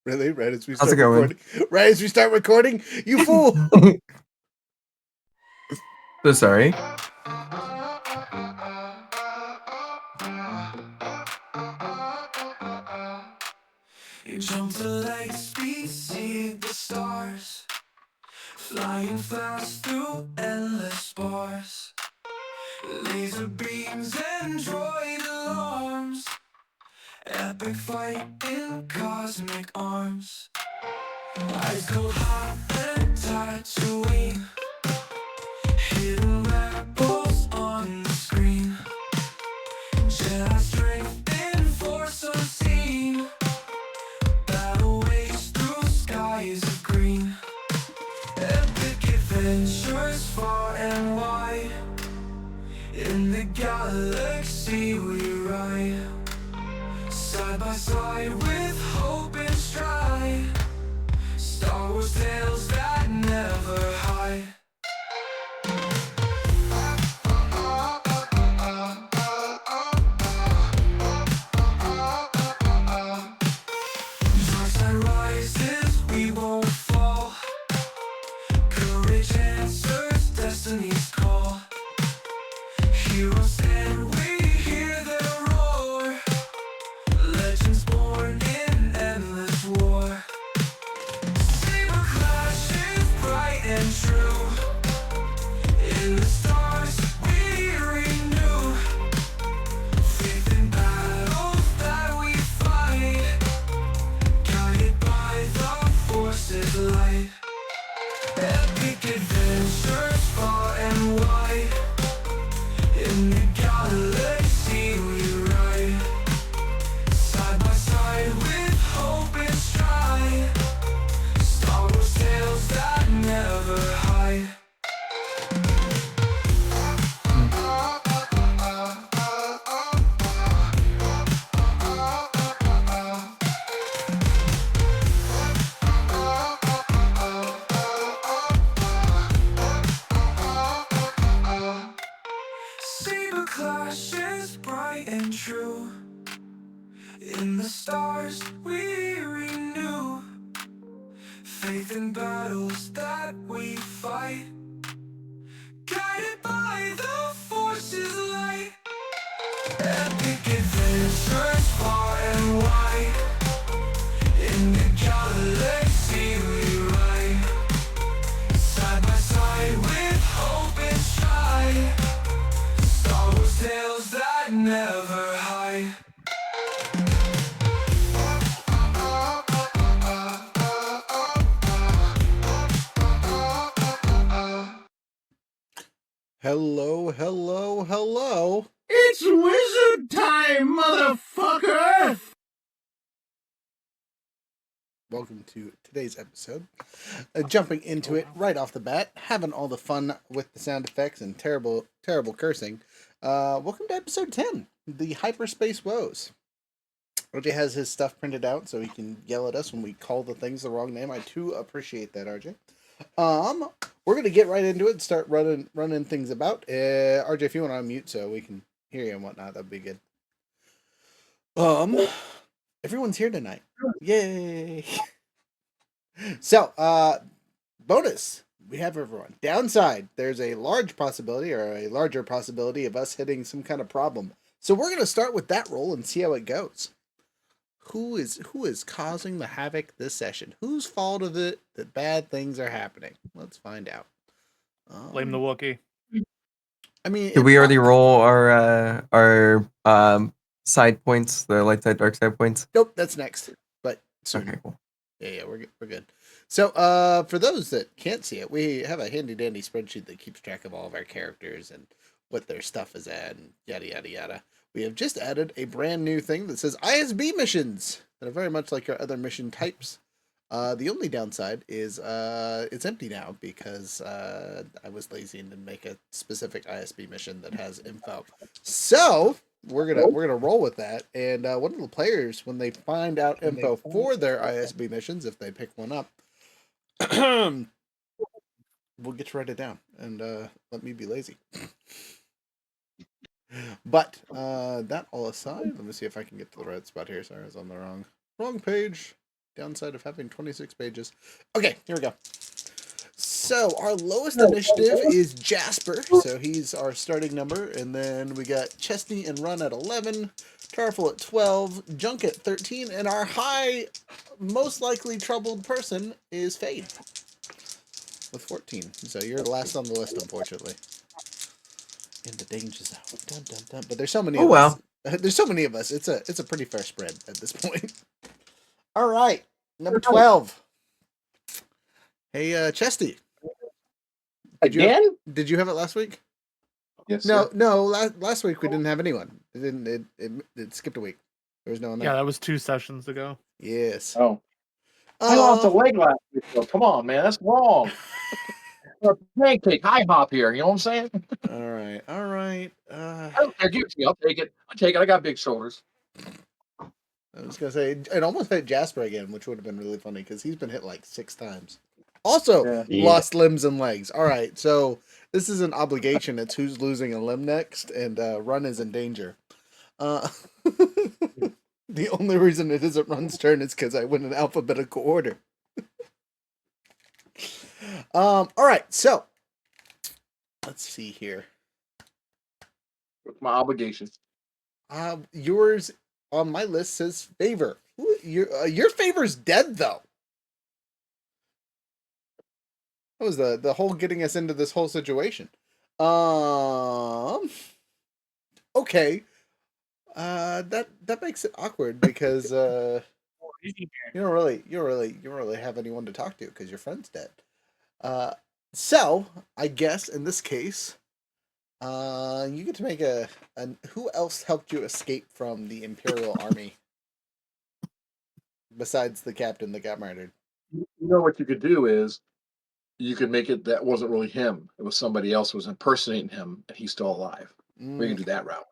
Really? Right as we How's it start going? recording? Right as we start recording? You fool! So sorry. You jump to light speed, see the stars, flying fast through endless bars. Laser beams and droid alarms, epic fight in cosmic arms. Eyes go hot and Tatooine, hidden rebels on the screen. Jedi strength in force unseen, battle waves through skies of green. Epic adventures far and wide, in the galaxy we ride, side by side with hope and stride. Star Wars tales that never hide. Dark side rises, we won't fall. Courage answers destiny's call. Heroes stand, we hear their roar. Legends born in endless war. Saber clashes bright and true. In the stars we renew. Faith in battles that we fight, guided by the force's light. Epic adventures far and wide, in the galaxy we ride, side by side with hope and stride. Star Wars tales that never hide. Saber clashes bright and true. In the stars we renew. Faith in battles that we fight, guided by the force's light. Epic adventures far and wide, in the galaxy we ride, side by side with hope and stride. Star Wars tales that never hide. Hello, hello, hello. It's wizard time, motherfucker! Welcome to today's episode. Jumping into it right off the bat, having all the fun with the sound effects and terrible cursing. Welcome to episode 10, the Hyperspace Woes. RJ has his stuff printed out so he can yell at us when we call the things the wrong name. I too appreciate that, RJ. We're gonna get right into it and start running things about. RJ, if you want to unmute so we can hear you and whatnot, that'd be good. Everyone's here tonight. Yay! So, bonus. We have everyone. Downside, there's a larger possibility of us hitting some kind of problem. So we're gonna start with that roll and see how it goes. Who is causing the havoc this session? Whose fault is it that bad things are happening? Let's find out. Blame the Wookiee. I mean, Did we already roll our side points, the light side, dark side points? Nope, that's next. But soon. Okay, cool. Yeah, we're good. So, for those that can't see it, we have a handy dandy spreadsheet that keeps track of all of our characters and what their stuff is at and yada yada yada. We have just added a brand new thing that says ISB missions that are very much like our other mission types. The only downside is it's empty now because I was lazy and didn't make a specific ISB mission that has info. So we're gonna roll with that. And one of the players, when they find out info for their ISB missions, if they pick one up, we'll get to write it down and let me be lazy. But that all aside, let me see if I can get to the right spot here. Sorry, I was on the wrong page. downside of having 26 pages. Okay, here we go. So our lowest initiative is Jasper, so he's our starting number, and then we got Chesty and Run at 11, Tarful at 12, Junk at 13, and our high, most likely troubled person is Fade with 14. So you're last on the list, unfortunately. In the danger zone. Dun, dun, dun. But there's so many of us. There's so many of us. It's a pretty fair spread at this point. All right, number 12. Hey, Chesty. Did you have it last week? Yes. No, Sir. no. Last week we didn't have anyone. It didn't. It skipped a week. There was no one there. Yeah, that was 2 sessions ago. Yes. Oh. I lost a leg last week. Though. Come on, man. That's wrong. Pancake high hop here. You know what I'm saying? All right. All right. I don't care. Give it to me. I'll take it. I got big shoulders. I was gonna say it almost hit Jasper again, which would have been really funny because he's been hit like 6 times. Also, lost limbs and legs. All right, so this is an obligation. It's who's losing a limb next, and Run is in danger. The only reason it isn't Run's turn is because I went in alphabetical order. All right, so let's see here. What's my obligation? Yours on my list says favor. Your favor's dead though. That was the whole getting us into this whole situation. Okay. That makes it awkward because you don't really have anyone to talk to because your friend's dead. So I guess in this case, you get to make a who else helped you escape from the Imperial Army besides the captain that got murdered? You know what you could do is you could make it that wasn't really him. It was somebody else who was impersonating him, and he's still alive. We can do that route.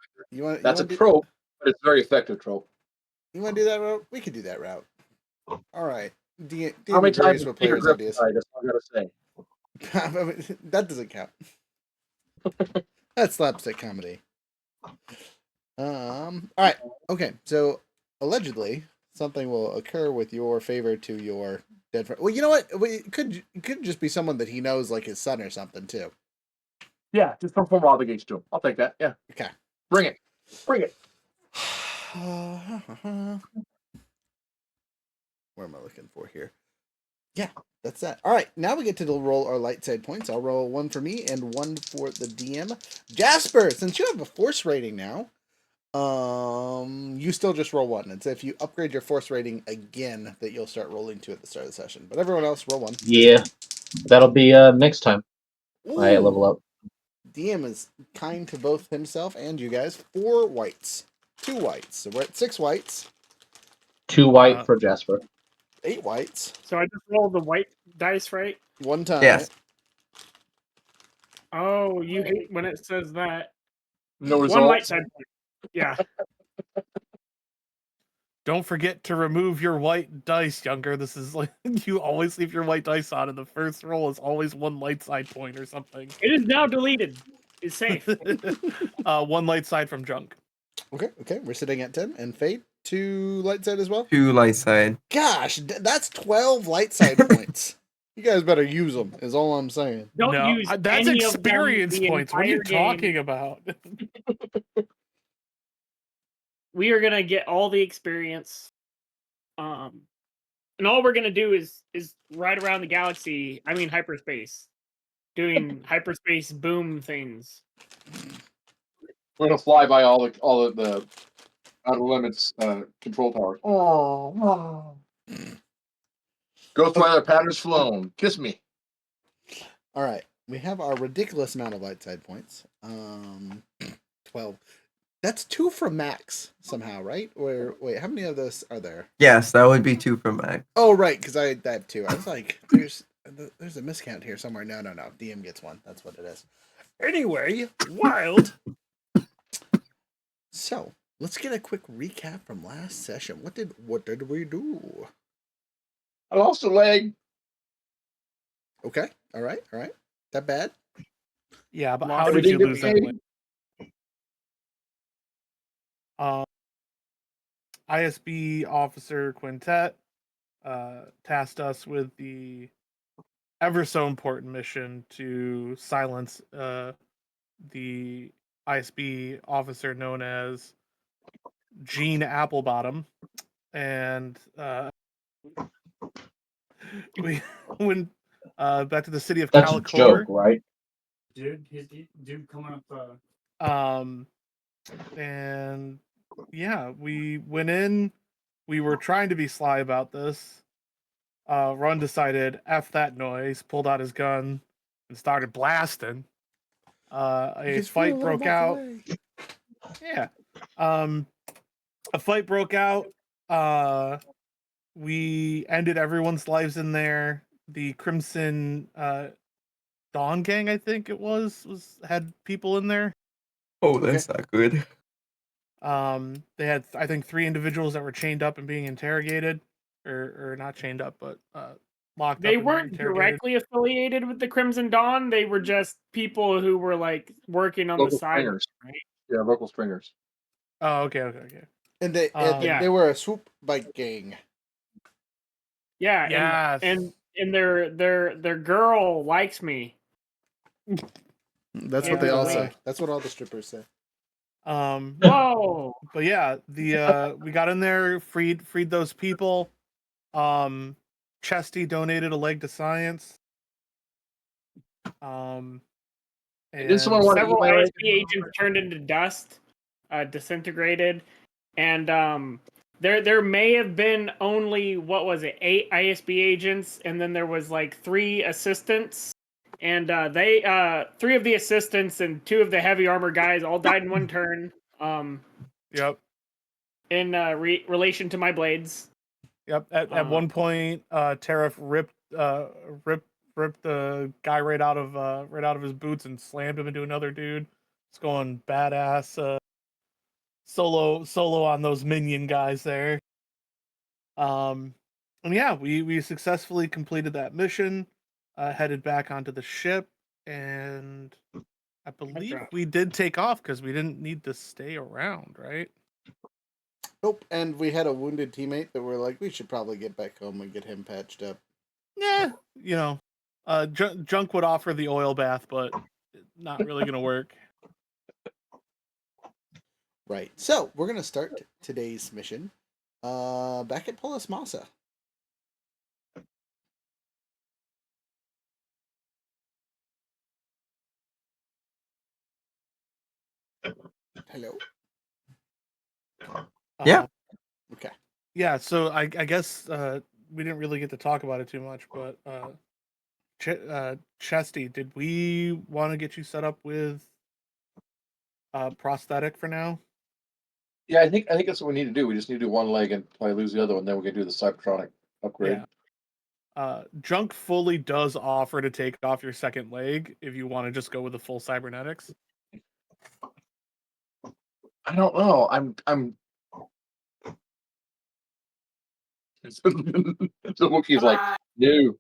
That's a trope, but it's a very effective trope. You want to do that route? We could do that route. All right. How many times with Peter players' Griffin ideas? died? That's all I gotta say. I mean, that doesn't count. That's slapstick comedy. All right. Okay. So allegedly, something will occur with your favor to your dead friend. Well, you know what? It could just be someone that he knows, like his son or something, too. Yeah, just from former obligation to him. I'll take that. Yeah. Okay. Bring it. Bring it. Where am I looking for here? Yeah, that's that. All right, now we get to roll our light side points. I'll roll 1 for me and 1 for the DM. Jasper, since you have a force rating now, you still just roll 1. It's if you upgrade your force rating again that you'll start rolling 2 at the start of the session. But everyone else, roll 1. Yeah, that'll be next time I level up. DM is kind to both himself and you guys. 4 whites, 2 whites. So we're at 6 whites. 2 white for Jasper. 8 whites. So I just rolled the white dice, right? 1 time. Yes. Right? Oh, you hate when it says that. No 1 result. light side point. Yeah. Don't forget to remove your white dice, Younger. This is like you always leave your white dice on, and the first roll is always 1 light side point or something. It is now deleted. It's safe. 1 light side from Junk. Okay. We're sitting at 10. And Fate, 2 light side as well? 2 light side. Gosh, that's 12 light side points. You guys better use them, is all I'm saying. Don't No, use that's any experience of them the points. What are you entire talking game. about? We are gonna get all the experience. And all we're gonna do is ride around the galaxy. I mean hyperspace, doing hyperspace boom things. We're gonna fly by all the outer limits control towers. Oh. Ghost Rider patterns flown. Kiss me. All right, we have our ridiculous amount of light side points. 12. That's 2 from Max somehow, right? Or wait, how many of those are there? Yes, that would be 2 from Max. Oh, right, because I have 2. I was like, there's a miscount here somewhere. No. DM gets 1. That's what it is. Anyway, wild. So let's get a quick recap from last session. What did we do? I lost a leg. Okay. All right. That bad? Yeah, but Lost how did you it. lose that leg? ISB officer quintet tasked us with the ever so important mission to silence the ISB officer known as Gene Applebottom, and we went back to the city of That's a joke, Calicor. right? Dude coming up. And yeah, we went in. We were trying to be sly about this. Run decided F that noise, pulled out his gun, and started blasting. A fight broke out. Yeah. A fight broke out. We ended everyone's lives in there. The Crimson Dawn Gang, I think it was had people in there. Oh, that's not good. They had, I think, 3 individuals that were chained up and being interrogated, or not chained up, but locked They up. weren't directly affiliated with the Crimson Dawn. They were just people who were like working on Local the side. stringers. Right? Yeah, local stringers. Oh, okay. And they Yeah. they were a swoop bike gang. Yeah, Yes. and their girl likes me. That's Yeah, what they all wait. say. That's what all the strippers say. Whoa. But yeah, we got in there, freed those people. Chesty donated a leg to science. And did someone want to eat several my leg? ISP agents turned into dust, disintegrated, and there may have been only 8 ISB agents, and then there was like 3 assistants, and they 3 of the assistants and 2 of the heavy armor guys all died in one turn. Yep. In relation to my blades. Yep. At one point, Tariff ripped the guy right out of his boots and slammed him into another dude. It's going badass solo on those minion guys there. And yeah, we successfully completed that mission, headed back onto the ship, and I believe we did take off because we didn't need to stay around, right? Nope. And we had a wounded teammate that we're like, we should probably get back home and get him patched up. Yeah, Junk would offer the oil bath, but not really gonna work. Right. So we're gonna start today's mission. Back at Polis Masa. Hello. Yeah. Okay. Yeah. So I guess we didn't really get to talk about it too much, but Chesty, did we want to get you set up with prosthetic for now? Yeah, I think that's what we need to do. We just need to do one leg and probably lose the other one, then we can do the Cybertronic upgrade. Yeah. Junk fully does offer to take off your second leg if you want to just go with the full cybernetics. I don't know. I'm the Wookiee's like, no.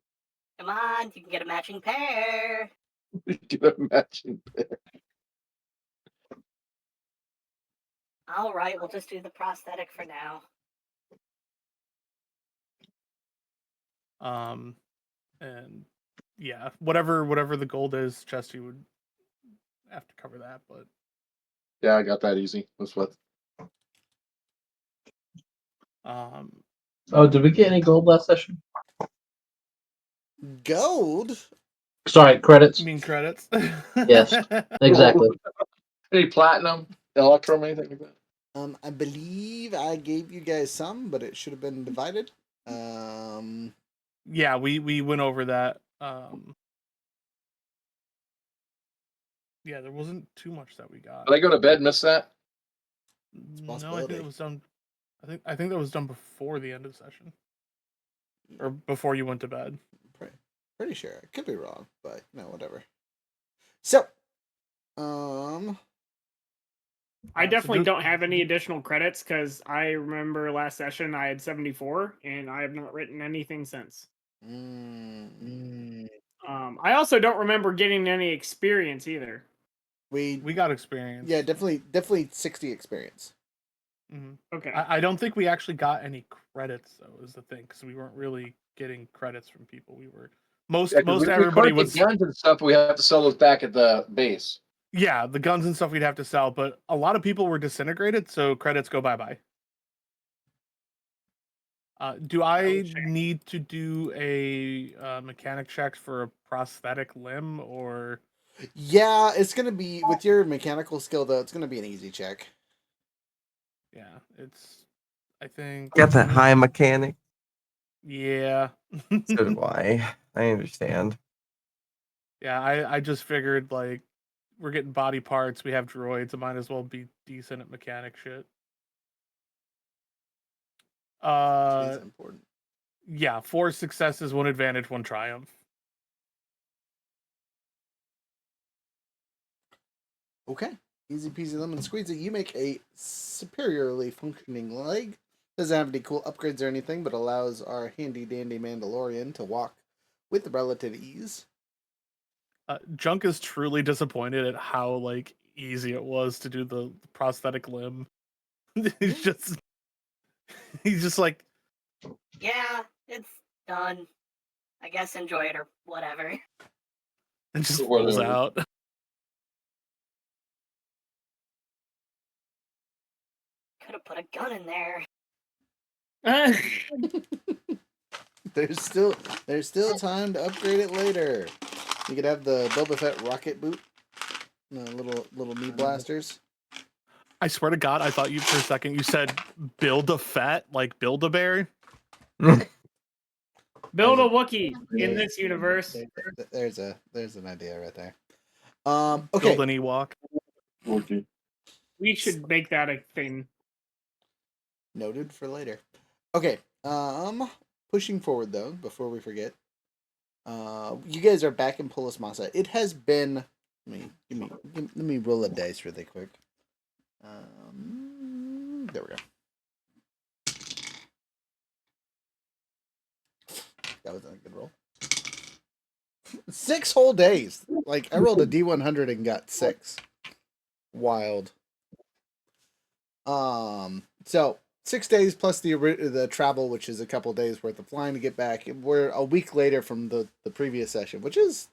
Come on, you can get a matching pair. Get a matching pair. All right, we'll just do the prosthetic for now. And yeah, whatever the gold is, Chesty would have to cover that, but yeah, I got that easy. That's what. Oh, did we get any gold last session? Gold? Sorry, credits. You mean credits? Yes, exactly. Any platinum, electrum, anything like that? I believe I gave you guys some, but it should have been divided. Yeah, we went over that. Yeah, there wasn't too much that we got. Did I go to bed and miss that? No, I think it was done. I think that was done before the end of the session, or before you went to bed. Pretty sure. I could be wrong, but no, whatever. So, I definitely don't have any additional credits because I remember last session I had 74 and I have not written anything since. I also don't remember getting any experience either. We got experience. Yeah, definitely 60 experience. Okay. I don't think we actually got any credits though. Is the thing, because we weren't really getting credits from people. We were most everybody was guns and stuff. We have to sell those back at the base. Yeah, the guns and stuff we'd have to sell, but a lot of people were disintegrated, so credits go bye-bye. Do I need to do a mechanic check for a prosthetic limb, or? Yeah, it's gonna be with your mechanical skill though. It's gonna be an easy check. Yeah, it's. I think. Got that high mechanic. Yeah. So do I. I understand. Yeah, I just figured like we're getting body parts. We have droids. It might as well be decent at mechanic shit. It's important. Yeah, 4 successes, 1 advantage, 1 triumph. Okay. Easy peasy lemon squeezy. You make a superiorly functioning leg. Doesn't have any cool upgrades or anything, but allows our handy dandy Mandalorian to walk with relative ease. Junk is truly disappointed at how like easy it was to do the prosthetic limb. he's just like, yeah, it's done. I guess enjoy it or whatever. And just rolls out. Could have put a gun in there. There's still time to upgrade it later. You could have the Boba Fett rocket boot, little knee blasters. I swear to God, I thought you for a second you said build a fat, like build a bear. Build a Wookiee in this universe. There's an idea right there. Okay. Build an Ewok. We should make that a thing. Noted for later. Okay. Pushing forward though, before we forget. You guys are back in Polis Massa. It has been. Let me roll a dice really quick. There we go. That was a good roll. 6 whole days. Like I rolled a D100 and got 6. Wild. So 6 days plus the travel, which is a couple days worth of flying to get back. We're a week later from the previous session, which is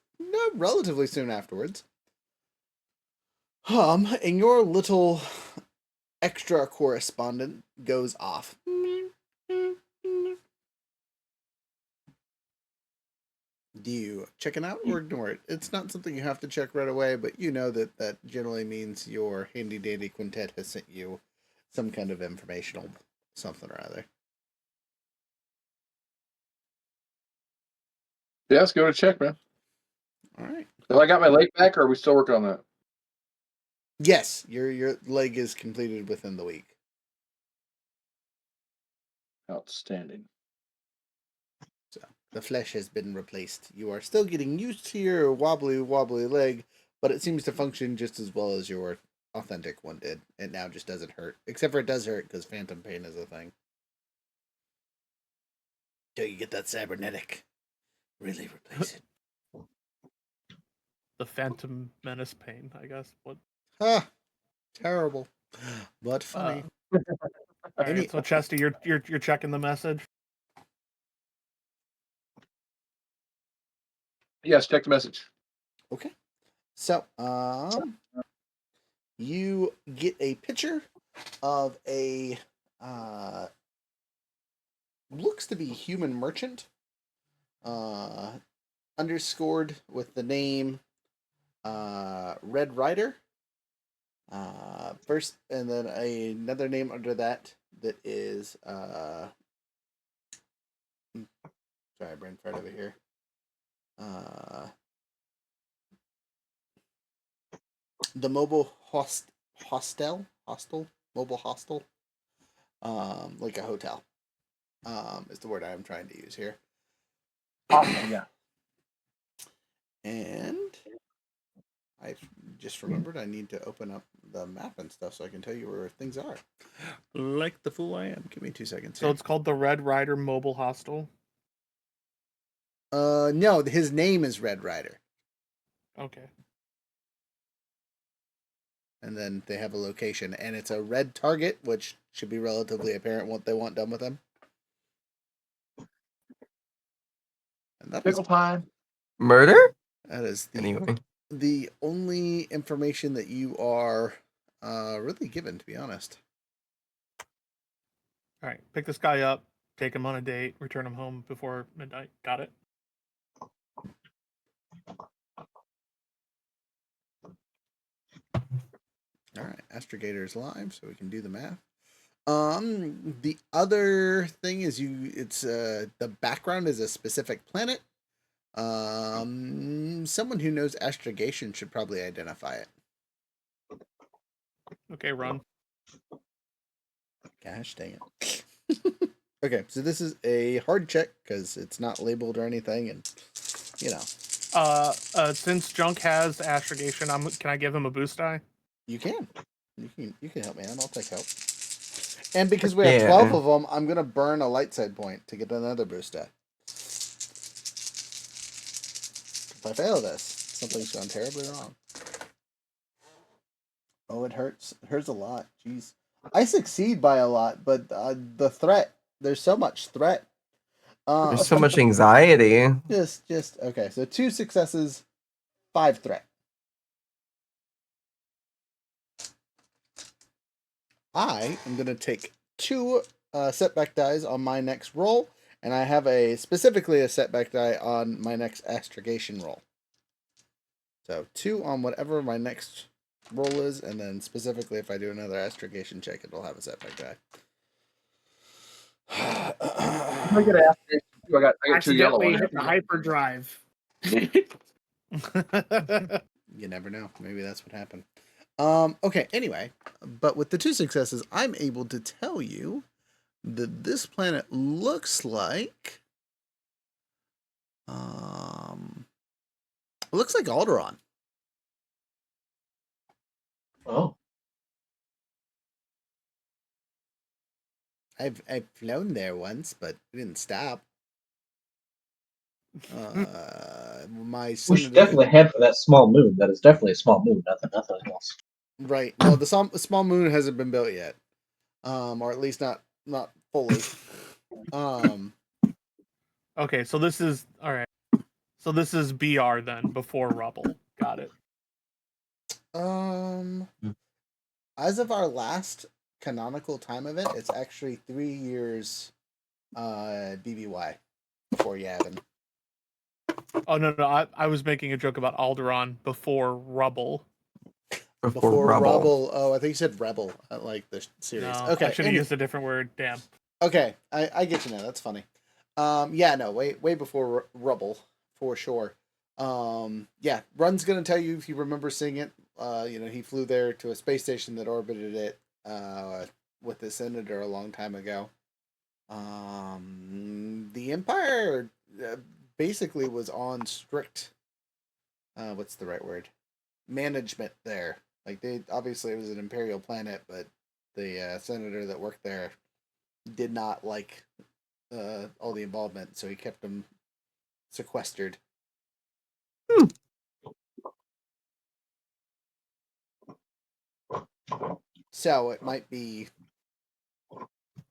relatively soon afterwards. And your little extra correspondent goes off. Do you check it out or ignore it? It's not something you have to check right away, but you know that generally means your handy dandy quintet has sent you some kind of informational something or other. Yeah, let's go to check, man. All right. Have I got my leg back, or are we still working on that? Yes, your leg is completed within the week. Outstanding. So the flesh has been replaced. You are still getting used to your wobbly leg, but it seems to function just as well as your authentic one did. It now just doesn't hurt, except for it does hurt because phantom pain is a thing. Till you get that cybernetic, really replace it. The Phantom Menace pain, I guess. What? Ah, terrible, but funny. All right, so Chesty, you're checking the message. Yes, check the message. Okay, so you get a picture of a looks to be human merchant, underscored with the name Red Rider. First, and then another name under that is sorry, brain fart over here. The mobile hostel, mobile hostel, like a hotel, is the word I'm trying to use here. Yeah. And I just remembered I need to open up the map and stuff so I can tell you where things are. Like the fool I am. Give me 2 seconds. So it's called the Red Rider Mobile Hostel? No, his name is Red Rider. Okay. And then they have a location, and it's a red target, which should be relatively apparent what they want done with them. And that is Pickle time. Murder? that is Anyway. the only information that you are really given, to be honest. All right, pick this guy up, take him on a date, return him home before midnight. Got it? All right, Astrogator's live, so we can do the math. The other thing is it's the background is a specific planet. Someone who knows astrogation should probably identify it. Okay, run. Gosh dang it. Okay, so this is a hard check because it's not labeled or anything, and you know. Since Junk has astrogation, can I give him a boost die? You can. You can help me out. I'll take help. And because we have 12 of them, I'm gonna burn a light side point to get another boost die. If I fail this, something's gone terribly wrong. Oh, it hurts. It hurts a lot. Jeez. I succeed by a lot, but the threat. There's so much threat. There's so much anxiety. Just okay. So 2 successes, 5 threat. I am gonna take 2 setback dies on my next roll, and I have specifically a setback die on my next astrogation roll. So 2 on whatever my next roll is, and then specifically if I do another astrogation check, it'll have a setback die. I get astrogation too. I got 2 yellow Accidentally ones. hit the hyperdrive. You never know. Maybe that's what happened. Okay, anyway, but with the 2 successes, I'm able to tell you that this planet looks like it looks like Alderaan. Oh. I've flown there once, but it didn't stop. My We should definitely head for that small moon. That is definitely a small moon, nothing else. Right. No, the small moon hasn't been built yet. Or at least not fully. Okay, so this is all right. So this is BR then, before Rubble. Got it. As of our last canonical time event, it's actually 3 years BBY before Yavin. Oh no, I was making a joke about Alderaan before Rubble. Before Rubble. Oh, I think you said Rebel, like the series. No, okay, I should have used a different word. Damn. Okay, I get you now. That's funny. Yeah, no, way before Rubble, for sure. Yeah, Run's gonna tell you if you remember seeing it. He flew there to a space station that orbited it with the Senator a long time ago. The Empire basically was on strict what's the right word? Management there. Like obviously it was an Imperial planet, but the Senator that worked there did not like all the involvement, so he kept them sequestered. So it might be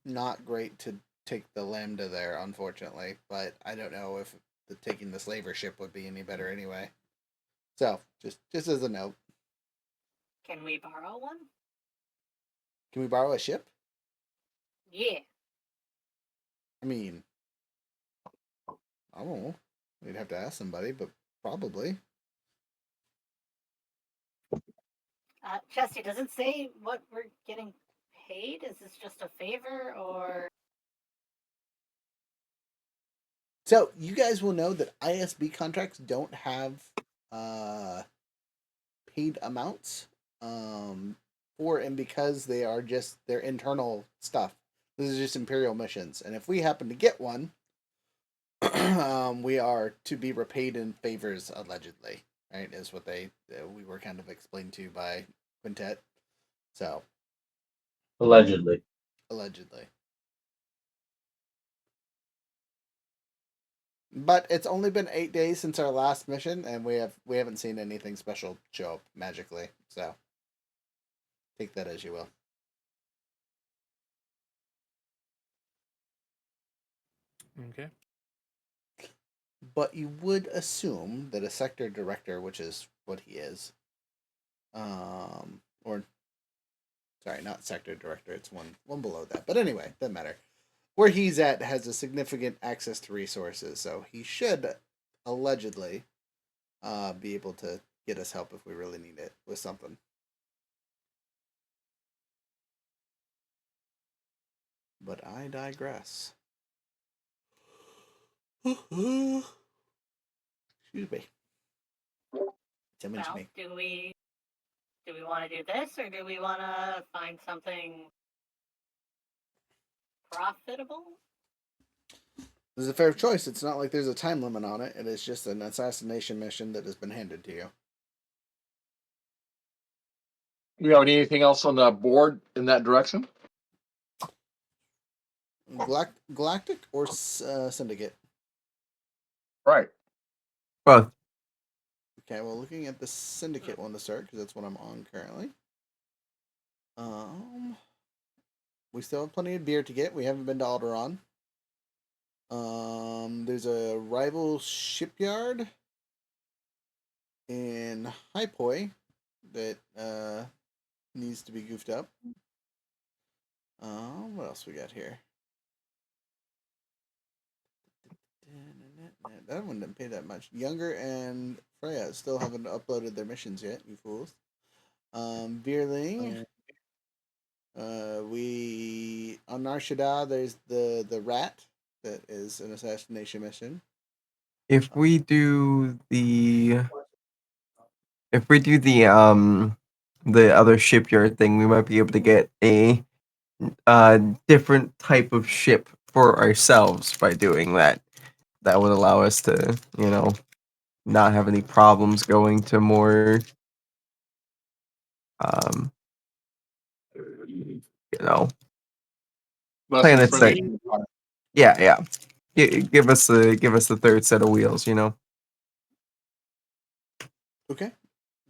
not great to take the Lambda there, unfortunately, but I don't know if taking the slaver ship would be any better anyway. So just as a note. Can we borrow one? Can we borrow a ship? Yeah. I mean, I don't know. We'd have to ask somebody, but probably. Chesty, does it say what we're getting paid? Is this just a favor, or? So you guys will know that ISB contracts don't have paid amounts for and because they are just their internal stuff. This is just Imperial missions, and if we happen to get one, we are to be repaid in favors, allegedly. Right, is what we were kind of explained to by Quintet. So Allegedly. But it's only been 8 days since our last mission, and we haven't seen anything special show up magically. So take that as you will. Okay. But you would assume that a sector director, which is what he is, or sorry, not sector director, it's one below that. But anyway, doesn't matter. Where he's at has a significant access to resources, so he should allegedly be able to get us help if we really need it with something. But I digress. Excuse me. Well, do we want to do this, or do we want to find something profitable? There's a fair choice. It's not like there's a time limit on it. It is just an assassination mission that has been handed to you. You have anything else on the board in that direction? Galactic or Syndicate? Right. Both. Okay, well, looking at the Syndicate one to start, because that's what I'm on currently. We still have plenty of beer to get. We haven't been to Alderaan. There's a rival shipyard in Hypoi that needs to be goofed up. What else we got here? That one didn't pay that much. Younger and Freya still haven't uploaded their missions yet, you fools. Veerling. We on Narshada, there's the rat that is an assassination mission. If we do the other shipyard thing, we might be able to get a different type of ship for ourselves by doing that. That would allow us to, not have any problems going to more, planets that, yeah. Give us the third set of wheels, Okay,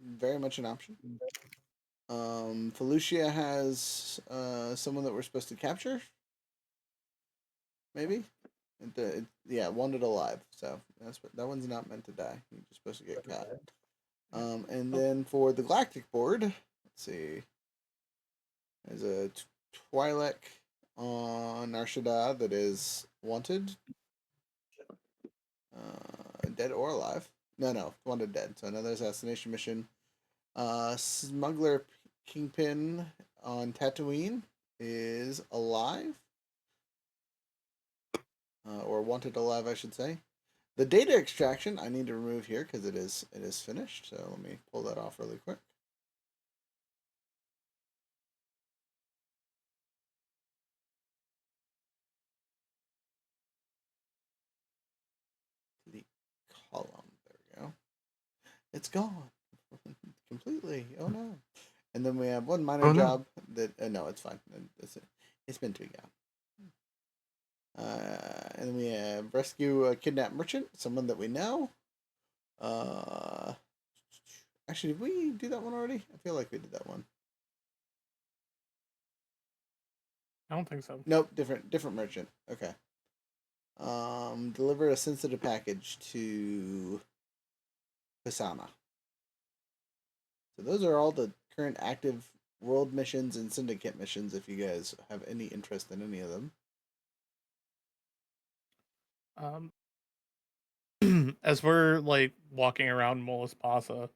very much an option. Felucia has someone that we're supposed to capture. Maybe, wanted alive. So that one's not meant to die. You're just supposed to get caught. And then for the Galactic board, let's see. There's a Twi'lek on Narshada that is wanted. Dead or alive. No, wanted dead. So another assassination mission. Smuggler Kingpin on Tatooine is alive. Or wanted alive, I should say. The data extraction I need to remove here because it is finished. So let me pull that off really quick. The column. There we go. It's gone completely. Oh no. And then we have one minor job that no, it's fine. It's been tweaked out. And then we have rescue a kidnapped merchant, someone that we know. Actually, did we do that one already? I feel like we did that one. I don't think so. Nope, different merchant. Okay. Deliver a sensitive package to Pisana. So those are all the current active world missions and syndicate missions. If you guys have any interest in any of them. As we're like walking around Molus Pasa,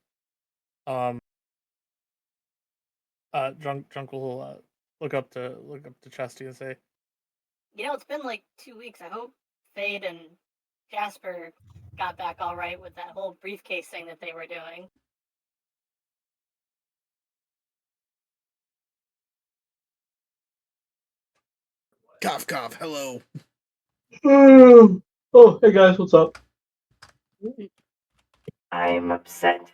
Drunk will look up to Chesty and say, it's been like 2 weeks. I hope Fade and Jasper got back all right with that whole briefcase thing that they were doing. Cough, cough. Hello. Oh, hey guys, what's up? I'm upset.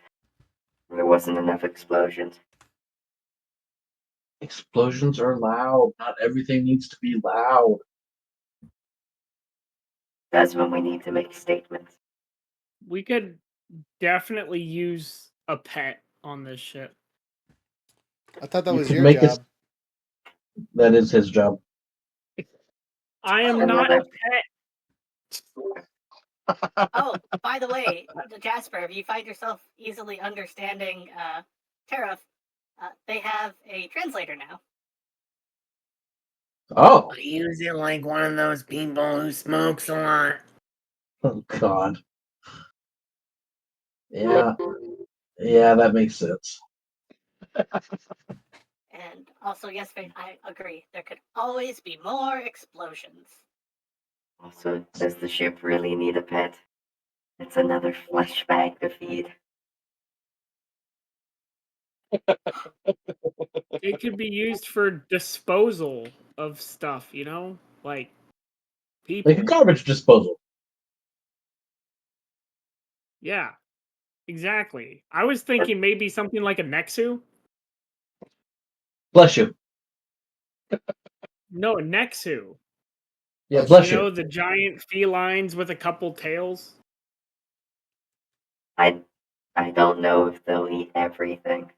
There wasn't enough explosions. Explosions are loud. Not everything needs to be loud. That's when we need to make statements. We could definitely use a pet on this ship. I thought that was your job. That is his job. I am not a pet. Oh, by the way, Jasper, if you find yourself easily understanding Tariff, they have a translator now. Oh. I use it like one of those people who smokes a lot. Oh, God. Yeah. Yeah, that makes sense. And also, yes, Faith, I agree. There could always be more explosions. Also, does the ship really need a pet? It's another flesh bag to feed. It could be used for disposal of stuff, you know? Like people. Like a garbage disposal. Yeah. Exactly. I was thinking maybe something like a Nexu. Bless you. No, a Nexu. Yeah, bless You you. know, the giant felines with a couple tails. I don't know if they'll eat everything.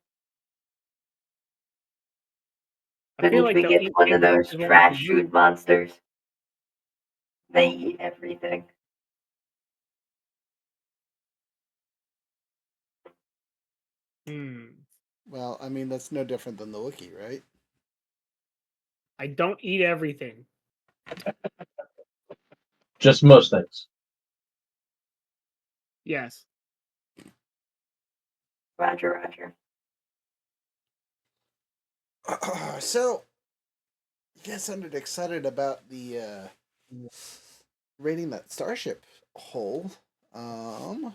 I feel Couldn't like we they'll get eat one of things those as long as trash you move. chute monsters? They eat everything. Well, I mean, that's no different than the Wookiee, right? I don't eat everything. Just most things. Yes. Roger, Roger. So, you guys sounded excited about the raiding that starship hole. It's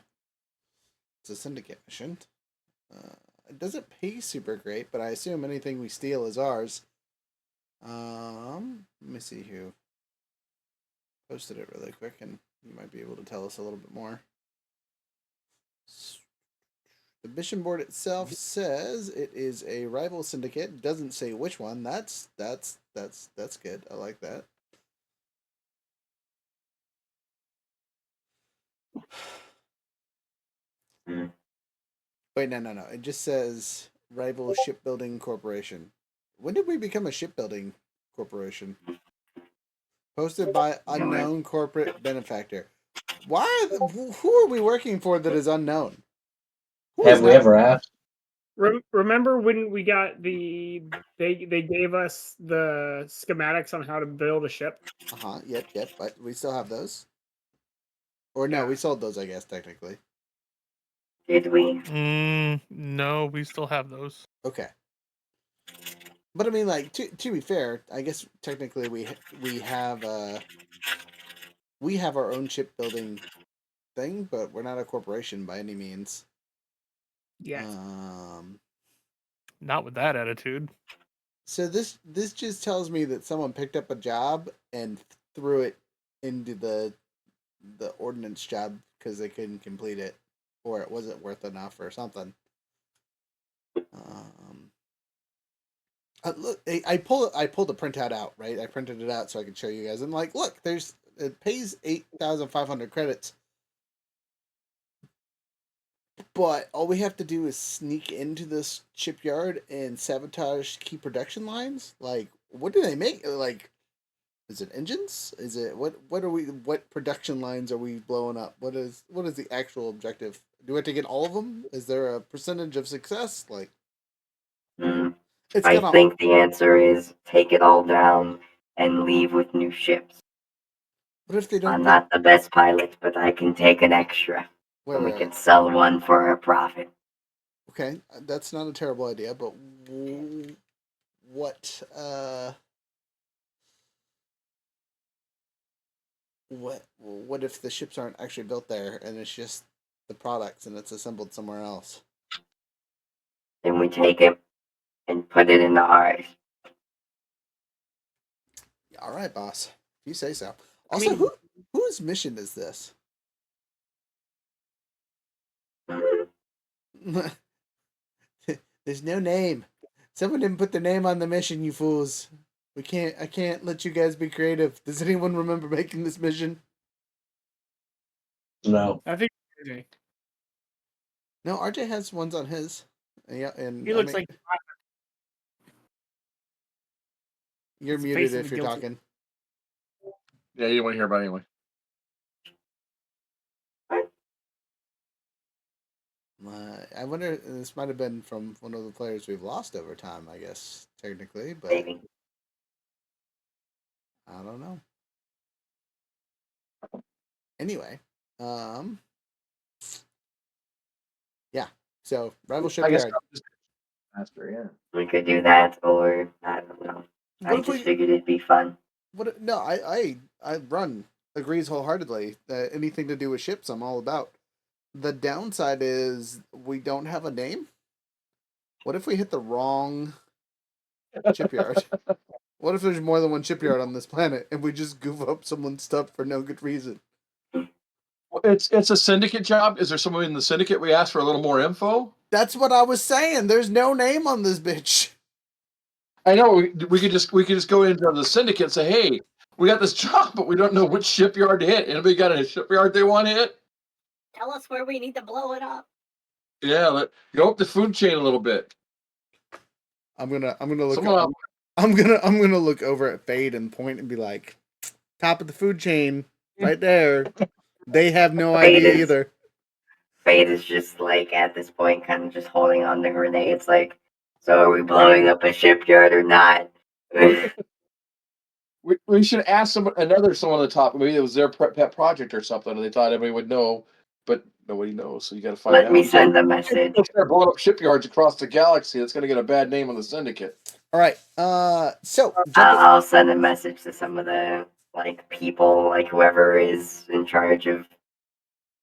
a syndicate mission. It doesn't pay super great, but I assume anything we steal is ours. Let me see who posted it really quick, and you might be able to tell us a little bit more. The mission board itself says it is a rival syndicate. It doesn't say which one. That's good. I like that. Wait, no. It just says rival shipbuilding corporation. When did we become a shipbuilding corporation? Posted by unknown corporate benefactor. Why? Who are we working for that is unknown? Have we ever asked? Remember when we got they gave us the schematics on how to build a ship? Yep. But we still have those. Or no, we sold those, I guess, technically. Did we? No, we still have those. Okay. But I mean, like, to be fair, I guess technically we have our own shipbuilding thing, but we're not a corporation by any means. Yes. Not with that attitude. So this just tells me that someone picked up a job and threw it into the ordnance job because they couldn't complete it, or it wasn't worth enough, or something. Look, I pulled the printout out, right? I printed it out so I could show you guys. I'm like, look, it pays 8,500 credits, but all we have to do is sneak into this shipyard and sabotage key production lines. Like, what do they make? Like, is it engines? Is it what production lines are we blowing up? What is the actual objective? Do we have to get all of them? Is there a percentage of success? Like, I think the answer is take it all down and leave with new ships. What if they don't? I'm not the best pilot, but I can take an extra. And we can sell one for a profit. Okay, that's not a terrible idea, but what if the ships aren't actually built there and it's just the products and it's assembled somewhere else? Then we take it and put it into ours. All right, boss. You say so. Also, whose mission is this? There's no name. Someone didn't put their name on the mission, you fools. I can't let you guys be creative. Does anyone remember making this mission? No. I think RJ. No, RJ has ones on his. Yeah, and He looks like you're He's muted facing if the you're guilty. talking. Yeah, you don't want to hear about it anyway. I wonder. This might have been from one of the players we've lost over time. I guess technically, but Maybe. I don't know. Anyway, yeah. So rival I guess shipyard. master, yeah. We could do that, or I don't know. What I if just we? figured it'd be fun. What? No, I run agrees wholeheartedly. Anything to do with ships, I'm all about. The downside is we don't have a name. What if we hit the wrong shipyard? What if there's more than one shipyard on this planet and we just goof up someone's stuff for no good reason? It's a syndicate job. Is there someone in the syndicate we ask for a little more info? That's what I was saying. There's no name on this bitch. I know we could just go into the syndicate and say, hey, we got this job, but we don't know which shipyard to hit. Anybody got a shipyard they want to hit? Tell us where we need to blow it up. Yeah, go up the food chain a little bit. I'm gonna look. Someone I'm gonna look over at Fade and point and be like, top of the food chain, right there. They have no idea either. Fade is just like at this point, kind of just holding on to grenades. Like, so are we blowing up a shipyard or not? we should ask someone on the top. Maybe it was their pet project or something, and they thought everybody would know, but nobody knows. So you got to find out. Let me send a message. Start blowing up shipyards across the galaxy. That's going to get a bad name on the syndicate. All right. So I'll send a message to some of the people, whoever is in charge of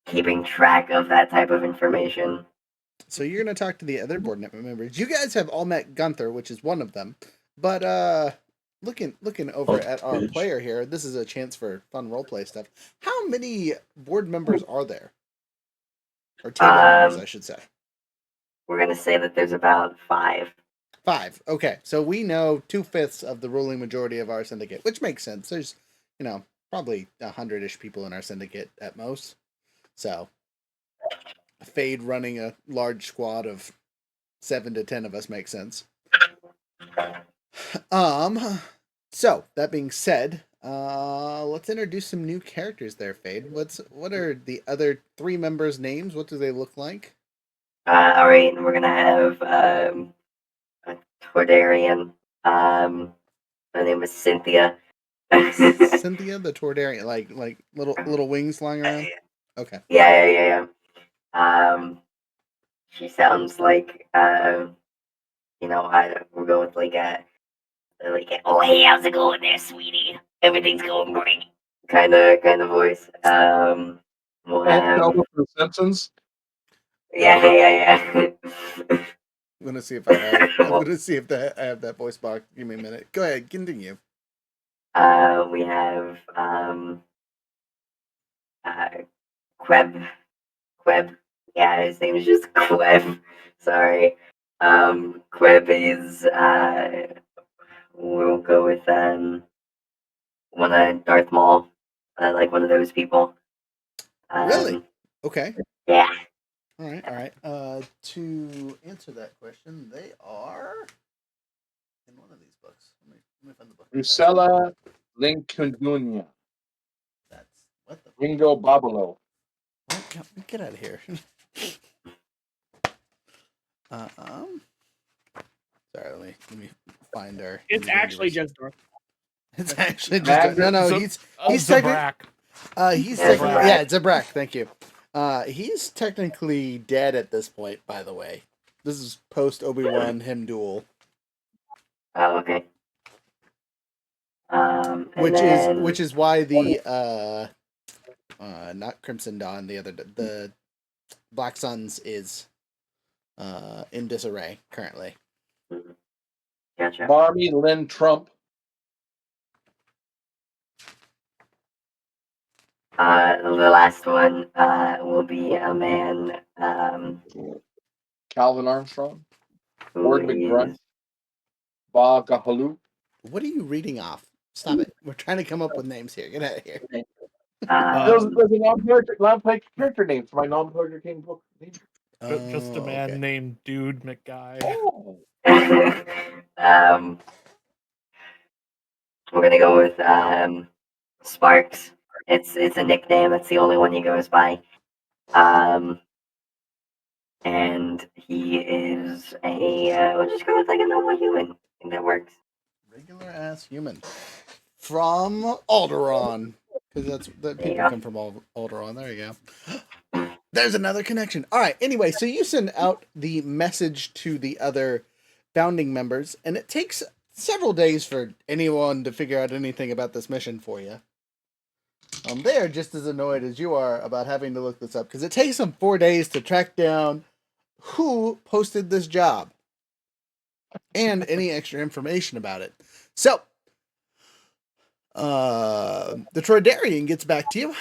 keeping track of that type of information. So you're gonna talk to the other board members. You guys have all met Gunther, which is one of them. But looking over at our player here, this is a chance for fun roleplay stuff. How many board members are there? Or table members, I should say. We're gonna say that there's about 5. 5. Okay, so we know 2/5 of the ruling majority of our syndicate, which makes sense. There's, probably 100-ish people in our syndicate at most. So, Fade running a large squad of 7 to 10 of us makes sense. So that being said, let's introduce some new characters there, Fade. What are the other 3 members' names? What do they look like? All right, we're gonna have a Tordarian. Her name is Cynthia. Cynthia the Tordarian, like little wings flying around. Okay. Yeah. She sounds like we'll go with oh hey, how's it going there, sweetie? Everything's going great. Kind of voice. We'll have The Simpsons. Yeah. I'm gonna see if I have. I'm gonna see if I have that voice box. Give me a minute. Go ahead, continue. We have Queb. Yeah, his name is just Queb. Sorry. Queb is we'll go with one of Darth Maul, like one of those people. Really? Okay. Yeah. All right. To answer that question, they are in one of these books. Let me find the book. Lucella Lincolnunia. That's what the Ringo Babalo. What? Get out of here. Sorry, let me find our. It's actually just Darth. It's actually just no. He's Zabrak. He's technically Zabrak. Thank you. He's technically dead at this point. By the way, this is post Obi-Wan him duel. Oh, okay. Which is why the not Crimson Dawn, the Black Suns is in disarray currently. Gotcha. Marmy Lynn Trump. The last one will be a man. Calvin Armstrong. Ward McGrunt. Bob Gahalu. What are you reading off? Stop it. We're trying to come up with names here. Get out of here. There's a non-player character name for my non-player game book. Just a man named Dude McGuy. Oh. We're gonna go with Sparks. It's a nickname. It's the only one he goes by. and he is we'll just go with like a normal human. I think that works. Regular ass human from Alderaan, because people come from Alderaan. There you go. There's another connection. All right. Anyway, so you send out the message to the other founding members, and it takes several days for anyone to figure out anything about this mission for you. They are just as annoyed as you are about having to look this up, because it takes them 4 days to track down who posted this job and any extra information about it. So, the Troidarian gets back to you.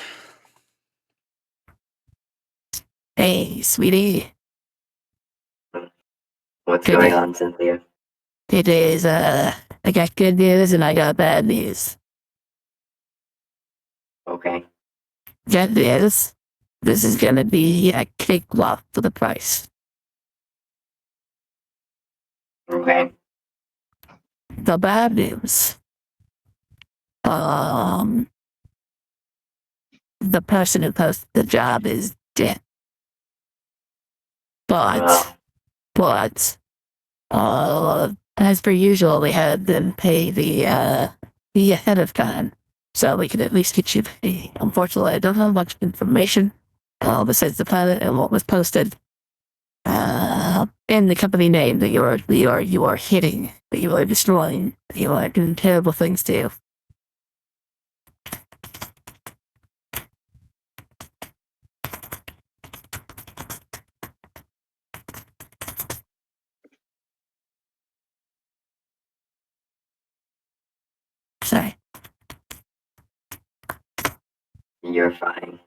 Hey, sweetie. What's going on, Cynthia? It is, I got good news and I got bad news. Okay. Good news. This is gonna be a cakewalk for the price. Okay. The bad news. The person who posted the job is dead. But, as per usual, we had them pay the ahead of time, so we could at least get you paid. Unfortunately, I don't have much information besides the pilot and what was posted, and the company name that you are hitting, that you are destroying, that you are doing terrible things to. Sorry. You're fine.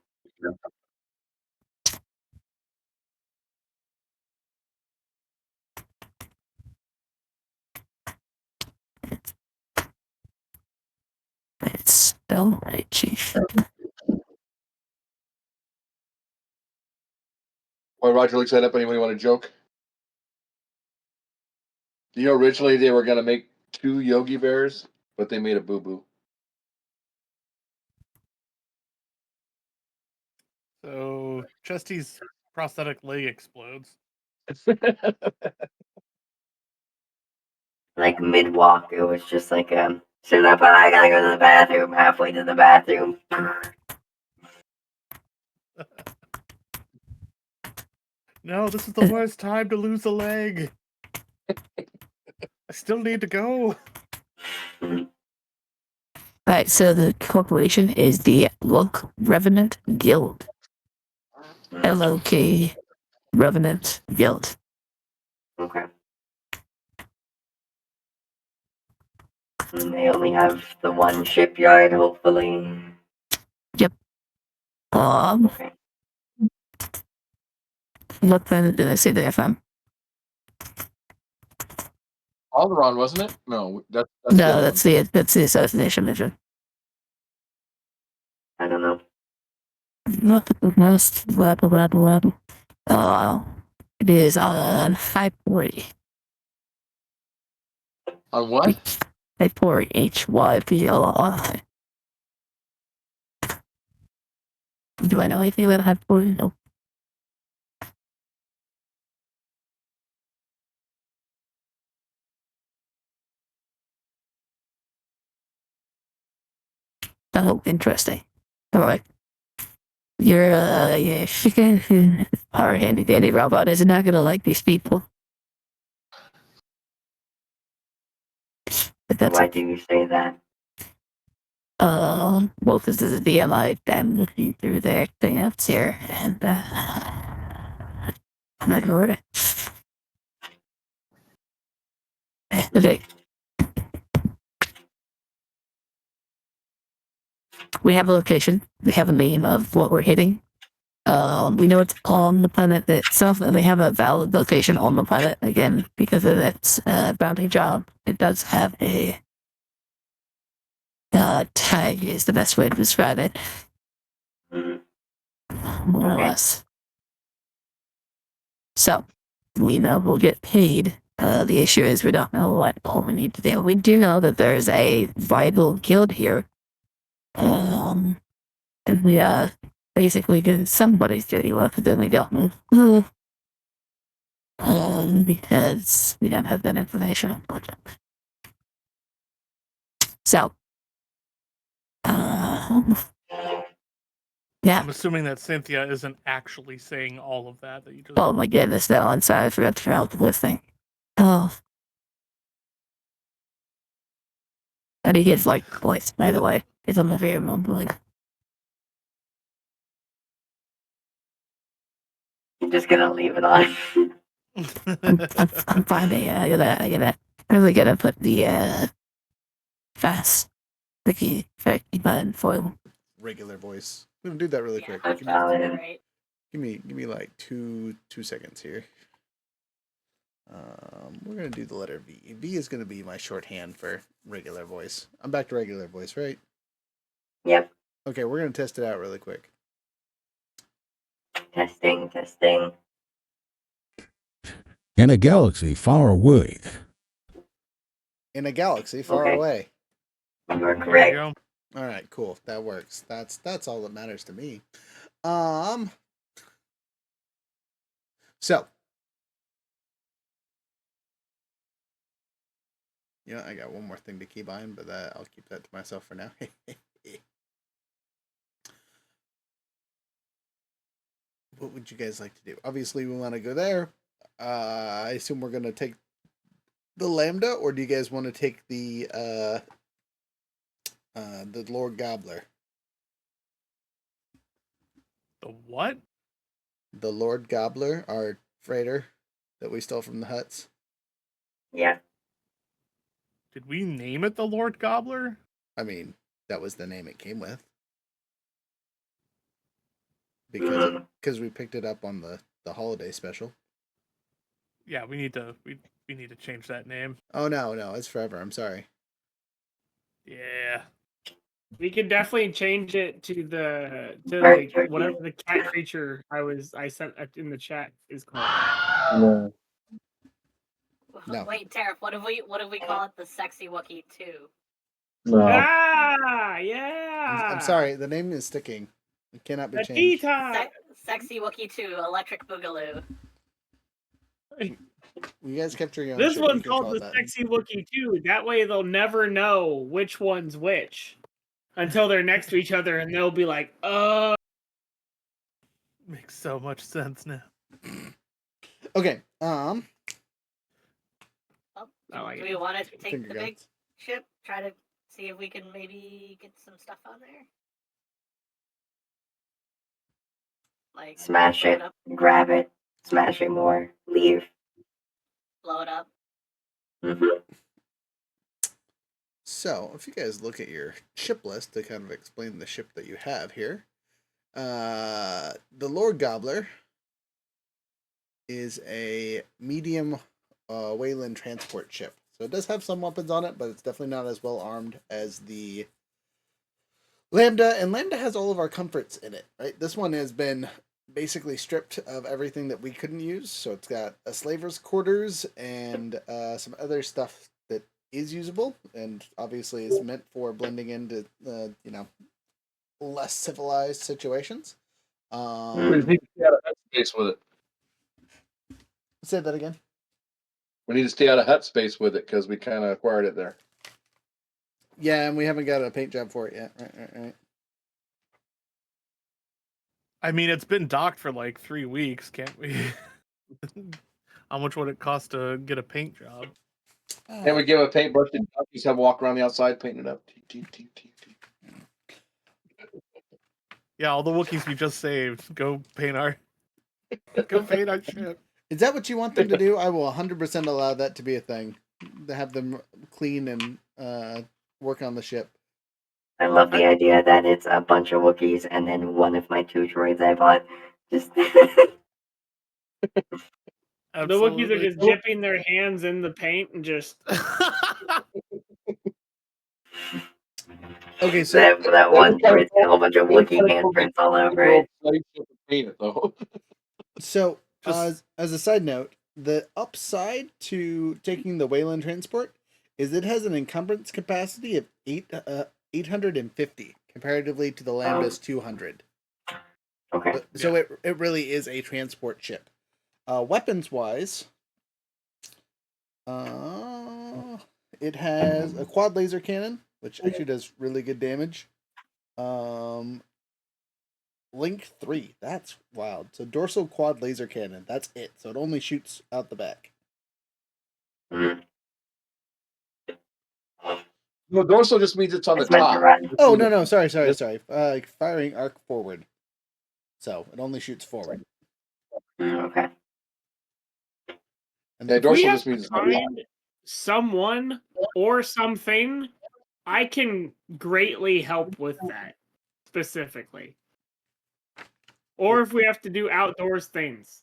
It's still right, Chief. While Roger looks that up, anybody want to joke? You know, originally they were going to make 2 Yogi Bears, but they made a boo-boo. So Chesty's prosthetic leg explodes. Like mid-walk, it was just like, sit up, I gotta go to the bathroom, halfway to the bathroom. No, this is the worst time to lose a leg. I still need to go. Right, so the corporation is the Loc Revenant Guild. LOK Revenant Guild. Okay. And they only have the one shipyard, hopefully. Yep. Okay. What planet did I say they're from? Alderaan, wasn't it? No, that's No, that's the assassination mission. I don't know. Not the most level. It is on 540. On what? 540 HYPLI. Do I know anything about 540? No. Oh, interesting. Alright. Your our handy dandy robot is not gonna like these people. But that's Why do you say that? well, this is a DMI. I'm looking through their things here, and I'm not sure. Okay. We have a location. We have a name of what we're hitting. We know it's on the planet itself, and we have a valid location on the planet again because of its bounty job. It does have a tag. Is the best way to describe it, more or less. So we know we'll get paid. The issue is we don't know what all we need to do. We do know that there's a viable guild here. And we basically did somebody's dirty work, but then we don't know who. Because we don't have that information. So, yeah. I'm assuming that Cynthia isn't actually saying all of that you just. Oh my goodness, no! I'm sorry, I forgot to turn out the listing. Oh, and he gets like voice. By the way, it's on the very moment. I'm just gonna leave it on. I'm finding. I really gotta put the fast sticky button for regular voice. I'm gonna do that really quick. I found it. Right. Give me like two seconds here. We're gonna do the letter V. V is gonna be my shorthand for regular voice. I'm back to regular voice, right? Yep. Okay, we're gonna test it out really quick. Testing. In a galaxy far away. In a galaxy far Okay. away. You are correct. All right, cool. That works. That's all that matters to me. So, you know, I got one more thing to keep on, but I'll keep that to myself for now. What would you guys like to do? Obviously, we want to go there. I assume we're going to take the Lambda, or do you guys want to take the Lord Gobbler? The what? The Lord Gobbler, our freighter that we stole from the Hutts. Yeah. Did we name it the Lord Gobbler? I mean, that was the name it came with. Because we picked it up on the holiday special. Yeah, we need to change that name. Oh no, it's forever. I'm sorry. Yeah. We could definitely change it to Right. like whatever the cat creature I sent in the chat is called. No. Wait, Tariff, what if we call it the Sexy Wookiee 2? No. Ah, yeah. I'm sorry. The name is sticking. It cannot be changed. Sexy Wookiee 2, Electric Boogaloo. You guys kept your own. This shit. one's called the Sexy Wookiee 2. That way they'll never know which one's which until they're next to each other, and they'll be like, Makes so much sense now. Okay. Do we want to take the big ship? Try to see if we can maybe get some stuff on there? Like Smash it, grab it, smash it more, leave. Blow it up. So, if you guys look at your ship list to kind of explain the ship that you have here, the Lord Gobbler is a medium Wayland transport ship. So it does have some weapons on it, but it's definitely not as well armed as the Lambda. And Lambda has all of our comforts in it, right? This one has been basically stripped of everything that we couldn't use. So it's got a slaver's quarters and some other stuff that is usable, and obviously is meant for blending into less civilized situations. We need to stay out of hut space with it. Say that again. We need to stay out of hut space with it because we kind of acquired it there. Yeah, and we haven't got a paint job for it yet. Right. I mean, it's been docked for like 3 weeks. Can't we? How much would it cost to get a paint job? And we give a paintbrush and just have walk around the outside, paint it up. Yeah, all the Wookiees we just saved. Go paint our ship. Is that what you want them to do? I will 100% allow that to be a thing. To have them clean and work on the ship. I love the idea that it's a bunch of Wookiees and then one of my 2 droids I bought. Just The Wookiees are just dipping their hands in the paint and just. Okay, so that one droid's got a whole bunch of Wookiee handprints all over it. So, as a side note, the upside to taking the Wayland transport is it has an encumbrance capacity of 850 comparatively to the Lambda's 200. Okay. So it really is a transport ship. Weapons wise, It has a quad laser cannon, which actually does really good damage. Link 3. That's wild. So dorsal quad laser cannon. That's it. So it only shoots out the back. No, dorsal just means it's on the It's meant to top. run. Oh, no. Sorry. Firing arc forward. So it only shoots forward. Okay. And Yeah, the If we dorsal have just means to find someone or something, I can greatly help with that specifically. Or if we have to do outdoors things.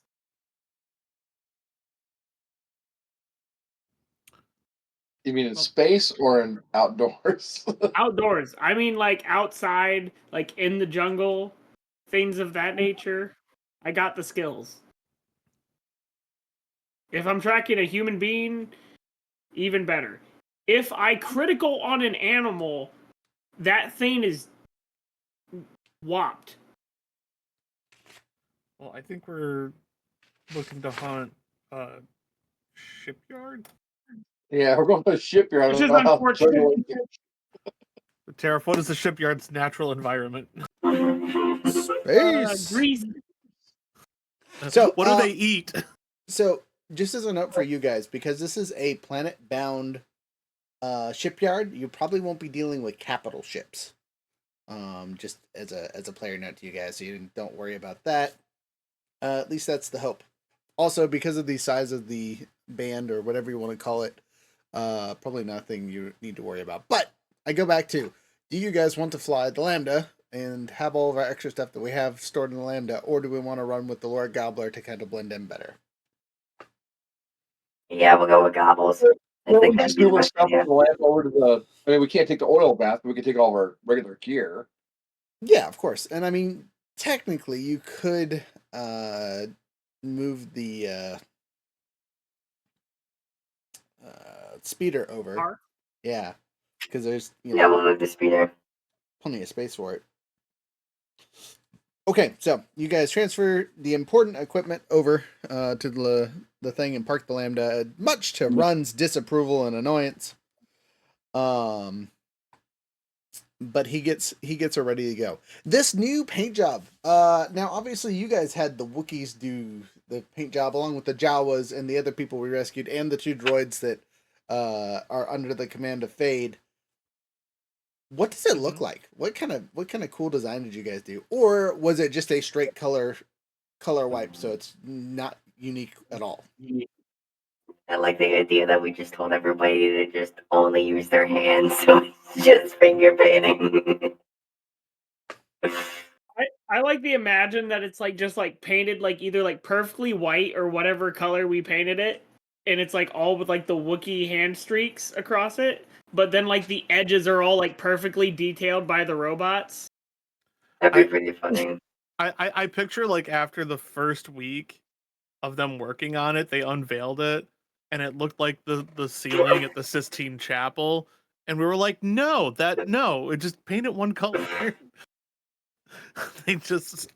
You mean in space or in outdoors? Outdoors. I mean, like outside, like in the jungle, things of that nature. I got the skills. If I'm tracking a human being, even better. If I critical on an animal, that thing is whopped. Well, I think we're looking to hunt shipyard. Yeah, we're going to a shipyard. Which is unfortunate. Tariff, what is the shipyard's natural environment? Space. Grease. So what do they eat? So just as a note for you guys, because this is a planet-bound shipyard, you probably won't be dealing with capital ships. Just as a player note to you guys, so you don't worry about that. At least that's the hope. Also, because of the size of the band or whatever you want to call it, probably nothing you need to worry about. But I go back to, do you guys want to fly the Lambda and have all of our extra stuff that we have stored in the Lambda, or do we want to run with the Lord Gobbler to kind of blend in better? Yeah, we'll go with gobbles. I think that's just move our stuff from the land over to the. I mean, we can't take the oil bath, but we can take all of our regular gear. Yeah, of course. And I mean, technically, you could move the speeder over. Car? Yeah, because there's we'll move the speeder. Plenty of space for it. Okay, so you guys transfer the important equipment over to the thing and park the Lambda, much to Run's disapproval and annoyance. But he gets her ready to go. This new paint job. Now obviously you guys had the Wookiees do the paint job along with the Jawas and the other people we rescued and the 2 droids that are under the command of Fade. What does it look like? What kind of cool design did you guys do? Or was it just a straight color wipe, so it's not unique at all? I like the idea that we just told everybody to just only use their hands, so it's just finger painting. I like the imagine that it's like just like painted like either like perfectly white or whatever color we painted it, and it's like all with like the Wookiee hand streaks across it, but then like the edges are all like perfectly detailed by the robots. That'd be pretty funny. I picture like after the first week of them working on it, they unveiled it, and it looked like the ceiling at the Sistine Chapel, and we were like, no, it just paint it one color. They just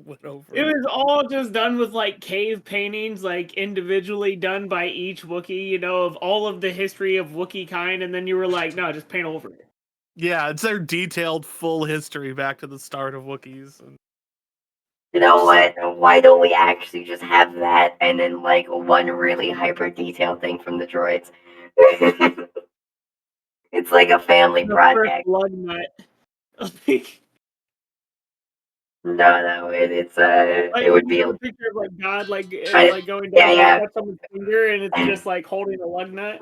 went over it was all just done with like cave paintings, like individually done by each Wookiee, of all of the history of Wookiee kind, and then you were like, no, just paint over it. Yeah, it's their detailed full history back to the start of Wookiees. And... You know what? Why don't we actually just have that and then like one really hyper detailed thing from the droids? It's like a family project. Lug nut. No, it's like, it would be a picture of like God, like going down, yeah. someone's finger, and it's just like holding a lug nut.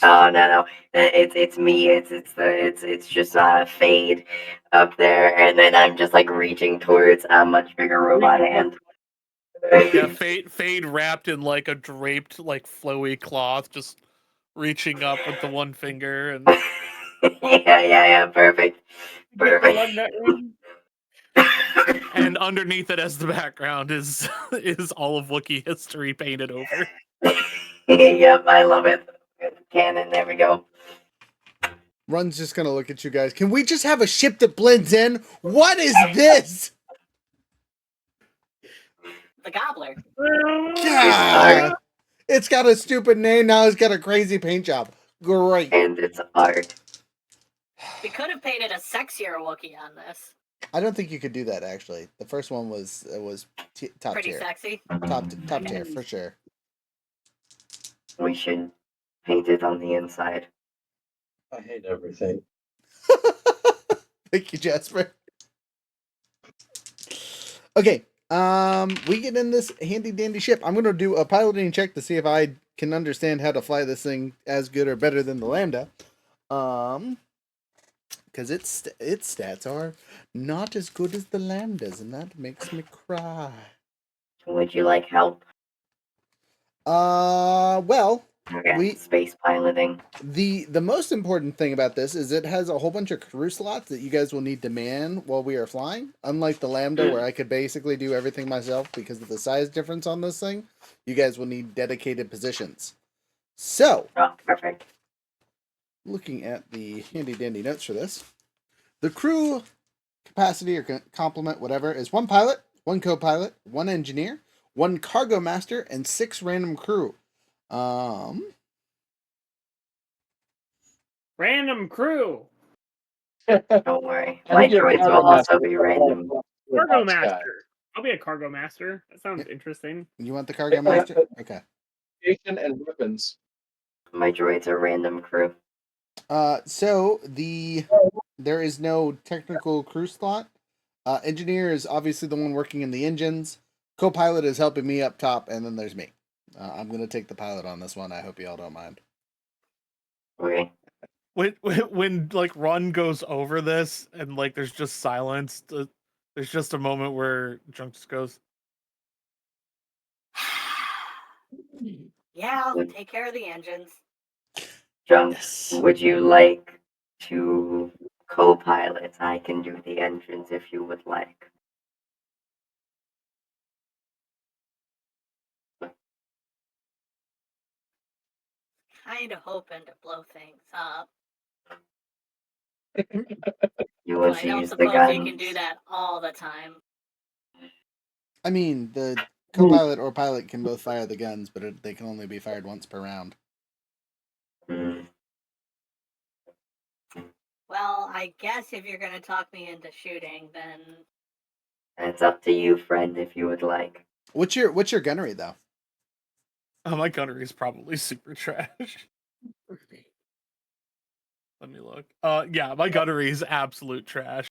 Oh no, it's me. It's just Fade up there, and then I'm just like reaching towards a much bigger robot hand. Yeah, Fade wrapped in like a draped like flowy cloth, just reaching up with the one finger and. yeah, perfect. And underneath it as the background is all of Wookiee history painted over. Yep, I love it. Cannon, there we go. Run's just gonna look at you guys. Can we just have a ship that blends in? What is this? The Gobbler. God. It's got a stupid name. Now it's got a crazy paint job. Great. And it's art. We could have painted a sexier Wookiee on this. I don't think you could do that, actually. The first one was top Pretty tier. sexy. Top tier, for sure. We should paint it on the inside. I hate everything. Thank you, Jasper. Okay, we get in this handy dandy ship. I'm gonna do a piloting check to see if I can understand how to fly this thing as good or better than the Lambda. Because its stats are not as good as the Lambdas, and that makes me cry. Would you like help? Well, Okay, space piloting. The most important thing about this is it has a whole bunch of crew slots that you guys will need to man while we are flying. Unlike the Lambda, where I could basically do everything myself because of the size difference on this thing, you guys will need dedicated positions. So, perfect. Looking at the handy dandy notes for this, the crew capacity or complement, whatever, is 1 pilot, 1 co-pilot, 1 engineer, 1 cargo master, and 6 random crew. Random crew. Don't worry. My droids will also be random. Cargo master. I'll be a cargo master. That sounds interesting. You want the cargo master? Okay. And weapons. My droids are random crew. So there is no technical crew slot. Engineer is obviously the one working in the engines. Co-pilot is helping me up top, and then there's me. I'm gonna take the pilot on this one. I hope y'all don't mind. Okay. When like Ron goes over this and like there's just silence, there's just a moment where Junk just goes, Yeah, I'll take care of the engines. Junk, would you like to co-pilot? I can do the engines if you would like. Kind of hoping to blow things up. You want I to don't use the suppose gun? you can do that all the time. I mean, the co-pilot or pilot can both fire the guns, but they can only be fired once per round. Hmm. Well, I guess if you're going to talk me into shooting, then It's up to you, friend, if you would like. What's your gunnery though? "Oh, my gunnery is probably super trash." Let me look. Yeah, my gunnery is absolute trash.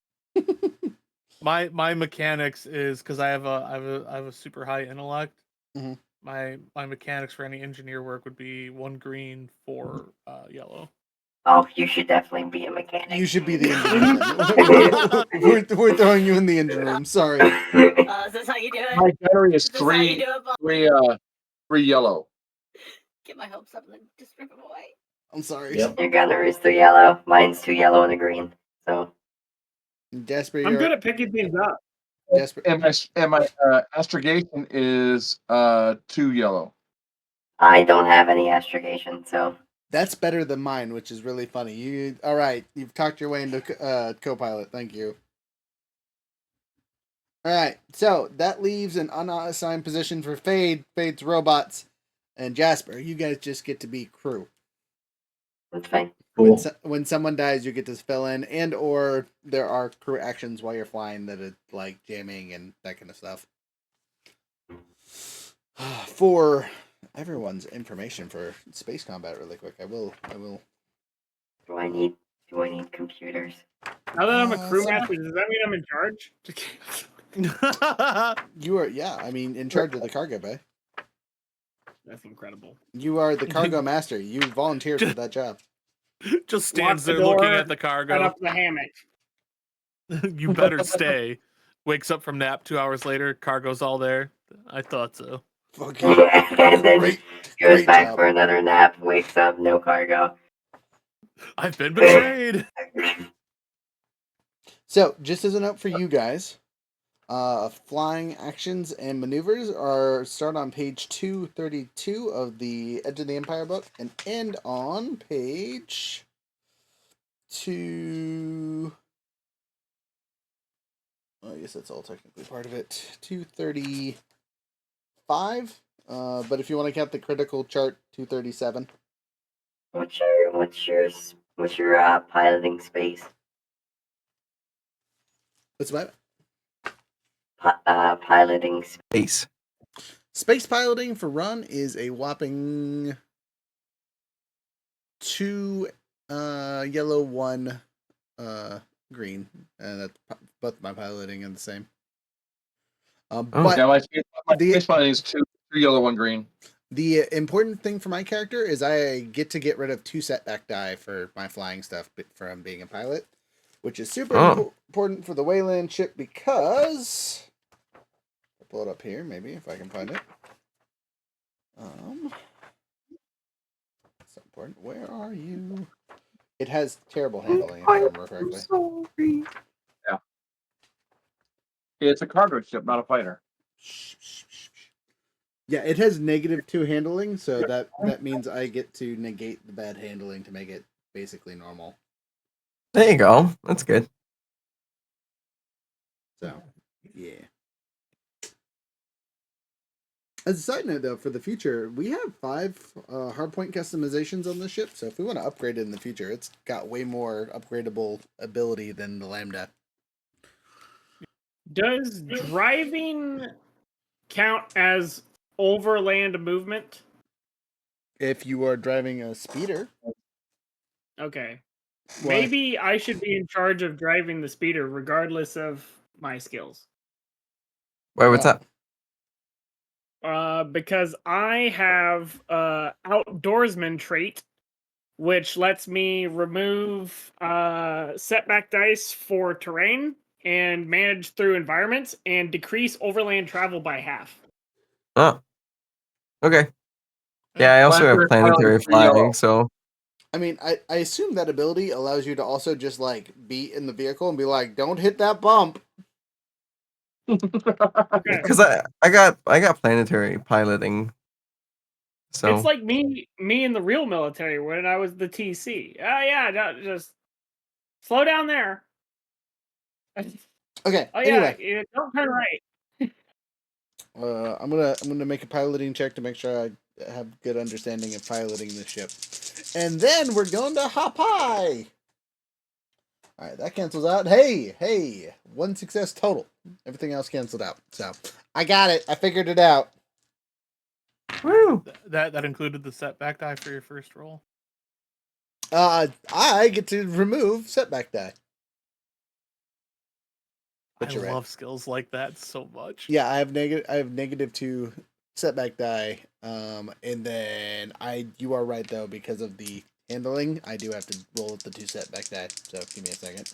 My mechanics is because I have a super high intellect. Mm-hmm. My mechanics for any engineer work would be 1 green, 4 yellow. Oh, you should definitely be a mechanic. You should be the engineer. we're throwing you in the engine room. Sorry. is this how you do it? My gunnery is Is this how you do it, three yellow. Get my hopes up and then just rip them away. I'm sorry. Yep. Your gunnery is 3 yellow. Mine's 2 yellow and a green. So Jasper, I'm good at picking things up. Jasper. And my astrogation is 2 yellow. I don't have any astrogation, so That's better than mine, which is really funny. All right? You've talked your way into co-pilot. Thank you. All right, so that leaves an unassigned position for Fade's robots, and Jasper. You guys just get to be crew. that's fine. Cool. When someone dies, you get to fill in, and or there are crew actions while you're flying that are like jamming and that kind of stuff. For everyone's information for space combat, really quick, I will. Do I need computers? Now that I'm a crew master, does that mean I'm in charge? You are, yeah. I mean, in charge of the cargo bay. That's incredible. You are the cargo master. You volunteered for that job. Just stands Lock the there looking door, at the cargo. Set up the hammock. You better stay. Wakes up from nap 2 hours later. Cargo's all there. I thought so. Fuck you. And then Great goes back job. for another nap. Wakes up, no cargo. I've been betrayed. So, just as a note for you guys, flying actions and maneuvers start on page 232 of the Edge of the Empire book and end on page 2. I guess that's all technically part of it. 230. 5. But if you want to count the critical chart, 237. What's your piloting space? What's my Piloting Space. space piloting for run is a whopping 2 yellow, 1 green, and that's both my piloting and the same. But yeah, my space piloting is 2 yellow, 1 green. The important thing for my character is I get to get rid of 2 setback die for my flying stuff from being a pilot, which is super important for the Wayland ship because I'll pull it up here, maybe if I can find it. It's important. Where are you? It has terrible handling, if I remember correctly. Sorry. Yeah. It's a cargo ship, not a fighter. Yeah, it has -2 handling, so that means I get to negate the bad handling to make it basically normal. There you go. That's good. So, yeah. As a side note, though, for the future, we have 5 hardpoint customizations on the ship, so if we want to upgrade it in the future, it's got way more upgradable ability than the Lambda. Does driving count as overland movement? If you are driving a speeder. Okay. Why? Maybe I should be in charge of driving the speeder regardless of my skills. Wait, what's up? Because I have outdoorsman trait, which lets me remove setback dice for terrain and manage through environments and decrease overland travel by half. Oh. Okay. Yeah, I also have planetary flying, so I mean, I assume that ability allows you to also just like be in the vehicle and be like, don't hit that bump. because I got planetary piloting. So it's like me in the real military when I was the TC. Oh yeah, just slow down there. Okay. Oh anyway, yeah, don't turn right. I'm gonna make a piloting check to make sure I have good understanding of piloting the ship, and then we're going to hop high. All right, that cancels out. Hey, 1 success total. Everything else canceled out. So I got it. I figured it out. woo. That included the setback die for your first roll. I get to remove setback die. But I you're love right. skills like that so much. Yeah, I have -2 setback die. And then you are right though, because of the handling, I do have to roll with the 2 setback die. So give me a second.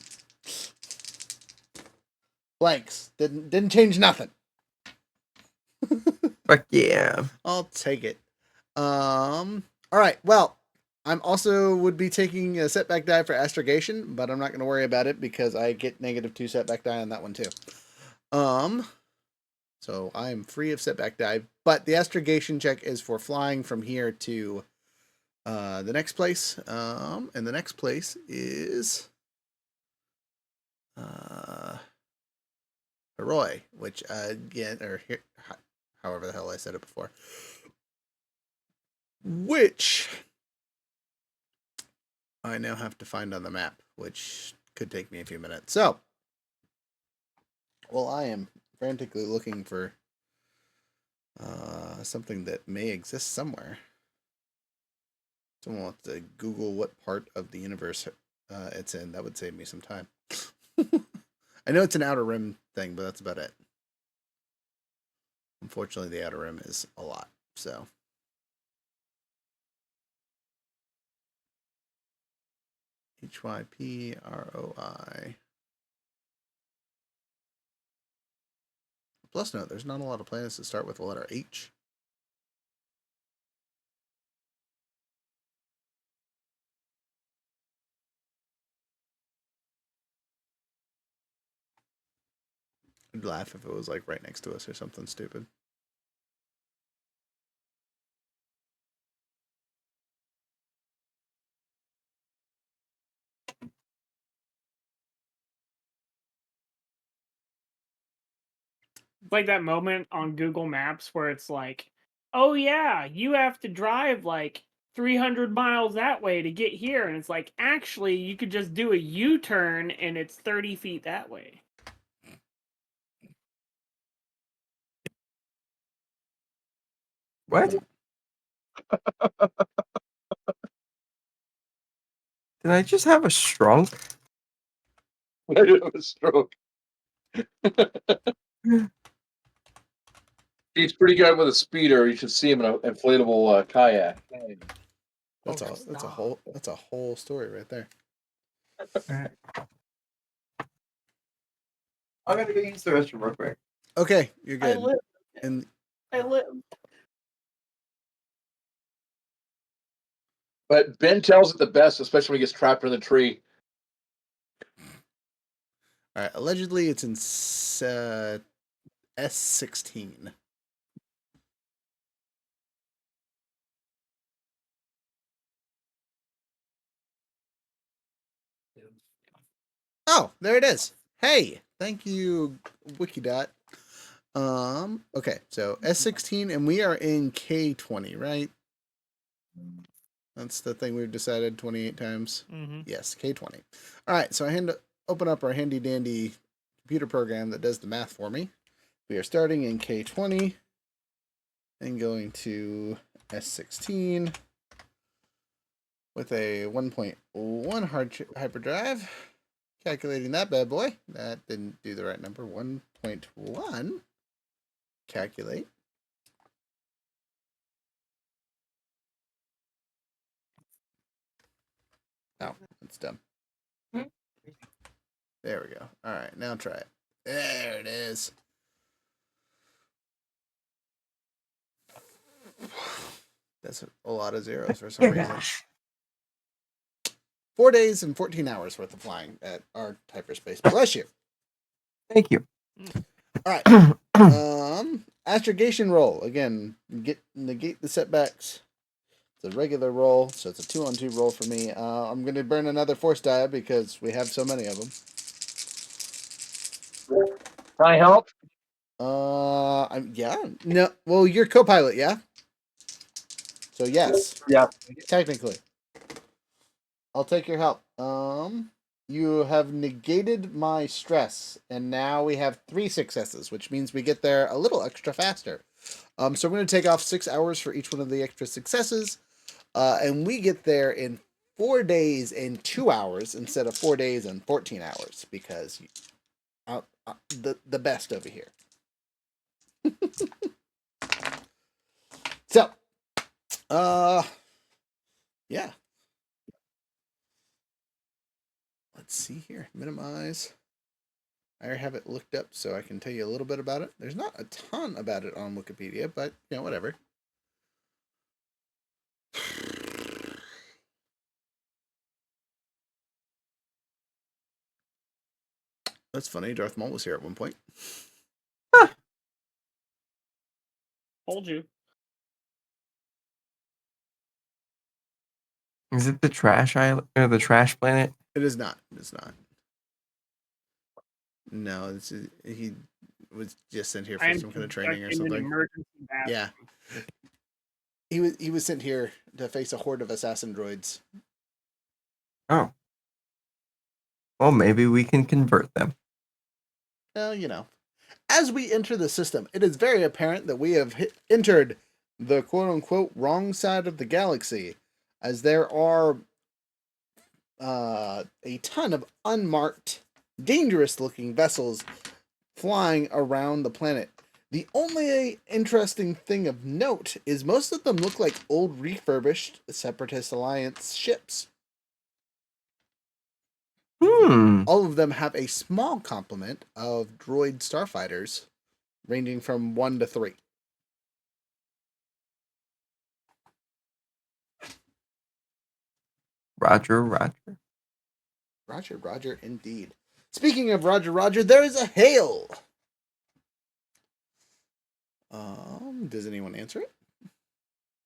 Blanks. Didn't change nothing. Fuck yeah. I'll take it. All right. Well, I'm also would be taking a setback die for astrogation, but I'm not going to worry about it because I get -2 setback die on that one too. So I am free of setback die, but the astrogation check is for flying from here to the next place. And the next place is Heroi, which again, or however the hell I said it before, which I now have to find on the map, which could take me a few minutes. So, well, I am frantically looking for something that may exist somewhere. Someone wants to Google what part of the universe it's in. That would save me some time. I know it's an Outer Rim thing, but that's about it. Unfortunately, the Outer Rim is a lot, so. HYPROI. Plus note, there's not a lot of planets that start with the letter H. I'd laugh if it was like right next to us or something stupid. It's like that moment on Google Maps where it's like, oh yeah, you have to drive like 300 miles that way to get here. And it's like, actually, you could just do a U-turn and it's 30 feet that way. What? Did I just have a stroke? I did have a stroke. He's pretty good with a speeder. You should see him in an inflatable kayak. That's a whole story right there. I'm gonna go use the restroom real quick. Okay, you're good. I live. But Ben tells it the best, especially when he gets trapped in the tree. All right. Allegedly, it's in S16. Oh, there it is. Hey, thank you, Wikidot. Okay, so S16, and we are in K20, right? That's the thing we've decided 28 times. Mm-hmm. Yes, K20. All right, so I open up our handy dandy computer program that does the math for me. We are starting in K20 and going to S16 with a 1.1 hyperdrive. Calculating that bad boy. That didn't do the right number. 1.1. Calculate. Oh, that's dumb. There we go. All right, now try it. There it is. That's a lot of zeros for some reason. 4 days and 14 hours worth of flying at our hyperspace. Bless you. Thank you. All right. Astrogation roll. Again, negate the setbacks. It's a regular roll, so it's a 2-on-2 roll for me. I'm going to burn another force die because we have so many of them. Can I help? Yeah. No. Well, you're co-pilot, yeah. So yes. Yeah. Technically, I'll take your help. You have negated my stress, and now we have 3 successes, which means we get there a little extra faster. So I'm going to take off 6 hours for each one of the extra successes, and we get there in 4 days and 2 hours instead of 4 days and 14 hours because the best over here. So, yeah. Let's see here. Minimize. I have it looked up so I can tell you a little bit about it. There's not a ton about it on Wikipedia, but, you know, whatever. That's funny. Darth Maul was here at one point. Told you. Is it the trash island or the trash planet? It is not. It's not. No, he was just sent here for some kind of training or something. Yeah. He was sent here to face a horde of assassin droids. Oh. Well, maybe we can convert them. Well, you know. As we enter the system, it is very apparent that we have entered the quote-unquote wrong side of the galaxy, as there are a ton of unmarked, dangerous-looking vessels flying around the planet. The only interesting thing of note is most of them look like old refurbished Separatist Alliance ships. All of them have a small complement of droid starfighters, ranging from 1 to 3. Roger, Roger. Roger, Roger, indeed. Speaking of Roger, Roger, there is a hail. Does anyone answer it?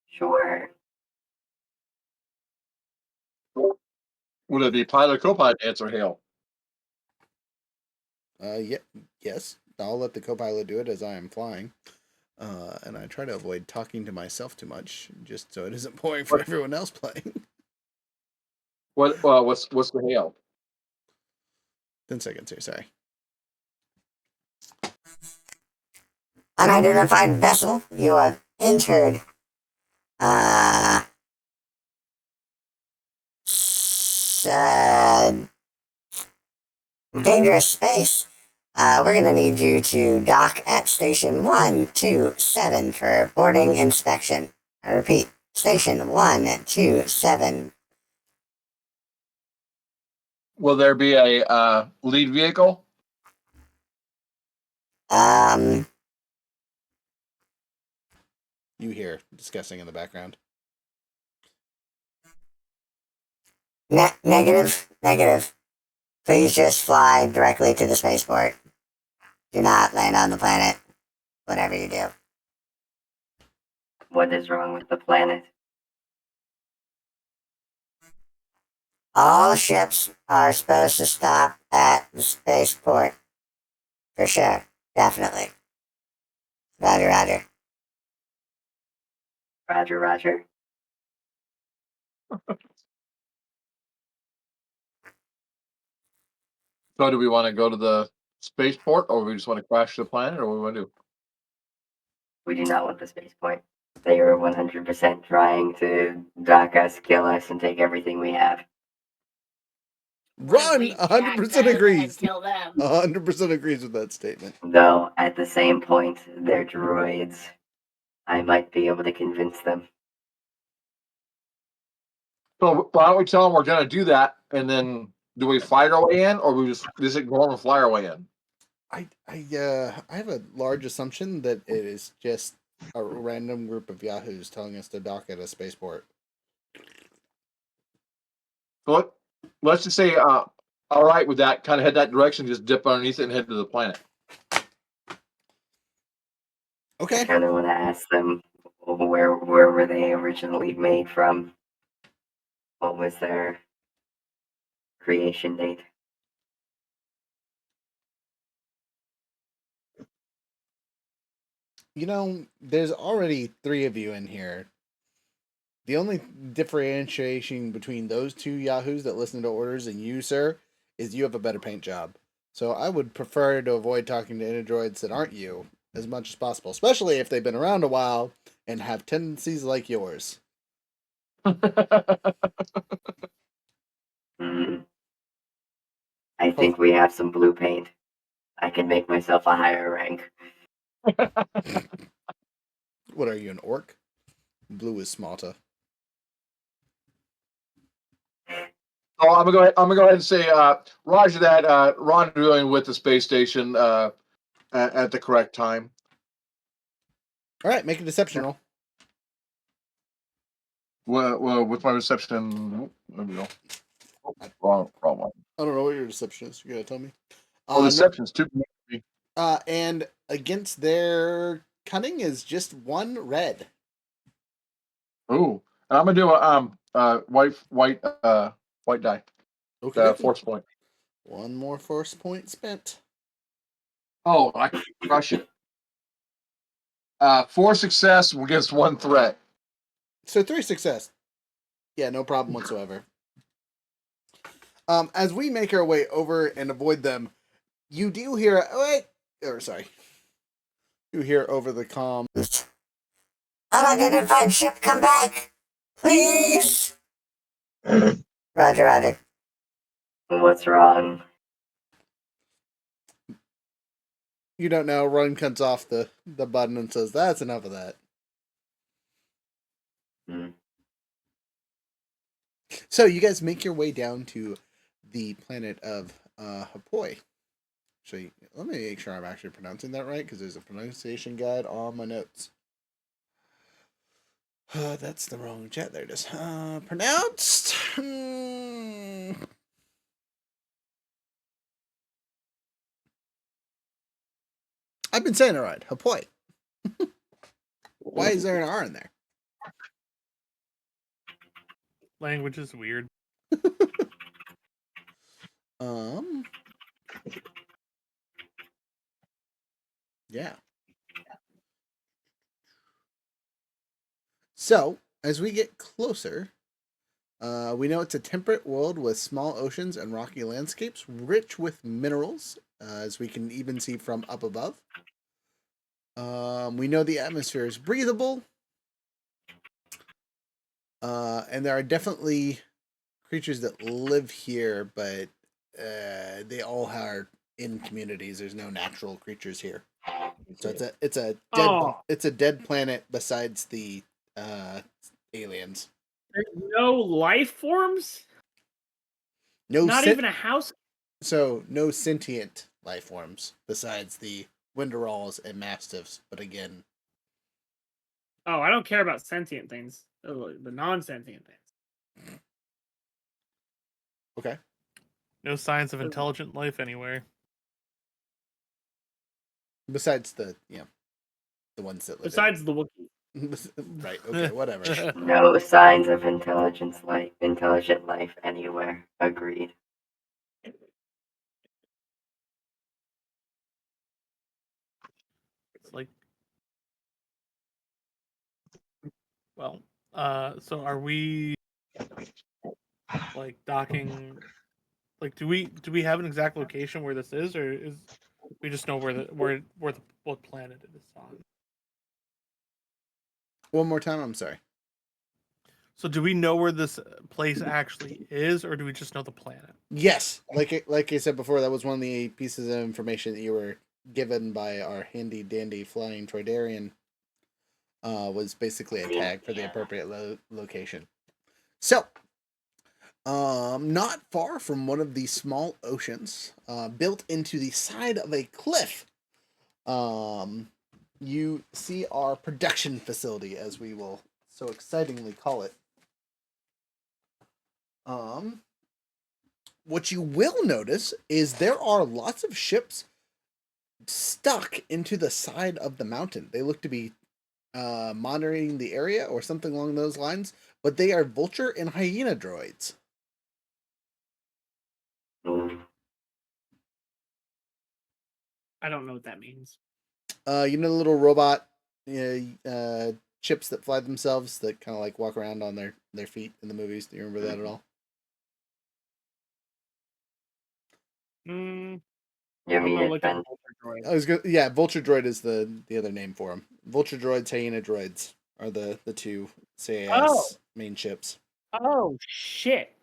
Sure. Would it be pilot or co-pilot answer hail? Yeah, yes. I'll let the co-pilot do it as I am flying. And I try to avoid talking to myself too much, just so it isn't boring for everyone else playing. What's the hail? 10 seconds here, sorry. Unidentified vessel, you have entered dangerous space. We're gonna need you to dock at station 127 for boarding inspection. I repeat, station 127. Will there be a lead vehicle? You hear discussing in the background. Negative. Please just fly directly to the spaceport. Do not land on the planet, whatever you do. What is wrong with the planet? All ships are supposed to stop at the spaceport. For sure. Definitely. Roger. Roger. So do we want to go to the spaceport, or we just want to crash the planet, or what do we want to do? We do not want the spaceport. They are 100% trying to dock us, kill us, and take everything we have. Ron 100% agrees. Kill them. 100% agrees with that statement. Though, at the same point, they're droids. I might be able to convince them. So why don't we tell them we're going to do that, and then do we fight our way in, or we just ignore them and fly our way in? I have a large assumption that it is just a random group of yahoos telling us to dock at a spaceport. So let's just say, all right with that, kind of head that direction, just dip underneath it and head to the planet. Okay. I kind of want to ask them where were they originally made from? What was their creation date? You know, there's already 3 of you in here. The only differentiation between those 2 yahoos that listen to orders and you, sir, is you have a better paint job. So I would prefer to avoid talking to androids that aren't you as much as possible, especially if they've been around a while and have tendencies like yours. I think we have some blue paint. I can make myself a higher rank. What are you, an orc? Blue is smarter. Oh, I'm gonna go ahead and say, Roger that. Rendezvousing with the space station at the correct time. All right, make a deception roll. Well, with my reception, there we go. Wrong one. I don't know what your deception is. You gotta tell me. Deception's 2. And against their cunning is just 1 red. Ooh, and I'm gonna do a white die. Okay. Force point. 1 more force point spent. Oh, I can crush it. 4 success against 1 threat. So 3 success. Yeah, no problem whatsoever. As we make our way over and avoid them, you do hear you hear over the comm. Unidentified ship, come back! Please! Roger. What's wrong? You don't know. Run cuts off the button and says, "That's enough of that." So you guys make your way down to the planet of Hapoi. So let me make sure I'm actually pronouncing that right, because there's a pronunciation guide on my notes. That's the wrong chat. There it is. Pronounced. I've been saying it right. Hapoi. Why is there an R in there? Language is weird. Yeah. So, as we get closer, we know it's a temperate world with small oceans and rocky landscapes, rich with minerals, as we can even see from up above. We know the atmosphere is breathable, and there are definitely creatures that live here, but they all are in communities. There's no natural creatures here, so it's a dead planet besides the aliens. There's no life forms. Not even a house. So no sentient life forms besides the Winderalls and Mastiffs. But again, oh, I don't care about sentient things. The non-sentient things. Okay. No signs of intelligent life anywhere. Besides the the ones that live. Besides the Wookiee. Right. Okay. Whatever. No signs of intelligent life anywhere. Agreed. It's like, well, so are we like docking? Like, do we have an exact location where this is, or is we just know what planet it is on? One more time. I'm sorry. So, do we know where this place actually is, or do we just know the planet? Yes, like I said before, that was one of the pieces of information that you were given by our handy dandy flying Troidarian. Was basically a tag for the appropriate location. So, not far from one of these small oceans, built into the side of a cliff, you see our production facility, as we will so excitingly call it. What you will notice is there are lots of ships stuck into the side of the mountain. They look to be monitoring the area or something along those lines, but they are vulture and hyena droids. I don't know what that means. You know the little robot ships that fly themselves that kind of like walk around on their feet in the movies. Do you remember that at all? Yeah, Vulture droid. Yeah, vulture droid is the other name for them. Vulture droids, hyena droids are the two CAS main ships. Oh shit!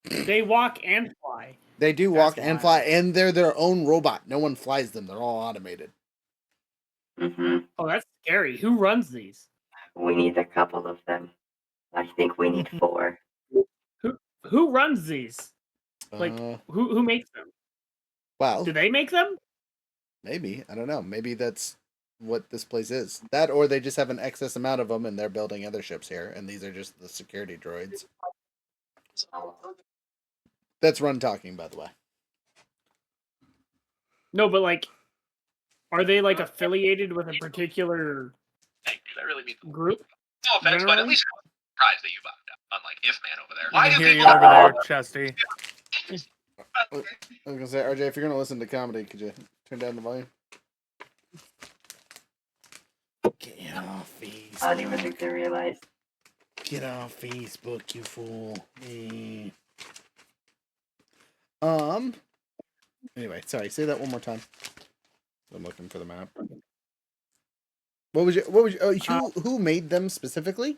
They walk and fly. They do walk and fly, and they're their own robot. No one flies them. They're all automated. Mm-hmm. Oh, that's scary. Who runs these? We need a couple of them. I think we need 4. Who runs these? Like who makes them? Well, do they make them? Maybe. I don't know. Maybe that's what this place is. That, or they just have an excess amount of them and they're building other ships here, and these are just the security droids. That's Run talking, by the way. No, but like, are they like affiliated with a particular group? No offense, but at least I'm surprised that you bugged out, unlike If Man over there. I can hear you over there, Chesty. I was gonna say, RJ, if you're gonna listen to comedy, could you turn down the volume? Get off Facebook. I didn't even think they realized. Get off Facebook, you fool. Anyway, sorry. Say that one more time. I'm looking for the map. What was who made them specifically?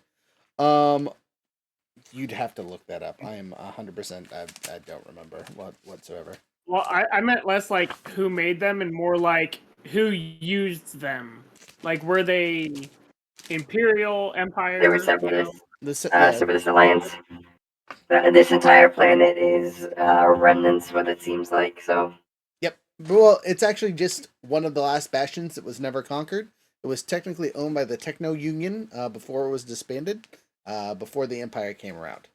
You'd have to look that up. I am 100%. I don't remember whatsoever. Well, I meant less like who made them and more like who used them. Like, were they Imperial, Empire? They were separatists. Yeah. Separatist Alliance. This entire planet is remnants, what it seems like. So. Yep. Well, it's actually just one of the last bastions that was never conquered. It was technically owned by the Techno Union before it was disbanded. Before the Empire came around.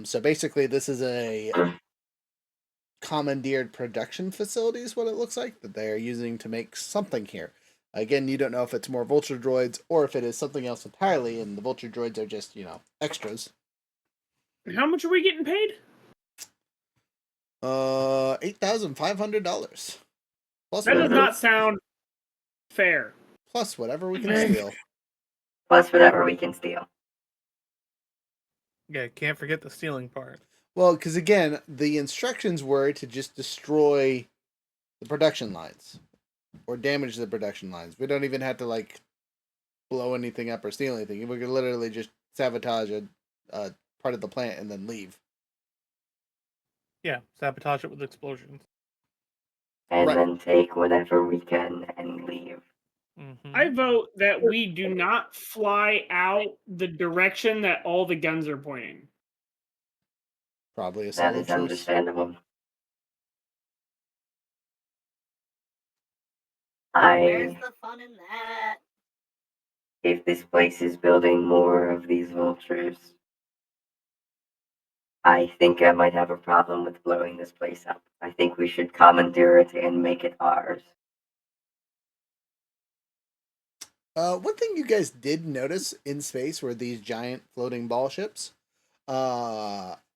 So basically, this is a commandeered production facility is what it looks like that they are using to make something here. Again, you don't know if it's more vulture droids or if it is something else entirely, and the vulture droids are just, extras. How much are we getting paid? $8,500. That does not sound Fair. Plus whatever we can steal. Plus whatever we can steal. Yeah, can't forget the stealing part. Well, because again, the instructions were to just destroy the production lines or damage the production lines. We don't even have to like blow anything up or steal anything. We could literally just sabotage a part of the plant and then leave. Yeah, sabotage it with explosions. And then take whatever we can and leave. Mm-hmm. I vote that we do not fly out the direction that all the guns are pointing. Probably a That solid is choice. understandable. Where's the fun in that? If this place is building more of these vultures, I think I might have a problem with blowing this place up. I think we should commandeer it and make it ours. One thing you guys did notice in space were these giant floating ball ships,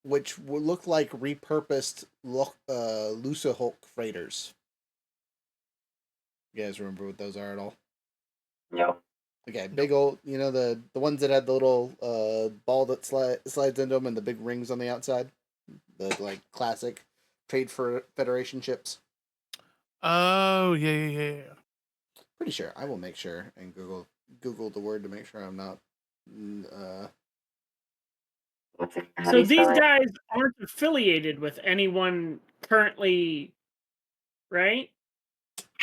which would look like repurposed Lusa Hulk freighters. You guys remember what those are at all? No. Okay, big old, the ones that had the little ball that slides into them and the big rings on the outside, the like classic Trade Federation ships. Oh yeah. Pretty sure. I will make sure and Google the word to make sure I'm not. So these guys aren't affiliated with anyone currently, right?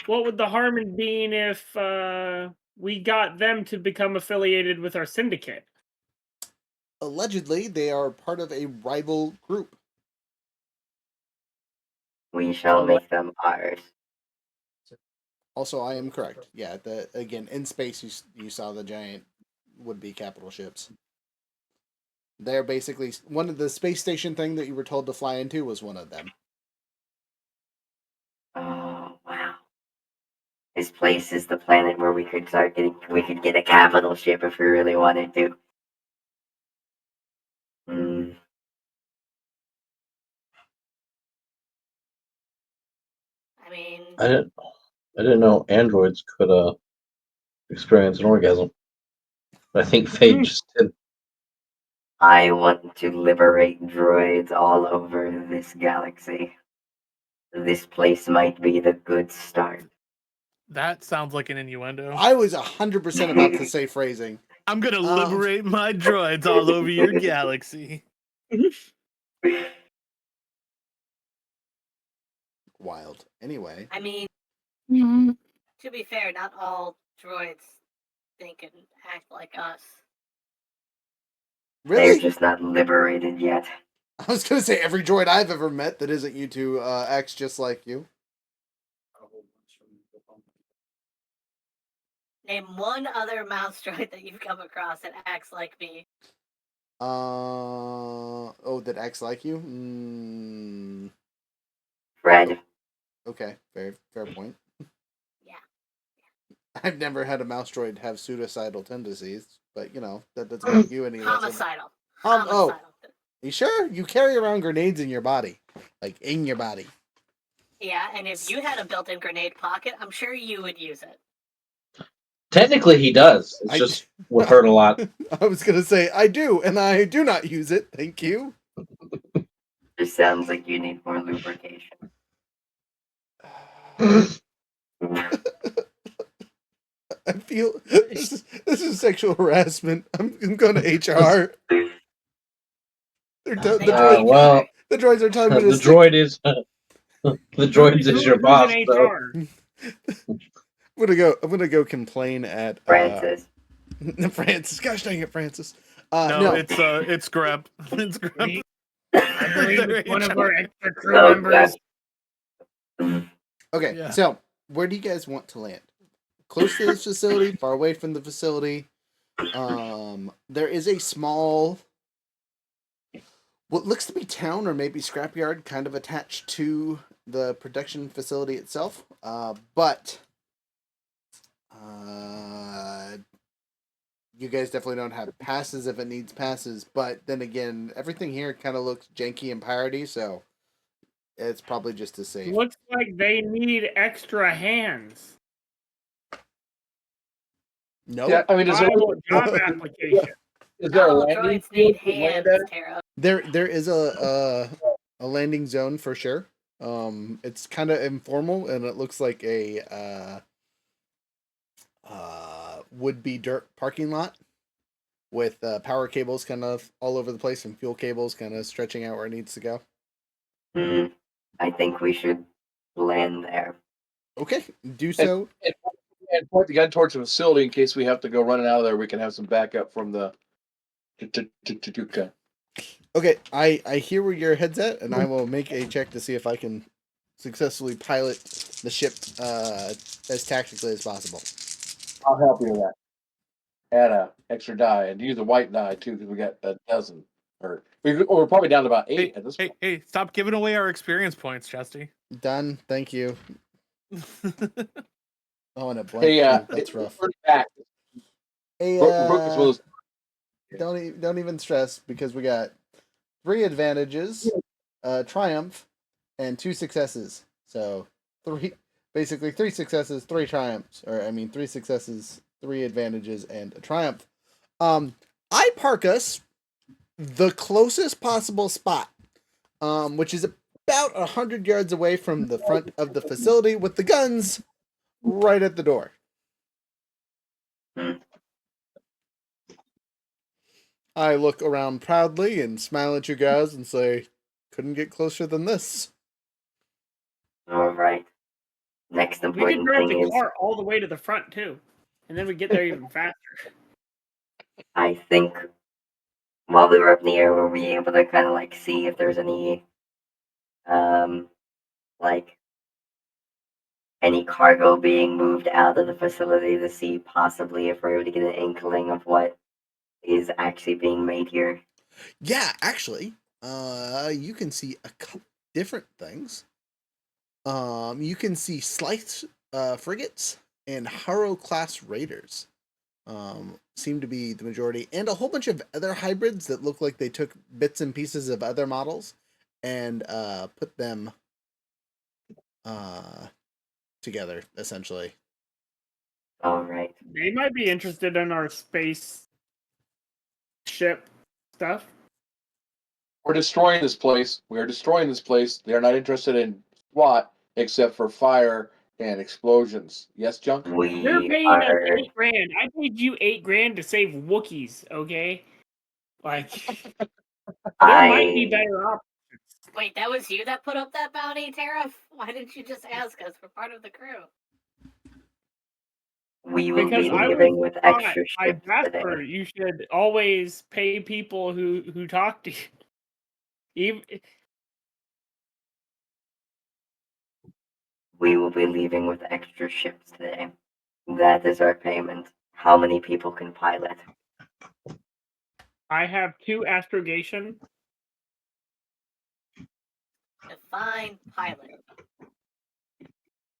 What would the harm in being if we got them to become affiliated with our syndicate? Allegedly, they are part of a rival group. We shall make them ours. Also, I am correct. Yeah, again, in space, you saw the giant would-be capital ships. They're basically one of the space station thing that you were told to fly into was one of them. Oh wow! This place is the planet where we could get a capital ship if we really wanted to. I mean, I didn't know androids could experience an orgasm. But I think Fade just did. I want to liberate droids all over this galaxy. This place might be the good start. That sounds like an innuendo. I was 100% about to say phrasing. I'm gonna liberate my droids all over your galaxy. Wild. Anyway. I mean, to be fair, not all droids think and act like us. Really? They're just not liberated yet. I was going to say every droid I've ever met that isn't you two acts just like you. Name one other mouse droid that you've come across that acts like me. That acts like you? Fred. Okay, fair point. Yeah. I've never had a mouse droid have suicidal tendencies, but that doesn't make you any less. Homicidal. Oh, you sure? You carry around grenades in your body, like in your body. Yeah, and if you had a built-in grenade pocket, I'm sure you would use it. Technically, he does. It's just would hurt a lot. I was gonna say I do, and I do not use it. Thank you. It sounds like you need more lubrication. I feel this is sexual harassment. I'm going to HR. The droids are telling me to droid is the droid is your boss. I'm gonna go complain at Francis. Francis, gosh dang it, Francis. No, it's Grub. It's Grub. I believe it's one of our extra crew members. Okay, Yeah. So where do you guys want to land? Close to this facility, far away from the facility. There is a small, what looks to be town or maybe scrapyard, kind of attached to the production facility itself. But you guys definitely don't have passes if it needs passes. But then again, everything here kind of looks janky and piratey, so it's probably just as safe. Looks like they need extra hands. No. Yeah, I mean, is there, Viable job application. is there a No, landing droids need field to land hands, at? Tara. There is a landing zone for sure. It's kind of informal, and it looks like a would be dirt parking lot with power cables kind of all over the place and fuel cables kind of stretching out where it needs to go. I think we should land there. Okay, do so. And point the gun towards the facility in case we have to go running out of there. We can have some backup from the. Okay, I hear where your head's at, and I will make a check to see if I can successfully pilot the ship as tactically as possible. I'll help you with that. Add a extra die and use a white die too because we got a dozen. Or we're probably down to about 8 at this point. Hey! Stop giving away our experience points, Chesty. Done. Thank you. Oh, and it blanked. Hey, that's rough. Back. Hey, Brooke don't even stress because we got 3 advantages, triumph, and 2 successes. So 3 successes, 3 triumphs, or I mean 3 successes, 3 advantages, and a triumph. I park us the closest possible spot, which is about 100 yards away from the front of the facility, with the guns right at the door. I look around proudly and smile at you guys and say, couldn't get closer than this. All right. Next We could important drive thing the is, car all the way to the front too, and then we get there even faster. I think while we were up in the air, we'll be able to kind of like see if there's any, like any cargo being moved out of the facility to see possibly if we're able to get an inkling of what is actually being made here. Yeah, actually, you can see a couple different things. You can see Slice frigates and Harrow class raiders. Seem to be the majority, and a whole bunch of other hybrids that look like they took bits and pieces of other models and put them together, essentially. All right. They might be interested in our space ship stuff. We're destroying this place. We are destroying this place. They are not interested in SWAT except for fire and explosions. Yes, Junk? You're paying us $8,000. I paid you $8,000 to save Wookiees, okay? Like, there might be better options. Wait, that was you that put up that bounty, Tara? Why didn't you just ask us? We're part of the crew. We will Because be I leaving was with taught extra by ships Jasper, today. you should always pay people who talk to you. Even We will be leaving with extra ships today. That is our payment. How many people can pilot? I have 2 astrogation. Define pilot.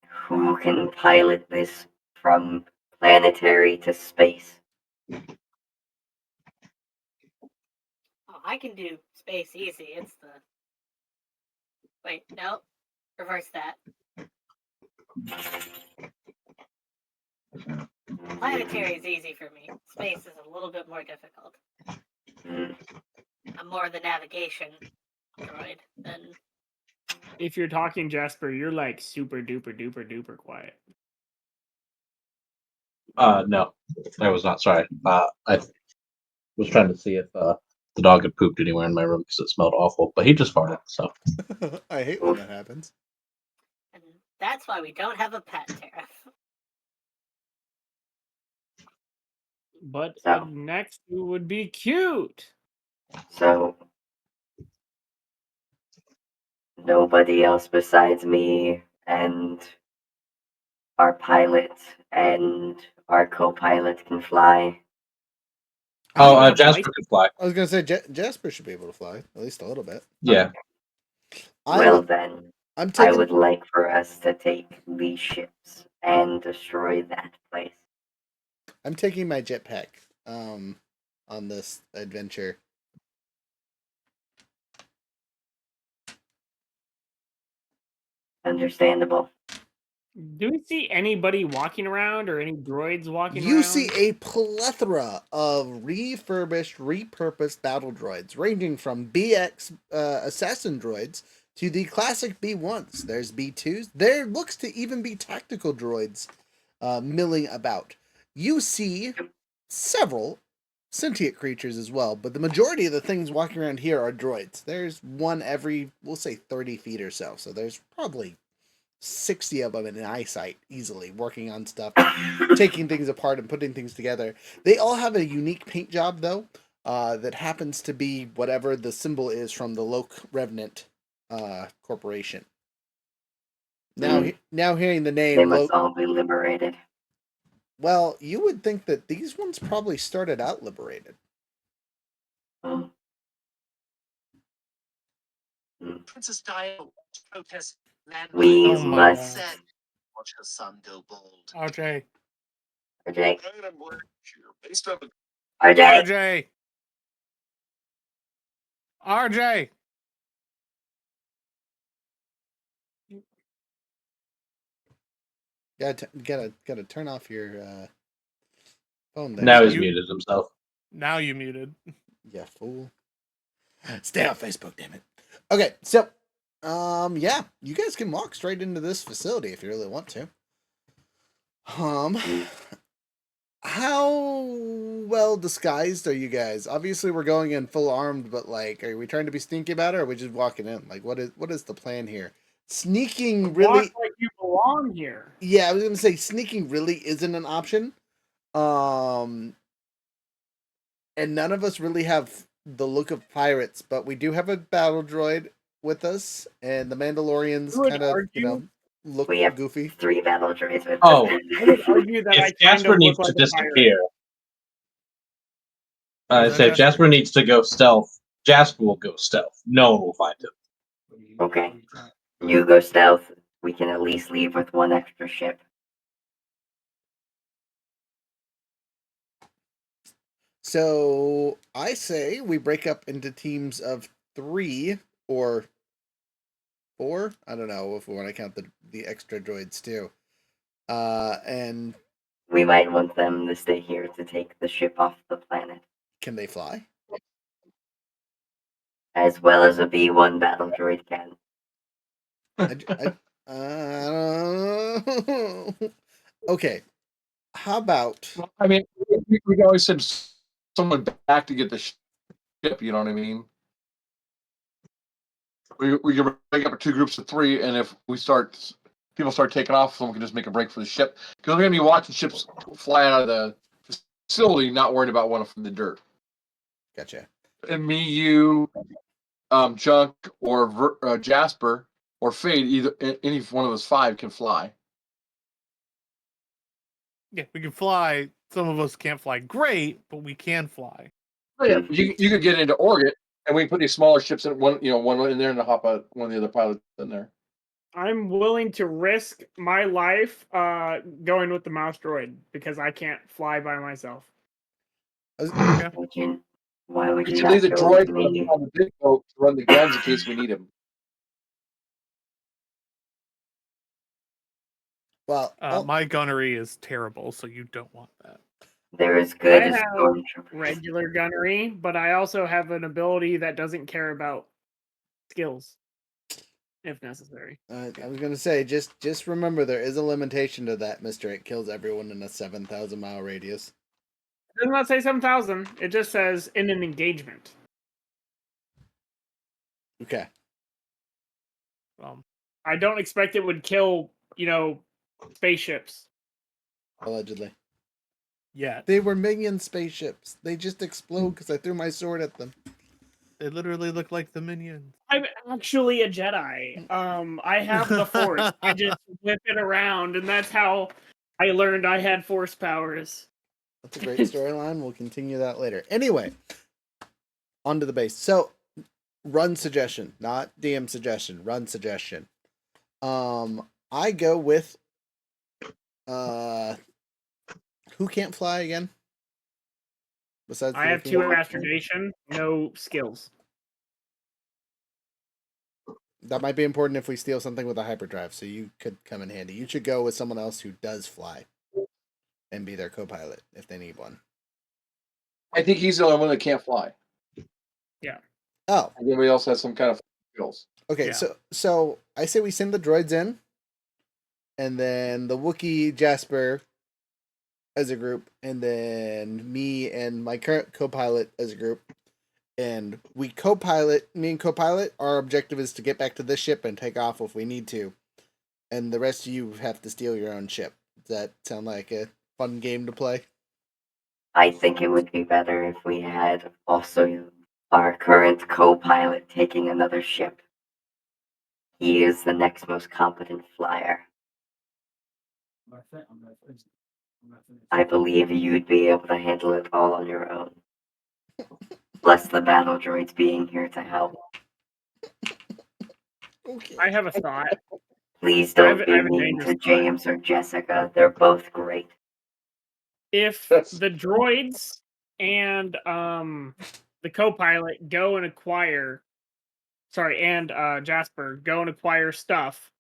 Who can pilot this from planetary to space? Oh, I can do space easy. It's the... Wait, no. Reverse that. Planetary is easy for me. Space is a little bit more difficult. I'm more the navigation droid than... If you're talking Jasper, you're like super duper duper duper quiet. No, I was not. Sorry. I was trying to see if the dog had pooped anywhere in my room because it smelled awful, but he just farted. So I hate when that happens. And that's why we don't have a pet, Tara. But So- next would be cute. So, nobody else besides me and our pilot and our co-pilot can fly. Jasper can fly. I was gonna say Jasper should be able to fly at least a little bit. Yeah. Well then, I would like for us to take these ships and destroy that place. I'm taking my jetpack on this adventure. Understandable. Do we see anybody walking around or any droids walking around? You see a plethora of refurbished, repurposed battle droids, ranging from BX assassin droids to the classic B1s. There's B2s. There looks to even be tactical droids milling about. You see several sentient creatures as well, but the majority of the things walking around here are droids. There's one every, we'll say, 30 feet or so. So there's probably 60 of them in eyesight easily, working on stuff, taking things apart and putting things together. They all have a unique paint job, though, that happens to be whatever the symbol is from the Loke Revenant Corporation. Now hearing the name, they must all be liberated. Well, you would think that these ones probably started out liberated. Princess Diana protests We must. watch her son go bald. RJ. RJ. Based on the RJ. RJ. Gotta turn off your phone there. Now he's muted himself. Now you muted. Yeah, fool. Stay on Facebook, damn it. Okay, so yeah, you guys can walk straight into this facility if you really want to. How well disguised are you guys? Obviously we're going in full armed, but like, are we trying to be sneaky about it, or are we just walking in? Like, what is the plan here? Sneaking really Walk like you belong here. Yeah, I was gonna say sneaking really isn't an option. And none of us really have the look of pirates, but we do have a battle droid with us, and the Mandalorians kind of, look we have goofy. 3 battle droids with Oh, us. I would argue that if Jasper needs to disappear, if Jasper needs to go stealth, Jasper will go stealth. No one will find him. Okay. You go stealth. We can at least leave with 1 extra ship. So I say we break up into teams of 3 or 4. I don't know if we want to count the extra droids too. And we might want them to stay here to take the ship off the planet. Can they fly? As well as a B1 battle droid can. Okay. How about? Well, I mean, we always send someone back to get the ship. You know what I mean? We can break up 2 groups of 3, and if people start taking off, someone can just make a break for the ship, because we're gonna be watching ships fly out of the facility, not worried about one from the dirt. Gotcha. And me, you, Junk, or Jasper, or Fade, either any one of us 5 can fly. Yeah, we can fly. Some of us can't fly great, but we can fly. Oh, yeah, you could get into orbit, and we can put these smaller ships in one in there, and hop out one of the other pilots in there. I'm willing to risk my life going with the mouse droid because I can't fly by myself. Why would you leave the not go droid with me? on the big boat to run the guns in case we need them? Well, my gunnery is terrible, so you don't want that. They're as good I as have regular gunnery, but I also have an ability that doesn't care about skills, if necessary. I was gonna say, just remember there is a limitation to that, Mister. It kills everyone in a 7,000-mile radius. It does not say 7,000. It just says in an engagement. Okay. I don't expect it would kill, spaceships. Allegedly. Yeah. They were minion spaceships. They just explode because I threw my sword at them. They literally look like the minions. I'm actually a Jedi. I have the Force. I just whip it around, and that's how I learned I had Force powers. That's a great storyline. We'll continue that later. Anyway, on to the base. So, run suggestion, not DM suggestion. Run suggestion. I go with who can't fly again? Besides, I have 2 astrodation, no skills. That might be important if we steal something with a hyperdrive, so you could come in handy. You should go with someone else who does fly and be their co-pilot if they need one. I think he's the only one that can't fly. Yeah. Oh. Everybody else has some kind of skills. Okay, Yeah. so I say we send the droids in, and then the Wookiee Jasper as a group, and then me and my current co-pilot as a group, and we co-pilot. Me and co-pilot. Our objective is to get back to this ship and take off if we need to, and the rest of you have to steal your own ship. Does that sound like a fun game to play? I think it would be better if we had also our current co-pilot taking another ship. He is the next most competent flyer. I believe you'd be able to handle it all on your own. Plus the battle droids being here to help. Okay. I have a thought. Please don't I be have a mean dangerous to thought. James or Jessica. They're both great. If the droids and the co-pilot go and acquire, Jasper go and acquire stuff,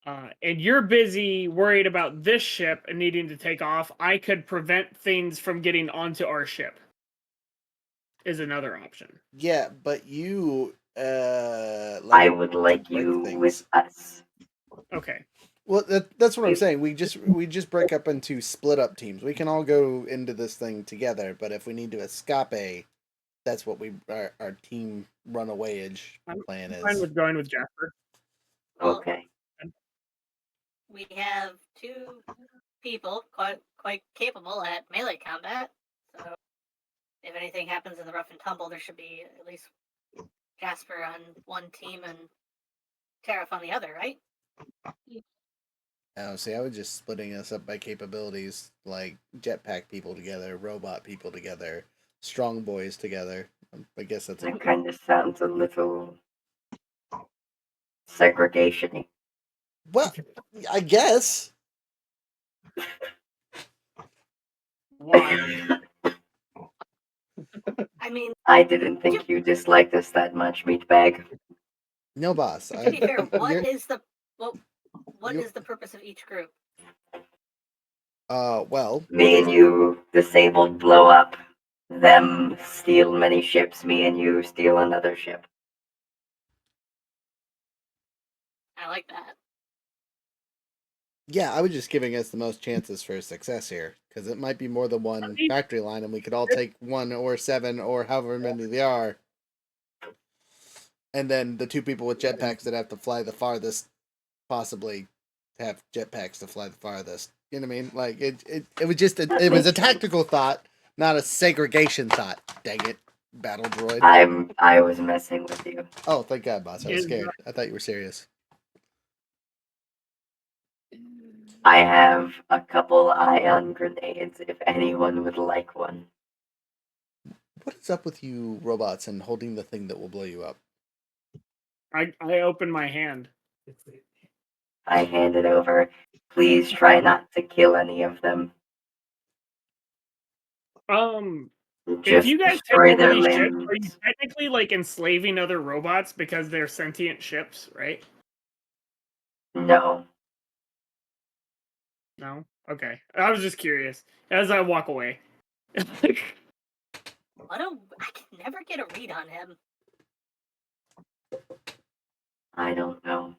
and you're busy worried about this ship and needing to take off, I could prevent things from getting onto our ship. Is another option. Yeah, but you I would like you with us. Okay. Well, that's what I'm saying. We just break up into split up teams. We can all go into this thing together, but if we need to escape, that's what our team runaway-age plan is. Fine with going with Jasper. Okay. We have two people quite capable at melee combat, so if anything happens in the rough and tumble, there should be at least Jasper on one team and Tariff on the other, right? Oh, see, I was just splitting us up by capabilities, like jetpack people together, robot people together, strong boys together. I guess that's That kind of sounds a little segregation-y. Well, I guess. Why? I mean, I didn't think you disliked us that much, meatbag. No, boss. To be fair, what is the purpose of each group? Well, Me and you disabled blow up. Them steal many ships. Me and you steal another ship. I like that. Yeah, I was just giving us the most chances for success here, because it might be more than one factory line, and we could all take 1 or 7 or however many they are. And then the two people with jetpacks that have to fly the farthest possibly have jetpacks to fly the farthest. You know what I mean? Like it was just it was a tactical thought, not a segregation thought. Dang it, battle droid. I was messing with you. Oh, thank God, boss. I was scared. I thought you were serious. I have a couple ion grenades if anyone would like one. What is up with you robots and holding the thing that will blow you up? I open my hand. I hand it over. Please try not to kill any of them. If you guys take destroy over their these ships, limbs. are you technically like enslaving other robots because they're sentient ships, right? No. No? Okay. I was just curious. As I walk away. I can never get a read on him. I don't know.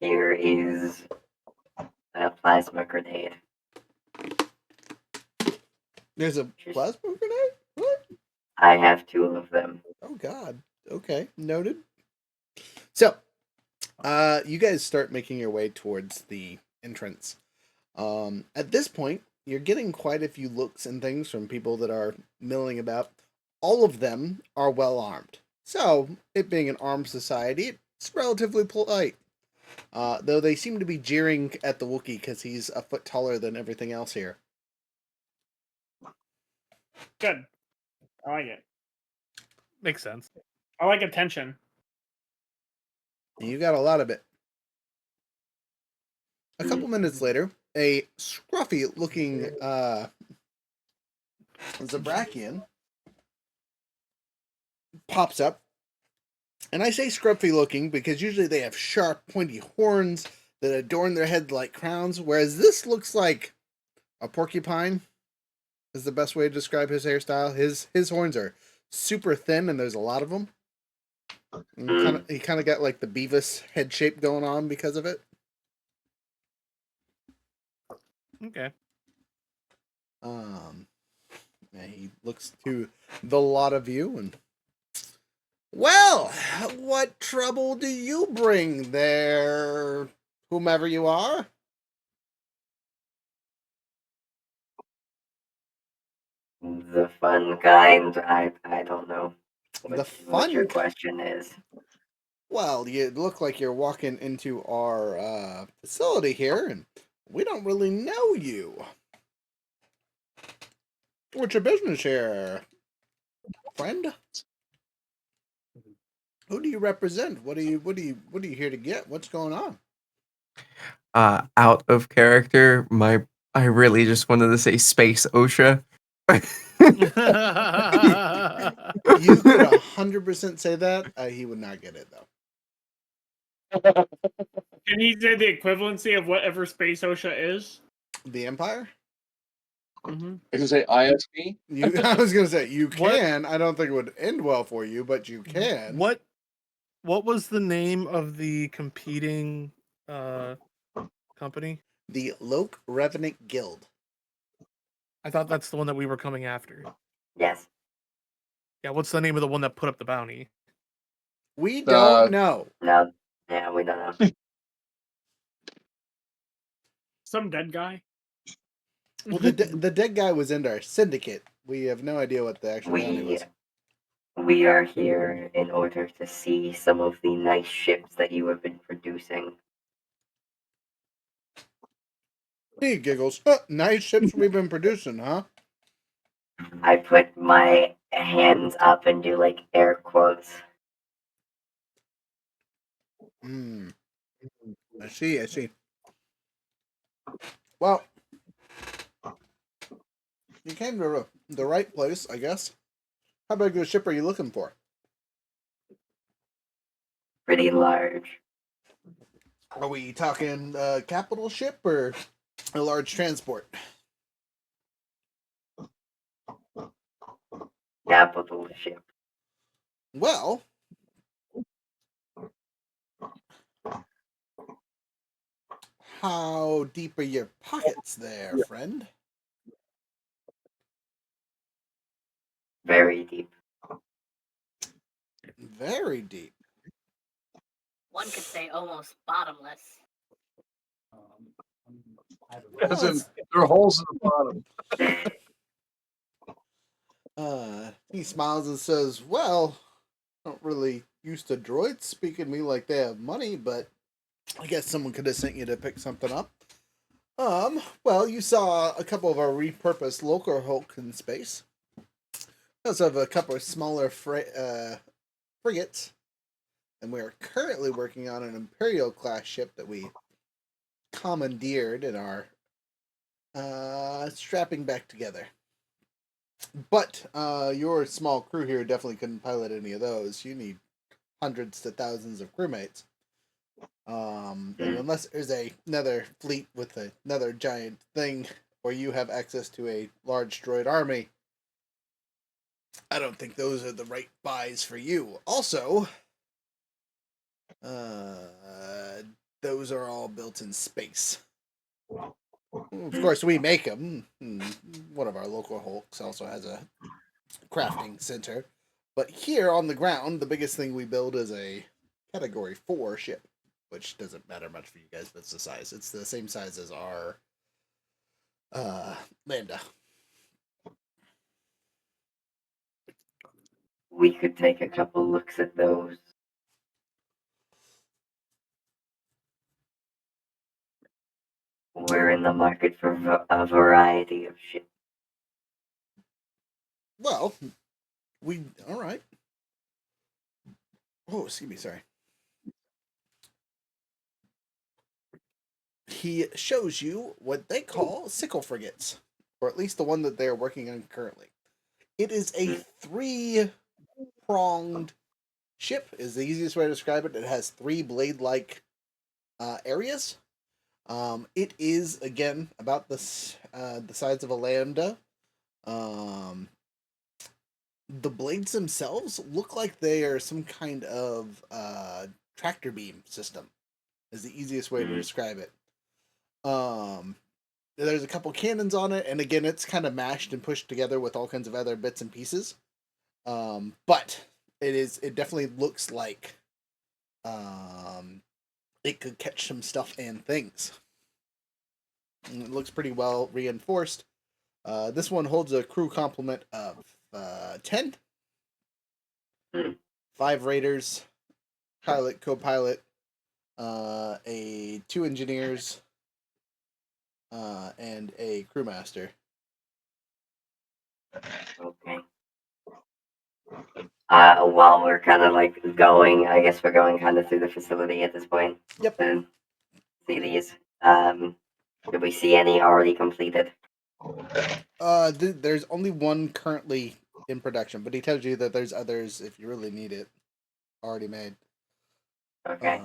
Here is a plasma grenade. There's a plasma grenade? What? I have 2 of them. Oh God. Okay, noted. So, you guys start making your way towards the entrance. At this point, you're getting quite a few looks and things from people that are milling about. All of them are well armed. So, it being an armed society, it's relatively polite. Though they seem to be jeering at the Wookiee because he's a foot taller than everything else here. Good. I like it. Makes sense. I like attention. You got a lot of it. A couple minutes later, a scruffy-looking Zabrakian pops up And I say scruffy looking because usually they have sharp, pointy horns that adorn their head like crowns, whereas this looks like a porcupine is the best way to describe his hairstyle. His horns are super thin and there's a lot of them. He kind of got like the Beavis head shape going on because of it. Okay. And he looks to the lot of you and, well, what trouble do you bring there, whomever you are? The fun kind. I don't know. What your fun question is. Well, you look like you're walking into our facility here, and we don't really know you. What's your business here, friend? Who do you represent? What are you here to get? What's going on? Out of character, I really just wanted to say space OSHA. You could 100% say that. He would not get it though. Can he say the equivalency of whatever space OSHA is? The Empire? Mm-hmm. I can say ISP. I was gonna say you can. I don't think it would end well for you, but you can. What was the name of the competing company? The Loke Revenant Guild. I thought that's the one that we were coming after. Yes. Yeah, what's the name of the one that put up the bounty? We don't know. No. Yeah, we don't know. Some dead guy. Well, the dead guy was in our syndicate. We have no idea what the actual bounty was. We are here in order to see some of the nice ships that you have been producing. He giggles. Nice ships we've been producing, huh? I put my hands up and do like air quotes. I see. Well, you came to the right place, I guess. How big of a ship are you looking for? Pretty large. Are we talking capital ship or a large transport? Capital ship. Well, how deep are your pockets there, friend? Very deep. Very deep. One could say almost bottomless. As in, there are holes in the bottom. He smiles and says, well, I don't really used to droids speaking to me like they have money, but I guess someone could have sent you to pick something up. Well, you saw a couple of our repurposed local hulk in space. We also have a couple of smaller frigates, and we are currently working on an Imperial class ship that we commandeered and are strapping back together. But your small crew here definitely couldn't pilot any of those. You need hundreds to thousands of crewmates. And unless there's another fleet with another giant thing, or you have access to a large droid army, I don't think those are the right buys for you. Also, those are all built in space. Of course, we make them. One of our local hulks also has a crafting center. But here on the ground, the biggest thing we build is a Category 4 ship, which doesn't matter much for you guys, but it's the size. It's the same size as our Lambda. We could take a couple looks at those. We're in the market for a variety of ships. Well, all right. Oh, excuse me, sorry. He shows you what they call sickle frigates, or at least the one that they're working on currently. It is a 3-pronged ship is the easiest way to describe it. It has 3 blade-like areas. It is again about the size of a lambda. The blades themselves look like they are some kind of tractor beam system. Is the easiest way to describe it. There's a couple cannons on it, and again, it's kind of mashed and pushed together with all kinds of other bits and pieces. But it definitely looks like it could catch some stuff and things. And it looks pretty well reinforced. This one holds a crew complement of 10. 5 raiders, pilot, co-pilot, 2 engineers, and a crewmaster. Okay. While we're kind of like going, I guess we're going kind of through the facility at this point. Yep. To see these. Did we see any already completed? There's only one currently in production, but he tells you that there's others if you really need it already made. Okay.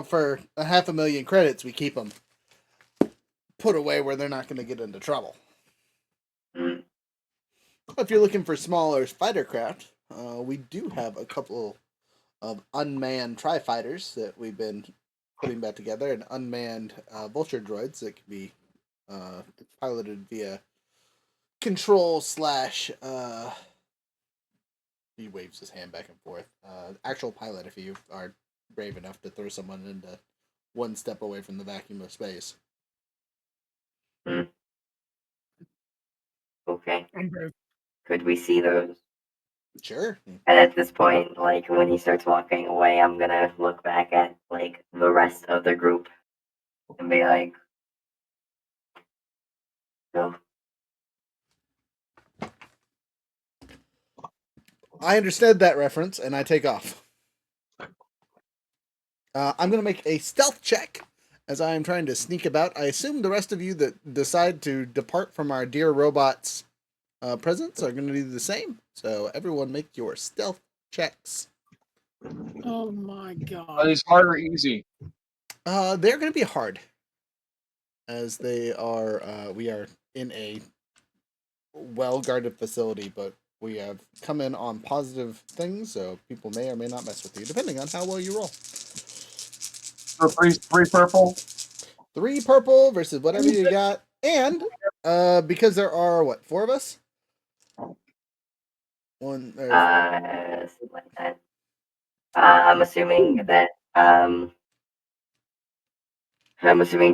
For 500,000 credits, we keep them put away where they're not going to get into trouble. If you're looking for smaller fighter craft, we do have a couple of unmanned tri-fighters that we've been putting back together, and unmanned vulture droids that can be piloted via control / he waves his hand back and forth. Actual pilot, if you are brave enough to throw someone into one step away from the vacuum of space. Okay. Could we see those? Sure. And at this point, like when he starts walking away, I'm gonna look back at like the rest of the group and be like, "No." I understand that reference, and I take off. I'm going to make a stealth check as I am trying to sneak about. I assume the rest of you that decide to depart from our dear robots' presence are going to do the same. So everyone make your stealth checks. Oh my god. Are these hard or easy? They're going to be hard. As they are, we are in a well-guarded facility, but we have come in on positive things, so people may or may not mess with you, depending on how well you roll. For 3 purple? 3 purple versus whatever you got. And because there are, 4 of us? Something like that. I'm assuming that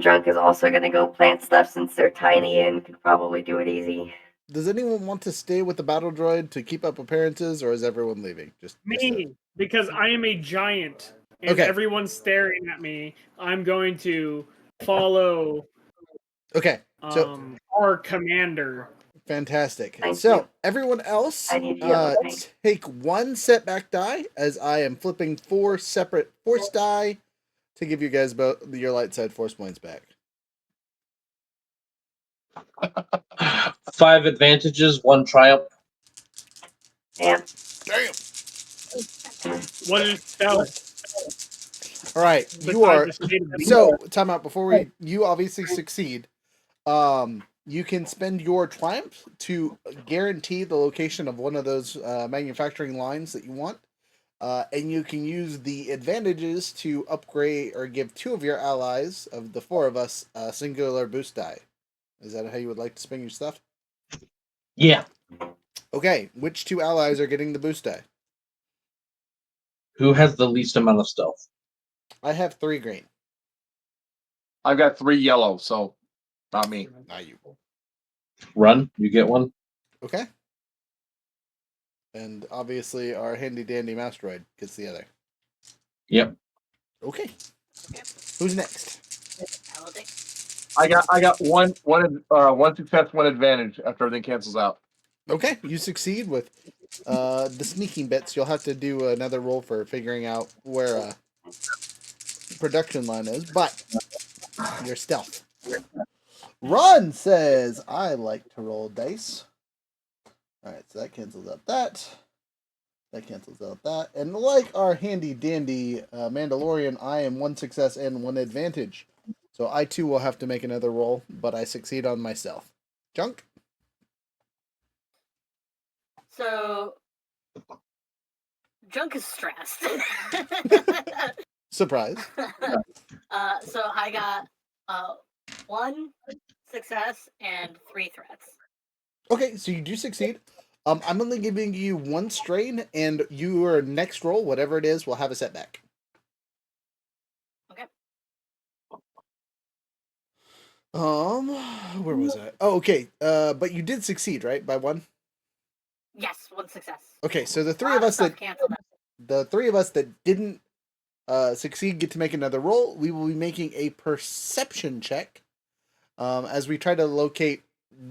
Drunk is also gonna go plant stuff since they're tiny and could probably do it easy. Does anyone want to stay with the battle droid to keep up appearances, or is everyone leaving? Me, because I am a giant, and Okay. everyone's staring at me. I'm going to follow. Okay. So our commander. Fantastic. Thank so you. everyone else, I need yellow paint. take 1 setback die as I am flipping 4 separate force die to give you guys both your light side force points back. 5 advantages, 1 triumph. Damn. What is stealth? All right, you are. So time out before you obviously succeed. You can spend your triumph to guarantee the location of one of those manufacturing lines that you want. And you can use the advantages to upgrade or give 2 of your allies, of the 4 of us, a singular boost die. Is that how you would like to spend your stuff? Yeah. Okay, which 2 allies are getting the boost die? Who has the least amount of stealth? I have 3 green. I've got 3 yellow, so not me. Not you. Run, you get 1. Okay. And obviously our handy dandy mouse droid gets the other. Yep. Okay. Who's next? I got one success, 1 advantage after everything cancels out. Okay, you succeed with the sneaking bits. You'll have to do another roll for figuring out where a production line is, but your stealth. Ron says, I like to roll dice. Alright, so that cancels out that. That cancels out that. And like our handy dandy Mandalorian, I am 1 success and 1 advantage. So I too will have to make another roll, but I succeed on myself. Junk? So, Junk is stressed. Surprise. So I got 1 success and 3 threats. Okay, so you do succeed. I'm only giving you 1 strain, and your next roll, whatever it is, will have a setback. Okay. Where was I? Oh, okay. But you did succeed, right? By 1? Yes, 1 success. Okay, so the 3 of us that canceled out. the 3 of us that didn't succeed get to make another roll. We will be making a perception check as we try to locate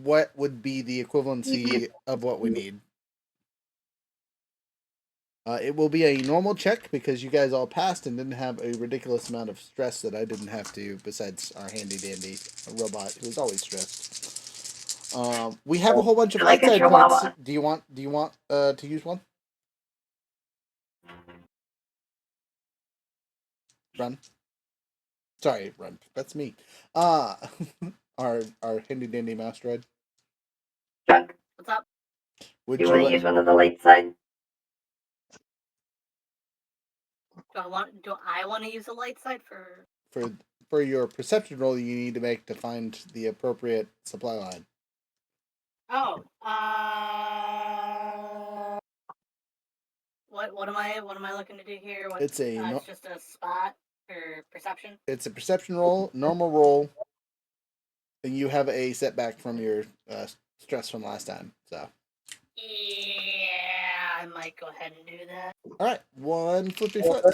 what would be the equivalency of what we need. It will be a normal check because you guys all passed and didn't have a ridiculous amount of stress that I didn't have to, besides our handy dandy robot who is always stressed. We have a whole bunch of light side points. Do you want to use one? Run. Sorry, Run. That's me. Our handy dandy mouse droid. Chuck, What's up? Would you want to use one of the light side? Do I want to use a light side for your perception roll you need to make to find the appropriate supply line? Oh, what am I looking to do here? What, It's it's just a spot for perception. It's a perception roll, normal roll, and you have a setback from your stress from last time. So yeah, I might go ahead and do that. all right, 1 flippy foot.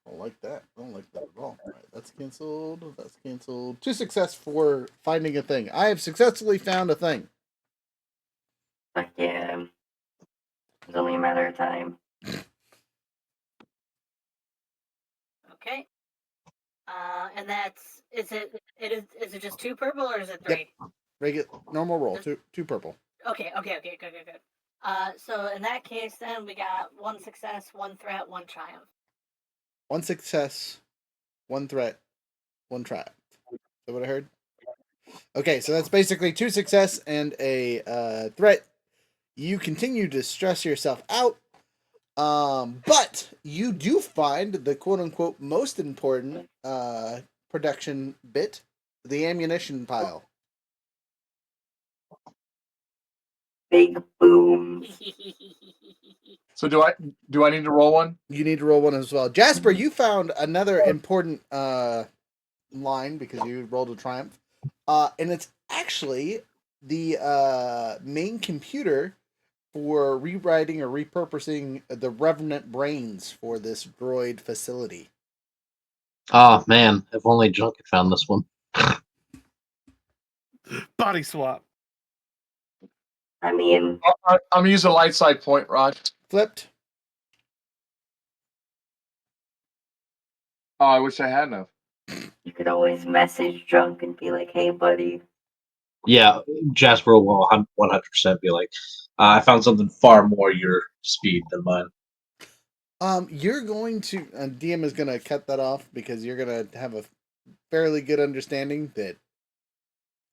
I like that. I don't like that at all. All right, that's canceled. That's canceled. 2 success for finding a thing. I have successfully found a thing. Fuck yeah. It's only a matter of time. Okay. And that's is it just 2 purple or is it 3? Yep. Regular normal roll. Two purple. Okay. Good. So in that case, then we got 1 success, 1 threat, 1 triumph. 1 success, 1 threat, 1 triumph. Is that what I heard? Okay, so that's basically 2 success and a threat. You continue to stress yourself out, but you do find the quote-unquote most important production bit, the ammunition pile. Big boom. So do I need to roll one? You need to roll one as well. Jasper, you found another important line because you rolled a triumph. And it's actually the main computer for rewriting or repurposing the Revenant brains for this droid facility. Oh man, if only Junk had found this one. Body swap. I mean, I'm gonna use a light side point, Rod. Flipped. Oh, I wish I had enough. you could always message Drunk and be like, "Hey, buddy." Yeah, Jasper will 100% be like, I found something far more your speed than mine. You're going to DM is going to cut that off because you're going to have a fairly good understanding that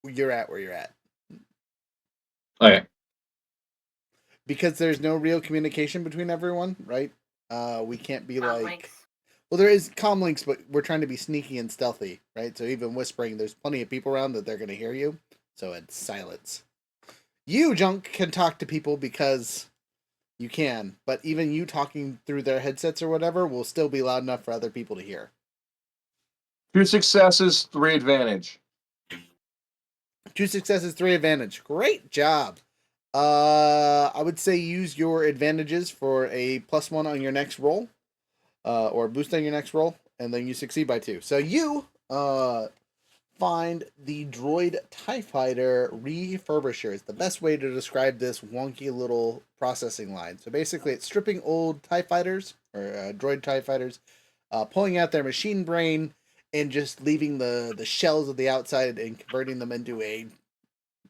you're at where you're at. Okay. Because there's no real communication between everyone, right? We can't be like... Links. Well, there is comm links, but we're trying to be sneaky and stealthy, right? So even whispering, there's plenty of people around that they're going to hear you. So it's silence. You, Junk, can talk to people because you can. But even you talking through their headsets or whatever will still be loud enough for other people to hear. 2 successes, 3 advantage. 2 successes, 3 advantage. Great job. I would say use your advantages for a +1 on your next roll. Or boost on your next roll, and then you succeed by 2. So you find the droid TIE Fighter refurbisher. It's the best way to describe this wonky little processing line. So basically, it's stripping old TIE Fighters, or droid TIE Fighters, pulling out their machine brain, and just leaving the shells of the outside and converting them into a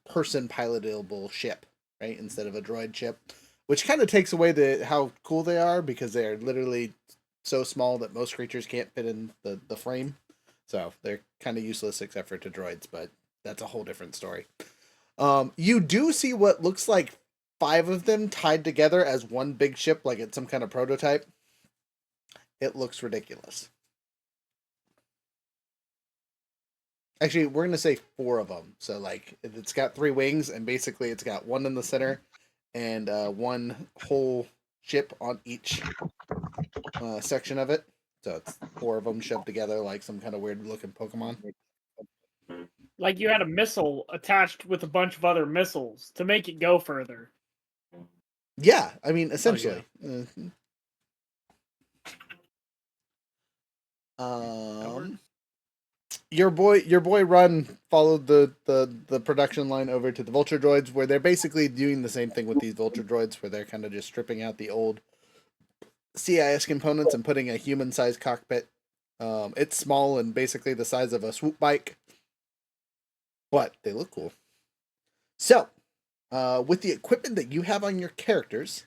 person pilotable ship, right, instead of a droid ship, which kind of takes away how cool they are because they are literally so small that most creatures can't fit in the frame. So they're kind of useless except for to droids, but that's a whole different story. You do see what looks like 5 of them tied together as one big ship, like it's some kind of prototype. It looks ridiculous. Actually, we're gonna say 4 of them. So like, it's got 3 wings, and basically it's got one in the center, and one whole ship on each section of it. So it's 4 of them shoved together like some kind of weird looking Pokemon. Like you had a missile attached with a bunch of other missiles to make it go further. Yeah, I mean, essentially. Your boy Run followed the production line over to the Vulture Droids, where they're basically doing the same thing with these Vulture Droids, where they're kind of just stripping out the old CIS components and putting a human-sized cockpit. It's small and basically the size of a swoop bike, but they look cool. So, with the equipment that you have on your characters,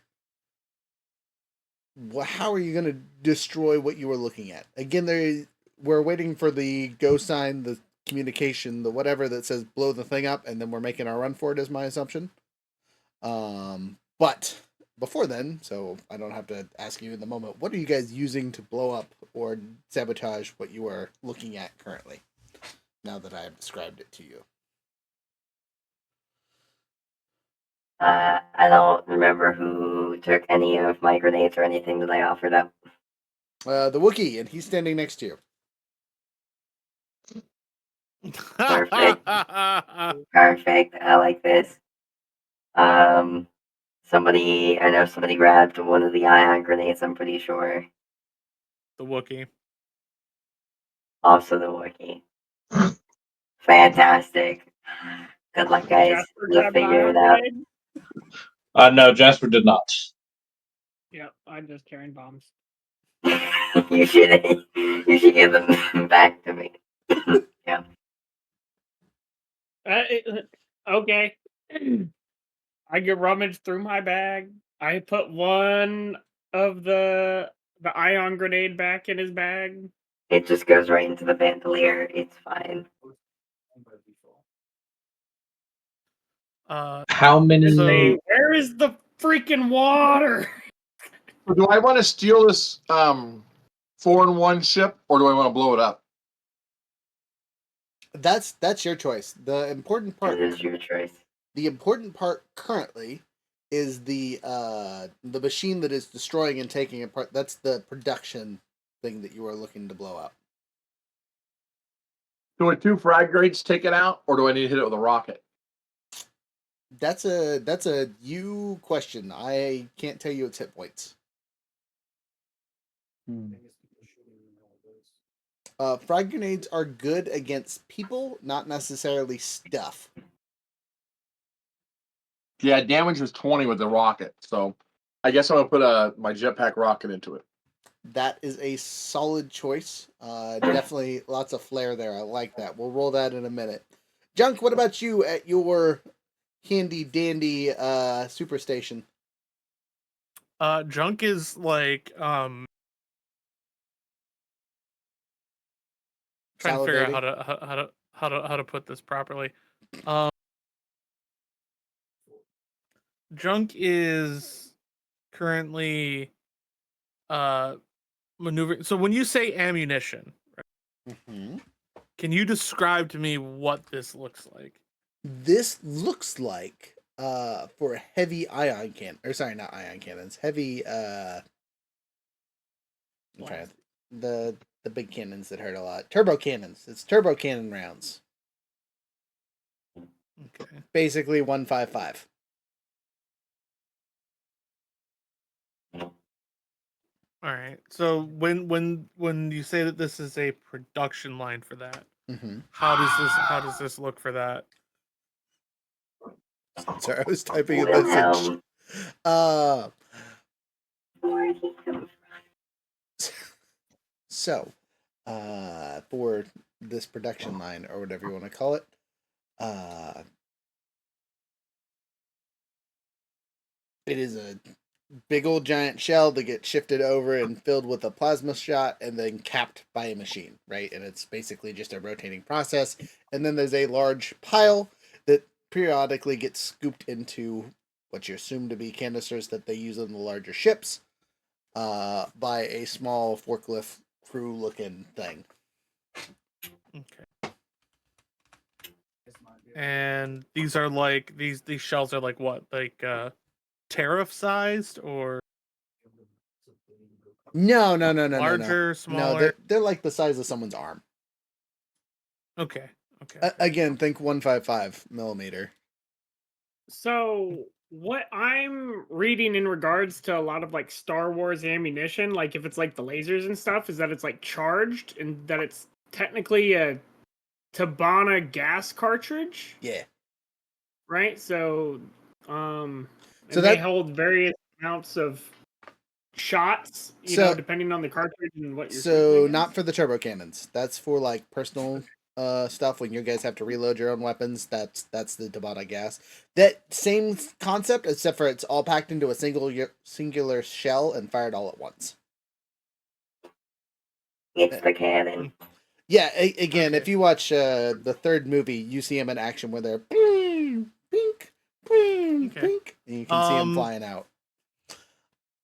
how are you going to destroy what you were looking at? Again, we're waiting for the go sign, the communication, the whatever that says blow the thing up, and then we're making our run for it, is my assumption. But before then, so I don't have to ask you in the moment, what are you guys using to blow up or sabotage what you are looking at currently, now that I have described it to you? I don't remember who took any of my grenades or anything that I offered up. The Wookiee, and he's standing next to you. Perfect. Perfect. I like this. I know somebody grabbed one of the ion grenades, I'm pretty sure. The Wookiee. Also the Wookiee. Fantastic. Good luck, guys. We'll figure it out. No, Jasper did not. Yep, I'm just carrying bombs. you should give them back to me. Yeah. Okay. I get rummaged through my bag. I put one of the ion grenade back in his bag. It just goes right into the bandolier. It's fine. How many? Say, where is the freaking water? Do I want to steal this 4-in-1 ship, or do I want to blow it up? That's your choice. The important part is your choice. The important part currently is the machine that is destroying and taking apart. That's the production thing that you are looking to blow up. Do 2 frag grenades take it out, or do I need to hit it with a rocket? That's a you question. I can't tell you its hit points. Frag grenades are good against people, not necessarily stuff. Yeah, damage was 20 with the rocket, so I guess I'm gonna put my jetpack rocket into it. That is a solid choice. Definitely lots of flair there. I like that. We'll roll that in a minute. Junk, what about you at your handy dandy super station? Junk is like trying to figure out how to put this properly. Junk is currently maneuvering. So when you say ammunition, right, can you describe to me what this looks like? This looks like for heavy ion cannon, or sorry, not ion cannons, heavy okay, the big cannons that hurt a lot. Turbo cannons. It's turbo cannon rounds. Okay. Basically 155. All right. So when you say that this is a production line for that, how does this look for that? Sorry, I was typing a message. So, for this production line, or whatever you want to call it, It is a big old giant shell that gets shifted over and filled with a plasma shot and then capped by a machine, right? And it's basically just a rotating process. And then there's a large pile that periodically gets scooped into what you assume to be canisters that they use on the larger ships by a small forklift crew looking thing. Okay. And these are like these shells are like what? Like tariff sized or No. larger, smaller? No, they're like the size of someone's arm. Okay. Again, think 155 millimeter. So what I'm reading in regards to a lot of like Star Wars ammunition, like if it's like the lasers and stuff, is that it's like charged and that it's technically a Tabana gas cartridge. Yeah. Right. So So they that hold various amounts of shots, you know, depending on the cartridge and what you're So not for the turbo cannons. That's for like personal stuff when you guys have to reload your own weapons. That's the Tabata gas. That same concept, except for it's all packed into a singular shell and fired all at once. It's the cannon. Yeah, again, if you watch the third movie, you see them in action where they're pink, pink, pink, and you can see them flying out.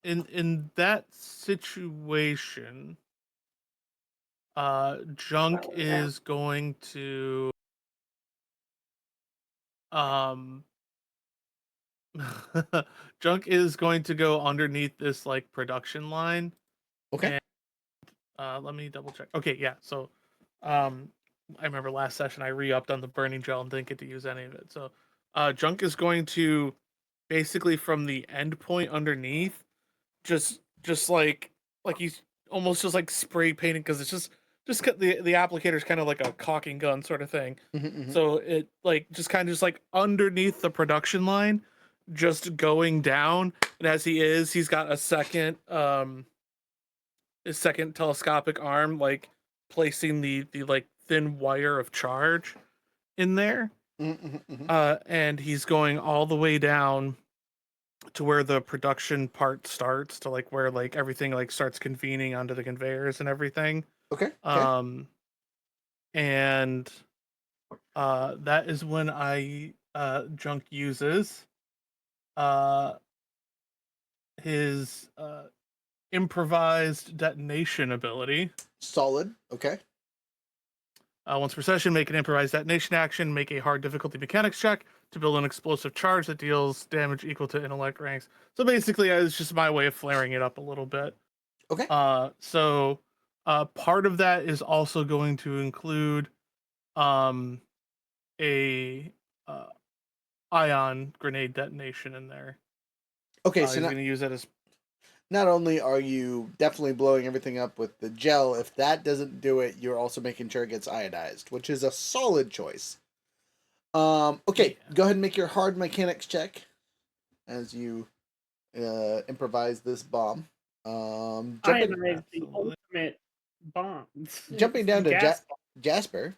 In that situation, Junk is going to Junk is going to go underneath this like production line. Okay. And, let me double check. Okay, yeah. So I remember last session I re-upped on the burning gel and didn't get to use any of it. So Junk is going to basically from the end point underneath just like he's almost just like spray painting because it's just the applicator is kind of like a caulking gun sort of thing. So it like just kind of just like underneath the production line, just going down. And as he's got a second his second telescopic arm like placing the like thin wire of charge in there. And he's going all the way down to where the production part starts, to like where like everything like starts convening onto the conveyors and everything. Okay. And that is when Junk uses his improvised detonation ability. Solid. Okay. Once per session, make an improvised detonation action, make a hard difficulty mechanics check to build an explosive charge that deals damage equal to intellect ranks. So basically, it's just my way of flaring it up a little bit. Okay. So part of that is also going to include a ion grenade detonation in there. Okay, so he's going to use that as. Not only are you definitely blowing everything up with the gel, if that doesn't do it, you're also making sure it gets iodized, which is a solid choice. Okay, go ahead and make your hard mechanics check as you improvise this bomb. Ionize the ultimate bomb. Jumping down to Jasper.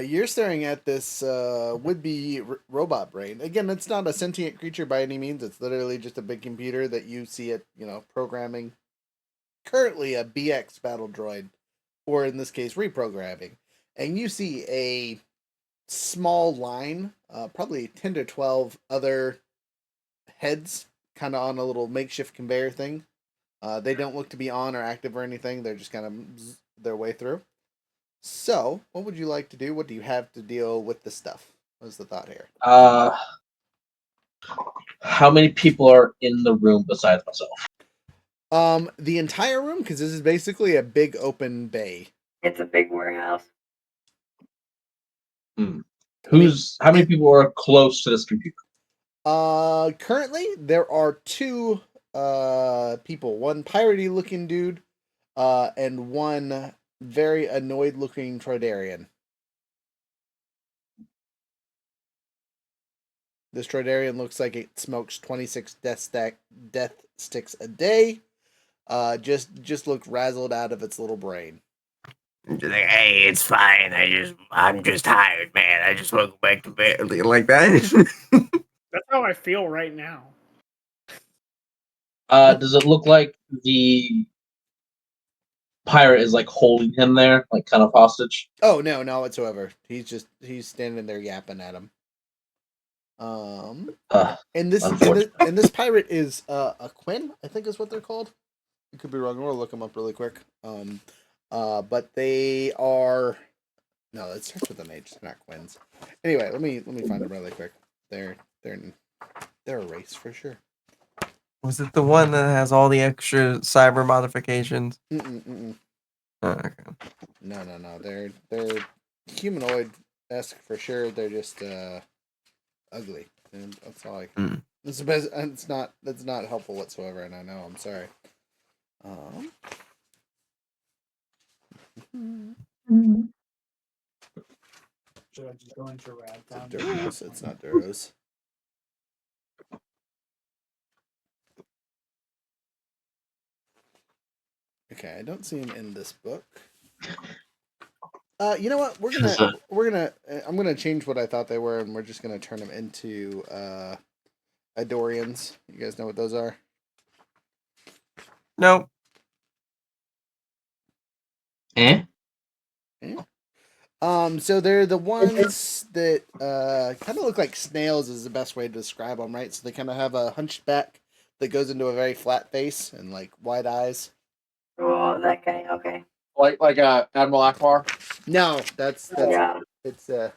You're staring at this would-be robot brain. Again, it's not a sentient creature by any means. It's literally just a big computer that you see it, programming. Currently a BX battle droid, or in this case, reprogramming. And you see a small line, probably 10 to 12 other heads, kind of on a little makeshift conveyor thing. They don't look to be on or active or anything. They're just kind of their way through. So, what would you like to do? What do you have to deal with this stuff? What's the thought here? How many people are in the room besides myself? The entire room, because this is basically a big open bay. It's a big warehouse. How many people are close to this computer? Currently there are two people. One piratey looking dude, and one very annoyed looking Troidarian. This Troidarian looks like it smokes 26 death sticks a day. Just looked razzled out of its little brain. Hey, it's fine. I'm just tired, man. I just want to go back to bed. Like that. That's how I feel right now. Does it look like the pirate is like holding him there, like kind of hostage? Oh no, not whatsoever. He's standing there yapping at him. And this pirate is a Quinn, I think is what they're called. I could be wrong. We'll look them up really quick. But they are no, it starts with an H. They're not Quins. Anyway, let me find them really quick. They're a race for sure. Was it the one that has all the extra cyber modifications? Mm-mm. Oh, okay. No. They're humanoid-esque for sure. They're just ugly. And that's all I can. That's the best. And that's not helpful whatsoever. And I know. I'm sorry. Should I just go into Radtown? Duros. It's not Duros. Okay, I don't see him in this book. You know what? I'm gonna change what I thought they were, and we're just gonna turn them into Idorians. You guys know what those are? No. So they're the ones that kind of look like snails is the best way to describe them, right? So they kind of have a hunched back that goes into a very flat face and like wide eyes. Oh, that guy. Okay. Like Admiral Akbar. No, that's Yeah. it's oh,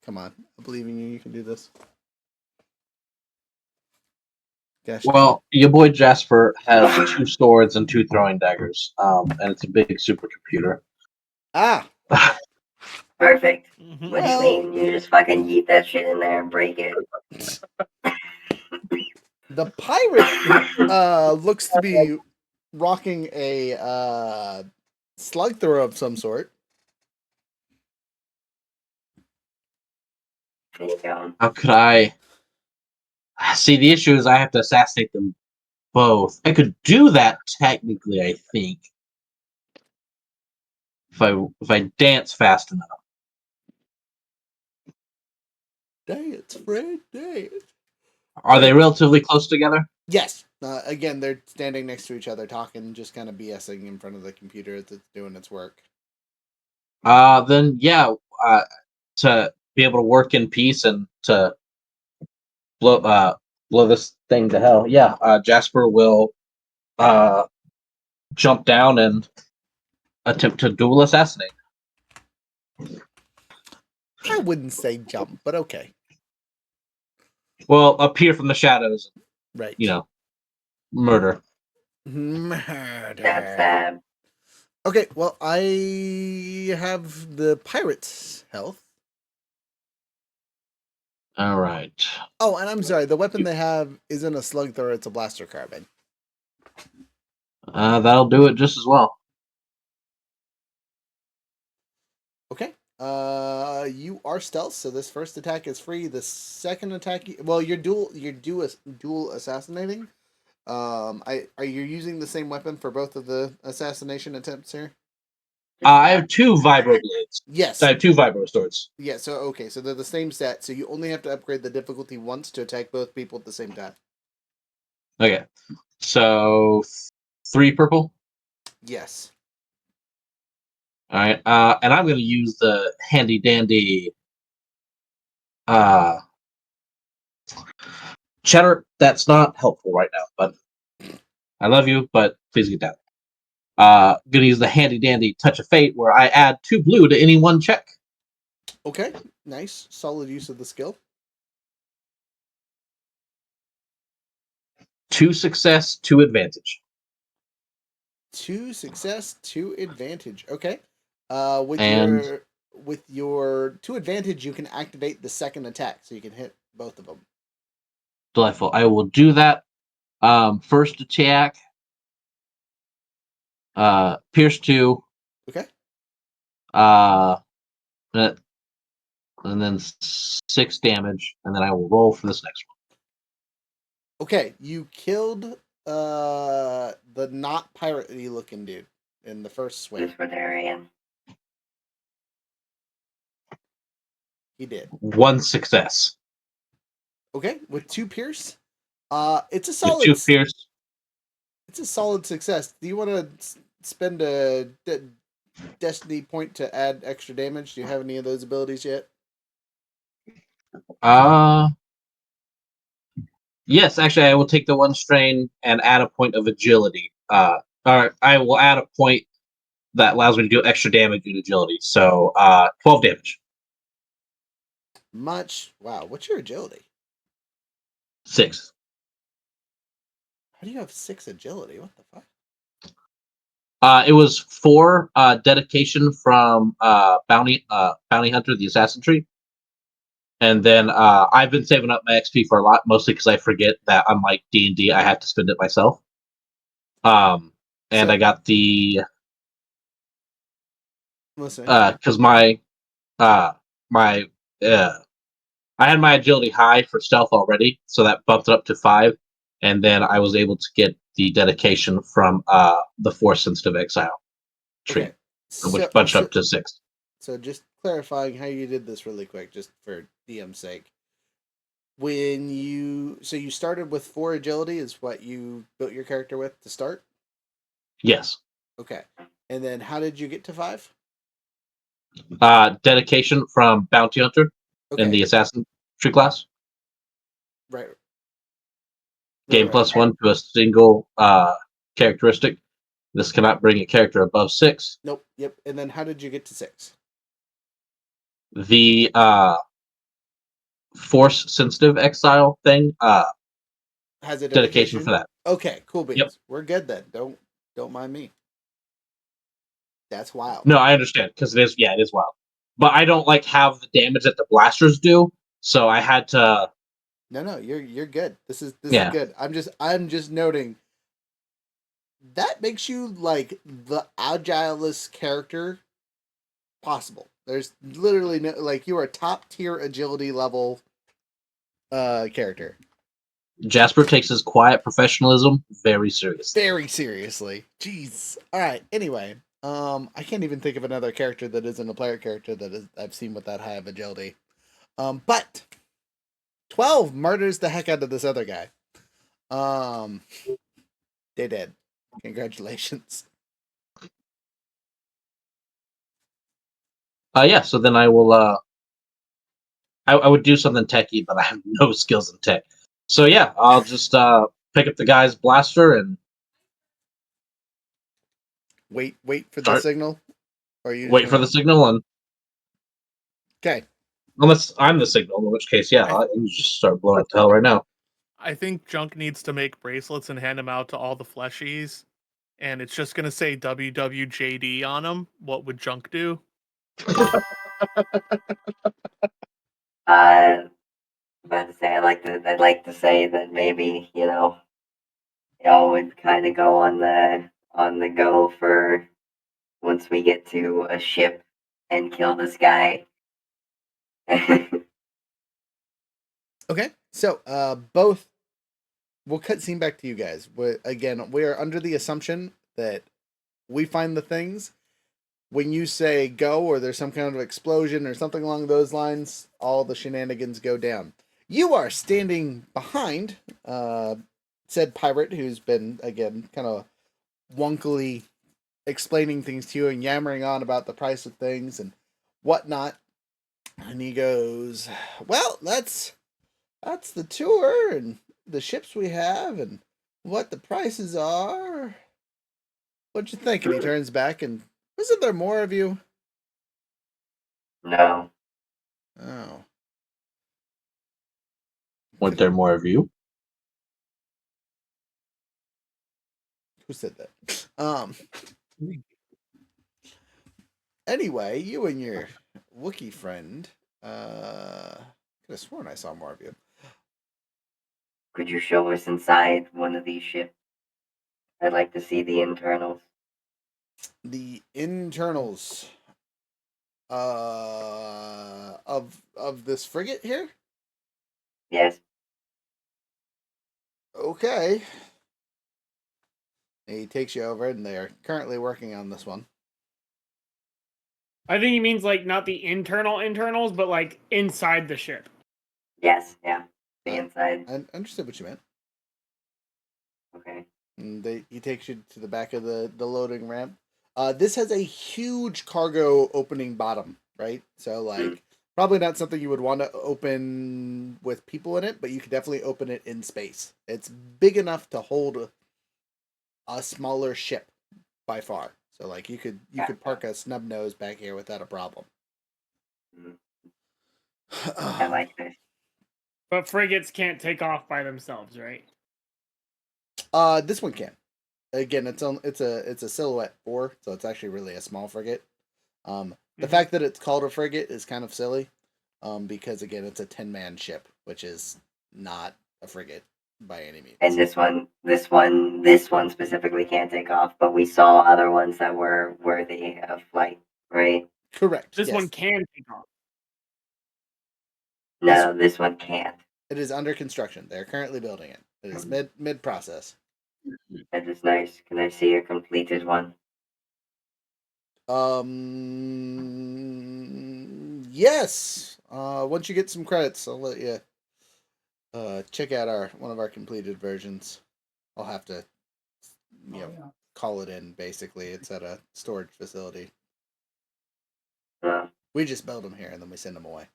come on. I believe in you. You can do this. Gosh. Well, your boy Jasper has 2 swords and 2 throwing daggers, and it's a big supercomputer. Ah. Perfect. Mm-hmm. What do you mean? You just fucking yeet that shit in there and break it. The pirate looks to be rocking a slug thrower of some sort. There you go. How could I see? The issue is I have to assassinate them both. I could do that technically, I think, if I dance fast enough. Dance, Fred, dance. Are they relatively close together? Yes. Again, they're standing next to each other, talking, just kind of BSing in front of the computer as it's doing its work. Then yeah, to be able to work in peace and to blow this thing to hell. Yeah, Jasper will jump down and attempt to dual assassinate. I wouldn't say jump, but okay. Well, appear from the shadows. Right. You know, murder. Murder. That's sad. Okay, well, I have the pirate's health. All right. Oh, and I'm sorry, the weapon they have isn't a slug thrower, it's a blaster carbine. That'll do it just as well. Okay. You are stealth, so this first attack is free. The second attack, well, you're dual assassinating. Are you using the same weapon for both of the assassination attempts here? I have 2 vibro blades. Yes. I have 2 vibro swords. Yeah, so okay, so they're the same set, so you only have to upgrade the difficulty once to attack both people at the same time. Okay. So 3 purple? Yes. Alright. And I'm gonna use the handy dandy cheddar. That's not helpful right now, but I love you, but please get down. Gonna use the handy dandy touch of fate where I add 2 blue to any one check. Okay, nice. Solid use of the skill. 2 success, 2 advantage. 2 success, 2 advantage. Okay. With your 2 advantage, you can activate the second attack, so you can hit both of them. Delightful. I will do that. First attack. Pierce 2. Okay. And then 6 damage, and then I will roll for this next one. Okay, you killed the not piratey looking dude in the first swing. He did. 1 success. Okay, with 2 pierce. It's a With solid. 2 pierce. It's a solid success. Do you want to spend a destiny point to add extra damage? Do you have any of those abilities yet? Yes, actually, I will take the 1 strain and add a point of agility. Or I will add a point that allows me to do extra damage in agility. So, 12 damage. Much. Wow. What's your agility? 6. How do you have 6 agility? What the fuck? It was 4 dedication from bounty hunter, the assassin tree, and then I've been saving up my XP for a lot, mostly because I forget that unlike D&D, I have to spend it myself. And I got the because my I had my agility high for stealth already, so that bumped it up to 5, and then I was able to get the dedication from the Force sensitive exile tree, which bunched up to 6. So just clarifying how you did this really quick, just for DM's sake. When you started with 4 agility is what you built your character with to start? Yes. Okay. And then how did you get to 5? Dedication from bounty hunter in the assassin tree class. Right. Gain +1 to a single characteristic. This cannot bring a character above 6. Nope. Yep. And then how did you get to 6? The Force sensitive exile thing has a dedication for that. Okay, cool beans. Yep. We're good then. Don't mind me. That's wild. No, I understand because it is wild. But I don't have the damage that the blasters do, so I had to. No, you're good. This is good. I'm just noting that makes you the agilest character possible. There's literally no you are a top tier agility level character. Jasper takes his quiet professionalism very seriously. Very seriously. Jeez. All right. Anyway, I can't even think of another character that isn't a player character I've seen with that high of agility. But 12 murders the heck out of this other guy. They did. Congratulations. Yeah. So then I will. I would do something techy, but I have no skills in tech. So yeah, I'll just pick up the guy's blaster and wait for the signal, or you wait for the signal and. Okay. Unless I'm the signal, in which case, yeah, I can just start blowing up to hell right now. I think Junk needs to make bracelets and hand them out to all the fleshies, and it's just gonna say WWJD on them. What would Junk do? About to say I'd like to say that maybe y'all would kind of go on the go for once we get to a ship and kill this guy. Okay, so both. We'll cut scene back to you guys. We are under the assumption that we find the things. When you say go or there's some kind of explosion or something along those lines, all the shenanigans go down. You are standing behind said pirate who's been, again, kind of wonkily explaining things to you and yammering on about the price of things and whatnot. And he goes, well, that's the tour and the ships we have and what the prices are. What you think? And he turns back and, wasn't there more of you? No. Oh. Weren't there more of you? Who said that? Anyway, you and your Wookiee friend, could have sworn I saw more of you. Could you show us inside one of these ships? I'd like to see the internals. The internals of this frigate here? Yes. Okay. He takes you over, and they're currently working on this one. I think he means not the internals, but inside the ship. Yes, yeah. The inside. I understood what you meant. Okay. And he takes you to the back of the loading ramp. This has a huge cargo opening bottom, right? So like probably not something you would want to open with people in it, but you could definitely open it in space. It's big enough to hold a smaller ship by far. So like you could park a snub nose back here without a problem. I like this. But frigates can't take off by themselves, right? This one can. Again, it's a silhouette 4, so it's actually really a small frigate. The fact that it's called a frigate is kind of silly, because again, it's a 10-man ship, which is not a frigate by any means. And this one specifically can't take off, but we saw other ones that were worthy of flight, right? Correct. This yes. one can take off. No, this one can't. It is under construction. They're currently building it. It is mid process. That is nice. Can I see a completed one? Yes. Once you get some credits, I'll let you check out one of our completed versions. I'll have to call it in. Basically, it's at a storage facility. We just build them here and then we send them away.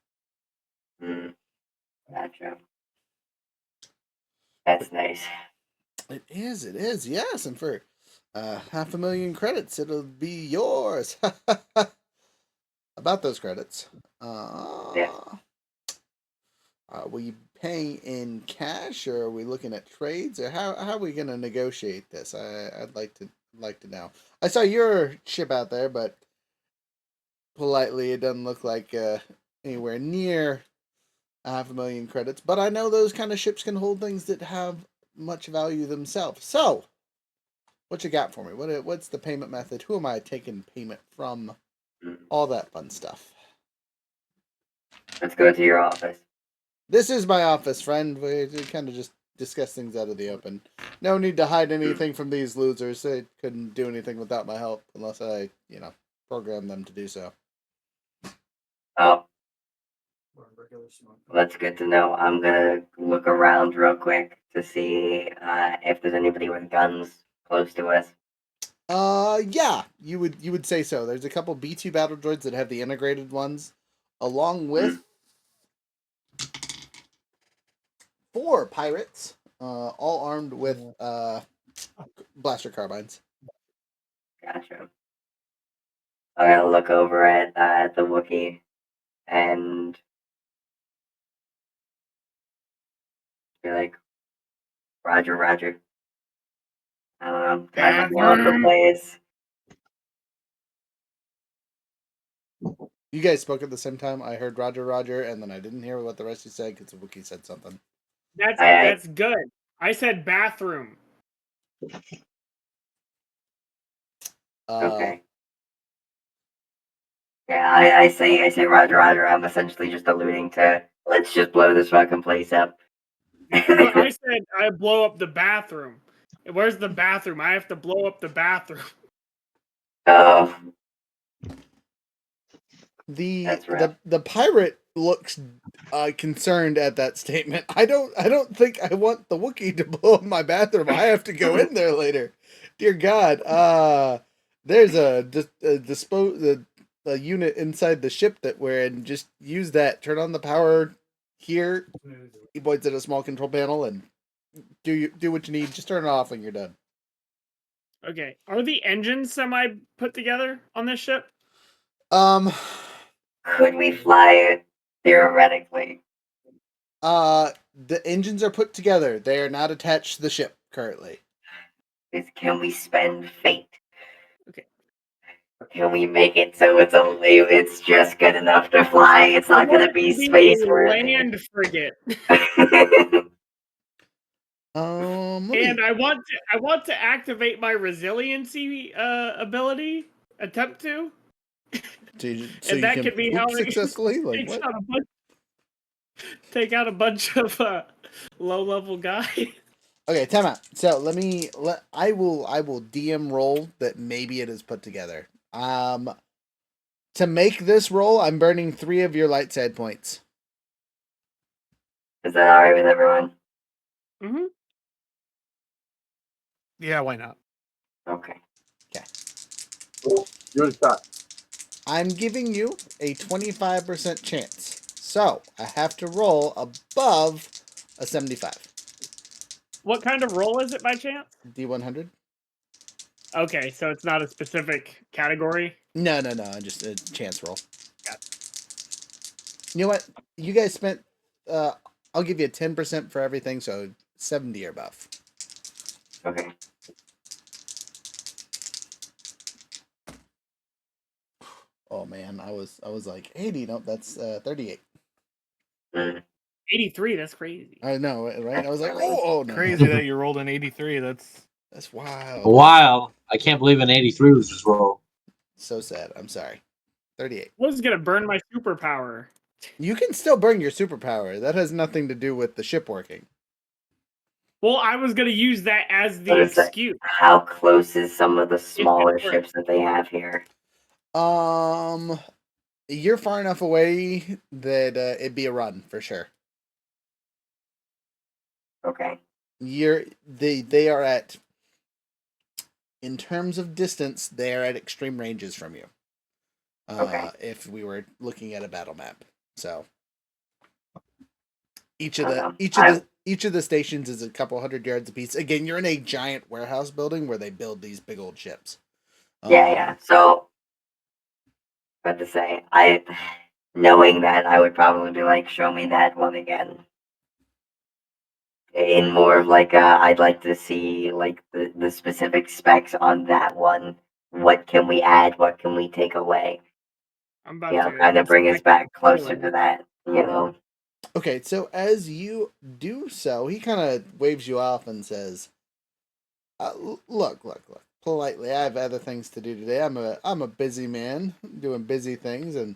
Gotcha. That's nice. It is, yes. And for 500,000 credits, it'll be yours. About those credits. Are we paying in cash, or are we looking at trades, or how are we going to negotiate this? I'd like to know. I saw your ship out there, but politely, it doesn't look like anywhere near 500,000 credits. But I know those kind of ships can hold things that have much value themselves. So, what you got for me? What's the payment method? Who am I taking payment from? All that fun stuff. Let's go to your office. This is my office, friend. We kind of just discuss things out of the open. No need to hide anything from these losers. They couldn't do anything without my help unless I, program them to do so. Oh. That's good to know. I'm gonna look around real quick to see if there's anybody with guns close to us. Yeah, you would say so. There's a couple B2 battle droids that have the integrated ones, along with 4 pirates, all armed with blaster carbines. Gotcha. I'm gonna look over at the Wookiee and be like, Roger, Roger. Time to blow up the place. You guys spoke at the same time. I heard Roger, Roger, and then I didn't hear what the rest of you said because the Wookiee said something. That's good. I said bathroom. Okay. Yeah, I say Roger, Roger. I'm essentially just alluding to let's just blow this fucking place up. But I said I blow up the bathroom. Where's the bathroom? I have to blow up the bathroom. Oh. The pirate looks concerned at that statement. I don't think I want the Wookiee to blow up my bathroom. I have to go in there later. Dear God. There's a unit inside the ship that we're in. Just use that. Turn on the power here. He points at a small control panel and do what you need. Just turn it off when you're done. Okay. Are the engines semi put together on this ship? Could we fly it theoretically? The engines are put together. They are not attached to the ship currently. Can we spend fate? Okay. Can we make it so it's just good enough to fly? It's not going to be space land frigate. And I want to activate my resiliency ability. Attempt to. And that could be how successfully take out a bunch of low level guys. Okay, time out. So I will DM roll that maybe it is put together. To make this roll, I'm burning 3 of your light side points. Is that alright with everyone? Mm-hmm. Yeah, why not? Okay. You're the shot. I'm giving you a 25% chance. So I have to roll above a 75. What kind of roll is it by chance? D100? Okay, so it's not a specific category. No, just a chance roll. Got You know what? You guys spent. I'll give you 10% for everything, so 70 or above. Okay. Oh man, I was like 80. Nope, that's 38. 83. That's crazy. I know, right? I was like, oh no. Crazy that you rolled an 83. That's wild. Wow. I can't believe an 83 was just rolled. So sad. I'm sorry. 38. Was gonna burn my superpower. You can still burn your superpower. That has nothing to do with the ship working. Well, I was gonna use that as the What is that? excuse. How close is some of the smaller ships that they have here? You're far enough away that it'd be a run for sure. Okay. They are at, in terms of distance, they are at extreme ranges from you. Okay. If we were looking at a battle map, so each of the stations is a couple hundred yards apiece. Again, you're in a giant warehouse building where they build these big old ships. Yeah. So, what to say? Knowing that, I would probably be like, show me that one again. In more of like I'd like to see like the specific specs on that one. What can we add? What can we take away? I'm about to kind of bring us back closer to that. Okay, so as you do so, he kind of waves you off and says, "Look, politely. I have other things to do today. I'm a busy man doing busy things, and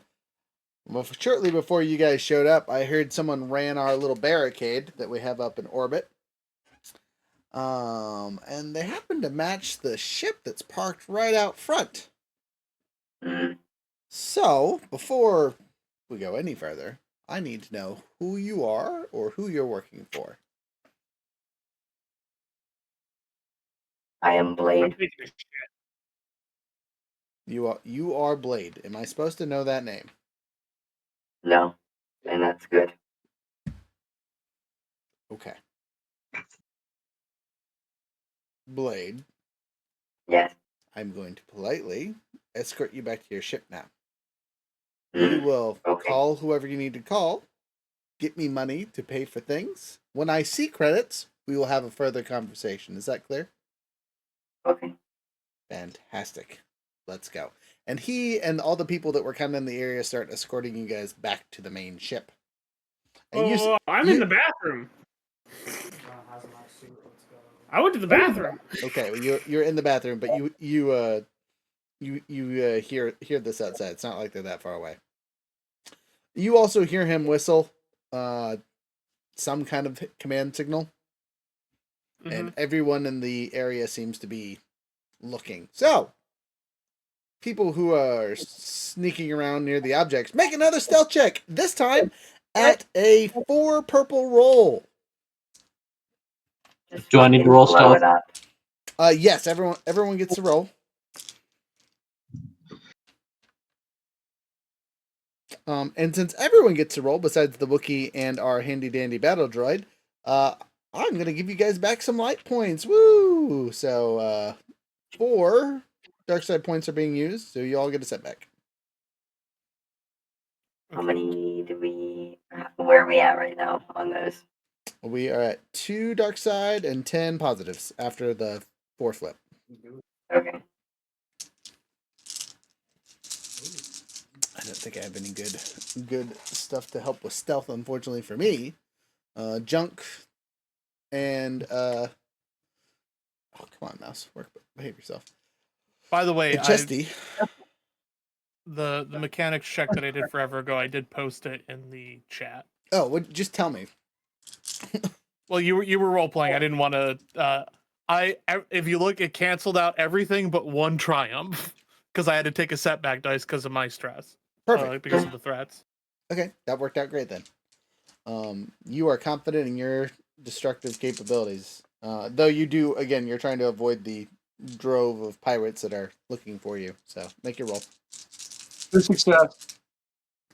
shortly before you guys showed up, I heard someone ran our little barricade that we have up in orbit. And they happen to match the ship that's parked right out front. So, before we go any further, I need to know who you are or who you're working for." I am Blade. You are Blade. Am I supposed to know that name? No, and that's good. Okay. Blade. Yes. I'm going to politely escort you back to your ship now. You will call whoever you need to call, get me money to pay for things. When I see credits, we will have a further conversation. Is that clear? Okay. Fantastic. Let's go. And he and all the people that were kind of in the area start escorting you guys back to the main ship. And I'm in the bathroom. I went to the bathroom. Okay, well, you're in the bathroom, but you hear this outside. It's not like they're that far away. You also hear him whistle some kind of command signal. Mm-hmm. And everyone in the area seems to be looking. So, people who are sneaking around near the objects, make another stealth check. This time at a 4 purple roll. Do I need to roll stealth? Yes, everyone gets to roll. And since everyone gets to roll, besides the Wookiee and our handy dandy battle droid, I'm gonna give you guys back some light points. Woo! So 4 dark side points are being used, so you all get a setback. How many do we? Where are we at right now on those? We are at 2 dark side and 10 positives after the 4 flip. Okay. I don't think I have any good stuff to help with stealth, unfortunately for me. Junk and oh, come on, mouse, behave yourself. By the way, Chesty, the mechanics check that I did forever ago, I did post it in the chat. Oh, just tell me. Well, you were role playing. I didn't want to. If you look, it canceled out everything but one triumph because I had to take a setback dice because of my stress. Perfect. Because of the threats. Okay, that worked out great then. You are confident in your destructive capabilities. Though you do, again, you're trying to avoid the drove of pirates that are looking for you. So make your roll. 2 success.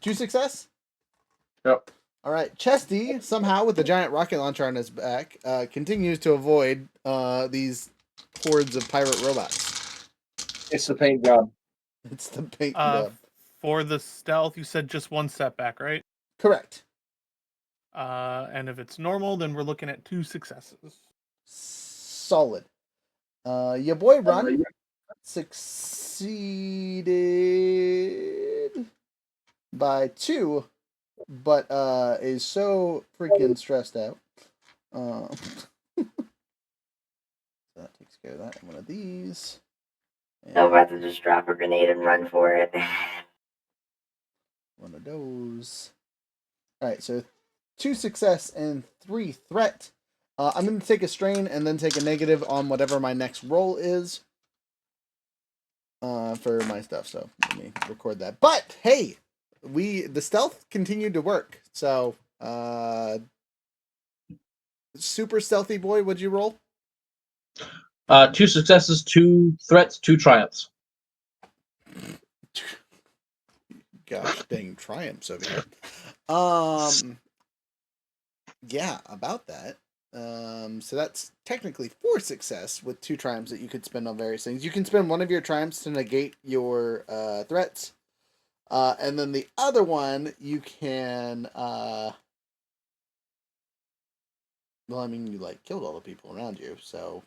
2 success? Yep. All right. Chesty, somehow with a giant rocket launcher on his back, continues to avoid these hordes of pirate robots. It's the paint job. It's the paint job. For the stealth, you said just 1 setback, right? Correct. And if it's normal, then we're looking at 2 successes. Solid. Your boy Run succeeded by 2, but is so freaking stressed out. So that takes care of that. One of these. So I'm about to just drop a grenade and run for it. One of those. Alright, so 2 success and 3 threat. I'm going to take a strain and then take a negative on whatever my next roll is for my stuff. So let me record that. But hey, the stealth continued to work. So super stealthy boy, what'd you roll? 2 successes, 2 threats, 2 triumphs. Gosh dang triumphs over here. Yeah, about that. So that's technically 4 success with 2 triumphs that you could spend on various things. You can spend one of your triumphs to negate your threats. And then the other one you can well, I mean, you killed all the people around you, so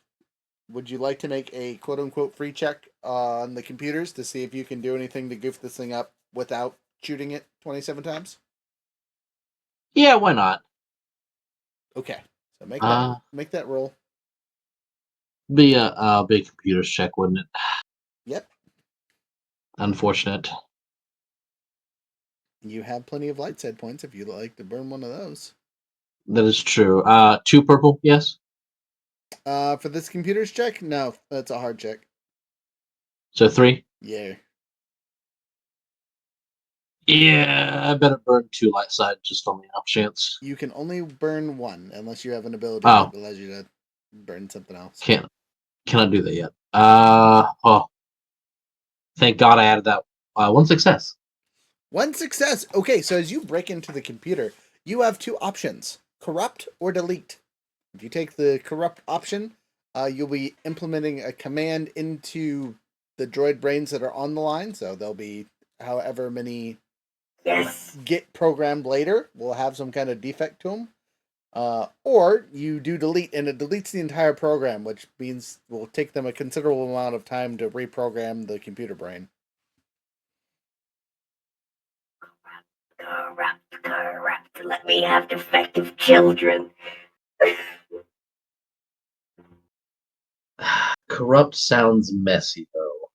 would you like to make a quote-unquote free check on the computers to see if you can do anything to goof this thing up without shooting it 27 times? Yeah, why not? Okay, so make that roll. Be a big computer's check, wouldn't it? Yep. Unfortunate. You have plenty of light side points if you'd like to burn one of those. That is true. 2 purple, yes. For this computer's check, no, that's a hard check. So 3. Yeah. Yeah, I better burn 2 light side just on the off chance. You can only burn 1 unless you have an ability that allows you to burn something else. Cannot do that yet. Thank God I added that 1 success. 1 success. Okay, so as you break into the computer, you have 2 options: corrupt or delete. If you take the corrupt option, you'll be implementing a command into the droid brains that are on the line. So there'll be however many get programmed later will have some kind of defect to them. Or you do delete, and it deletes the entire program, which means it will take them a considerable amount of time to reprogram the computer brain. Corrupt. Let me have defective children. Corrupt sounds messy, though.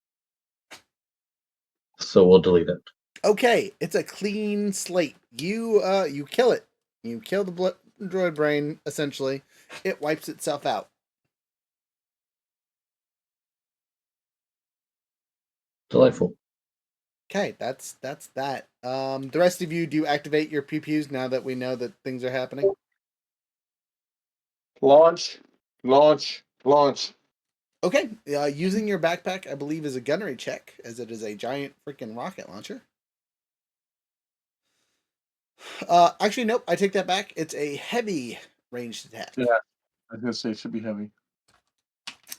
So we'll delete it. Okay, it's a clean slate. You kill it. You kill the droid brain, essentially. It wipes itself out. Delightful. Okay, that's that. The rest of you, do you activate your pew-pews now that we know that things are happening? Launch. Okay, using your backpack, I believe, is a gunnery check, as it is a giant freaking rocket launcher. Actually, nope, I take that back. It's a heavy ranged attack. Yeah, I was going to say it should be heavy.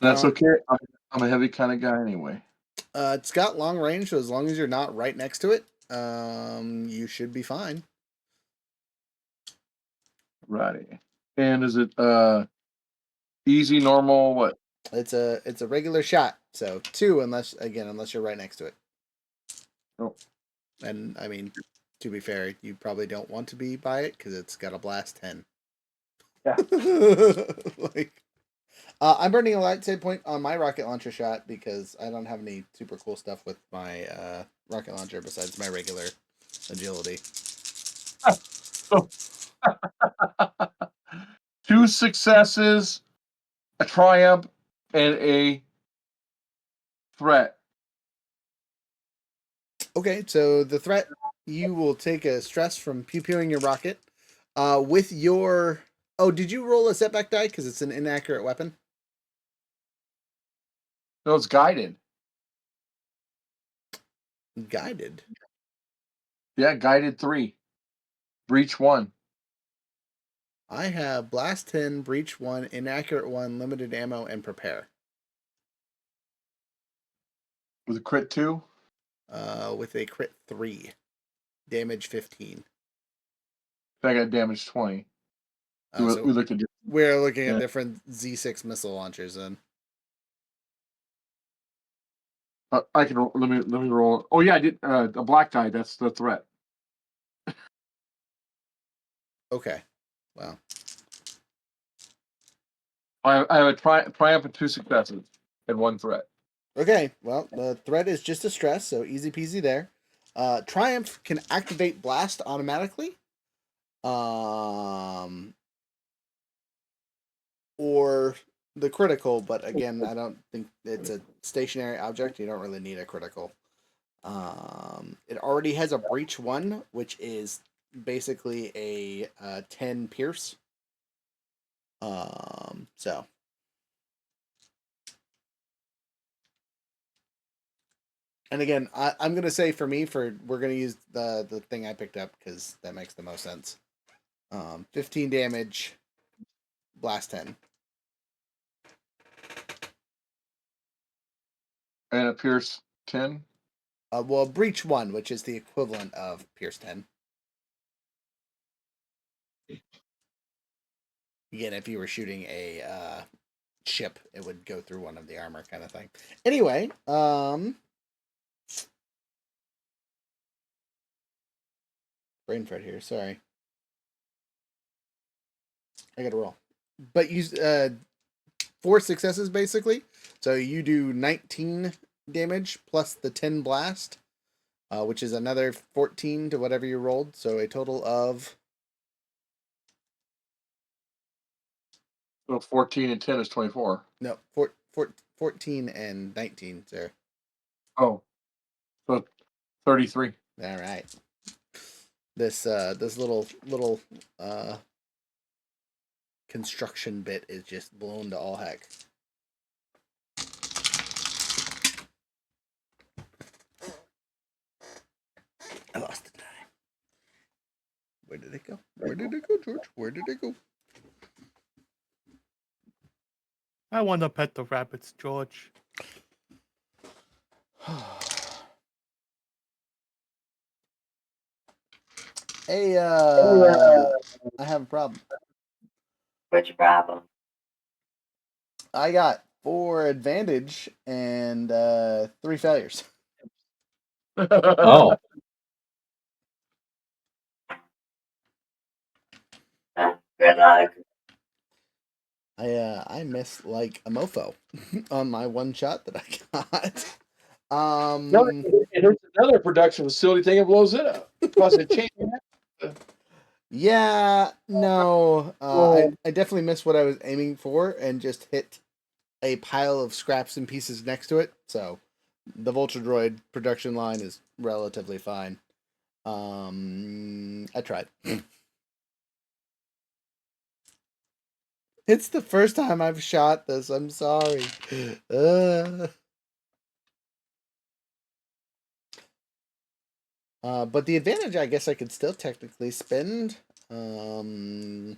That's okay. I'm a heavy kind of guy anyway. It's got long range, so as long as you're not right next to it, you should be fine. Righty. And is it easy, normal, what? It's a regular shot, so 2 unless you're right next to it. Oh. And I mean, to be fair, you probably don't want to be by it because it's got a blast 10. Yeah. I'm burning a light save point on my rocket launcher shot because I don't have any super cool stuff with my rocket launcher besides my regular agility. 2 successes, a triumph, and a threat. Okay, so the threat, you will take a stress from pew-pewing your rocket. With your... Oh, did you roll a setback die? Because it's an inaccurate weapon? No, it's guided. Guided? Yeah, guided 3. Breach 1. I have blast 10, breach 1, inaccurate 1, limited ammo, and prepare. With a crit 2? With a crit 3. Damage 15. I got damage 20. So we looked at it. We're looking at different Z6 missile launchers then. I can let me roll. Oh yeah, I did a black die. That's the threat. Okay. Well, I have a triumph and 2 successes and 1 threat. okay. Well, the threat is just a stress, so easy peasy there. Triumph can activate blast automatically. Or the critical, but again, I don't think it's a stationary object. You don't really need a critical. It already has a breach 1, which is basically a 10 pierce. So and again, I'm gonna say for me, we're gonna use the thing I picked up because that makes the most sense. 15 damage, blast 10. And a pierce 10. Well, breach 1, which is the equivalent of pierce 10. Again, if you were shooting a ship, it would go through one of the armor kind of thing. Anyway, brain fart here. Sorry, I gotta roll. But use 4 successes basically. So you do 19 damage plus the 10 blast, which is another 14 to whatever you rolled. So a total of... So 14 and 10 is 24. No, 14 and 19, sir. Oh, so 33. All right. This little construction bit is just blown to all heck. I lost the die. Where did it go? Where did it go, George? Where did it go? I want to pet the rabbits, George. Hey, I have a problem. What's your problem? I got 4 advantage and 3 failures. Oh. Good luck. I missed like a mofo on my one shot that I got. It's another production facility thing and blows it up. Plus it changed. Yeah, no. I definitely missed what I was aiming for and just hit a pile of scraps and pieces next to it. So the Vulture Droid production line is relatively fine. I tried. It's the first time I've shot this. I'm sorry. But the advantage, I guess I could still technically spend. I'll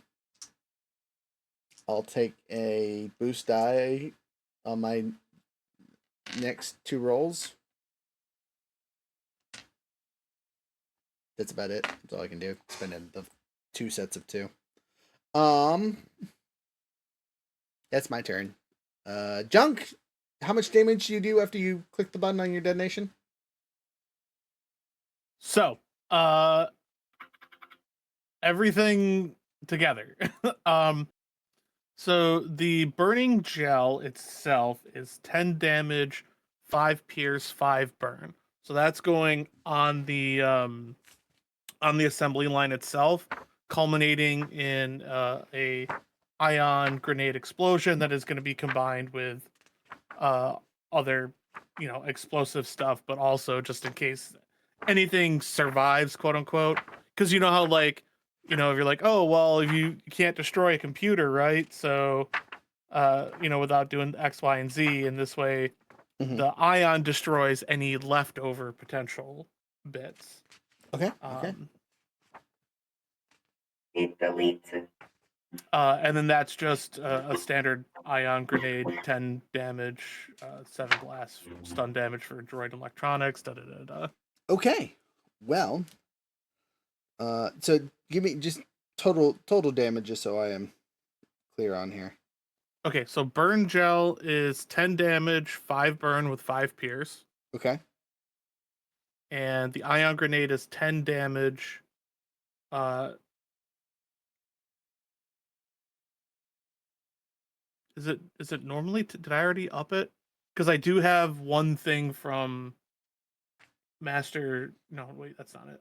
take a boost die on my next 2 rolls. That's about it. That's all I can do. Spending the 2 sets of 2. That's my turn. Junk, how much damage do you do after you click the button on your detonation? So, everything together. So the burning gel itself is 10 damage, 5 pierce, 5 burn. So that's going on the assembly line itself, culminating in a ion grenade explosion that is going to be combined with other, explosive stuff, but also just in case anything survives, quote unquote, because you know how like if you're like, oh well, if you can't destroy a computer, right? So, without doing X, Y, and Z, and this way, the ion destroys any leftover potential bits. Okay. Okay. It deletes it. And then that's just a standard ion grenade, 10 damage, 7 blast, stun damage for droid electronics. Da da da da. Okay. Well. So give me just total damage, just so I am clear on here. Okay, so burn gel is 10 damage, 5 burn with 5 pierce. Okay. And the ion grenade is 10 damage. Is it normally? Did I already up it? Because I do have one thing from Master. No, wait, that's not it.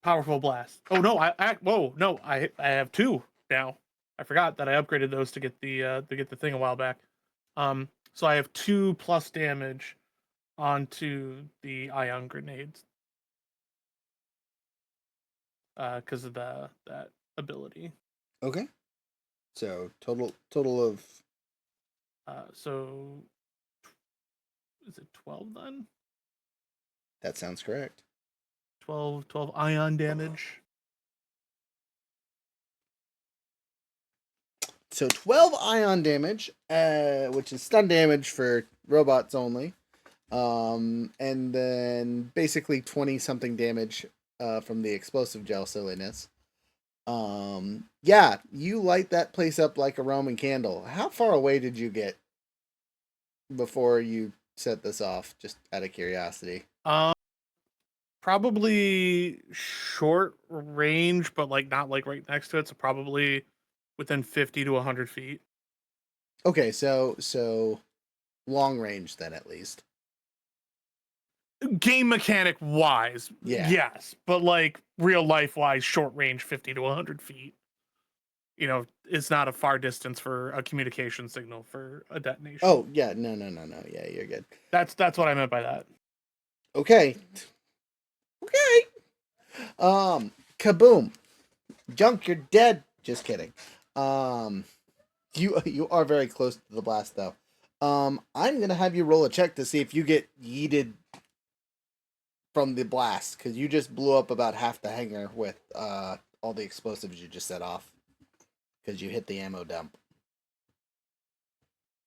Powerful blast. Oh no, I have 2 now. I forgot that I upgraded those to get the thing a while back. So I have 2 plus damage onto the ion grenades. Because of that ability. Okay. So total of. So is it 12 then? That sounds correct. 12 ion damage. So 12 ion damage, which is stun damage for robots only. And then basically 20 something damage from the explosive gel silliness. Yeah, you light that place up like a Roman candle. How far away did you get before you set this off, just out of curiosity? Probably short range, but not right next to it, so probably within 50 to 100 feet. Okay, so long range then, at least. Game mechanic wise, yeah. Yes, but real life wise, short range 50 to 100 feet. It's not a far distance for a communication signal for a detonation. Oh, yeah, no. Yeah, you're good. That's what I meant by that. Okay. Kaboom. Junk, you're dead. Just kidding. You are very close to the blast, though. I'm gonna have you roll a check to see if you get yeeted from the blast, because you just blew up about half the hangar with all the explosives you just set off, because you hit the ammo dump.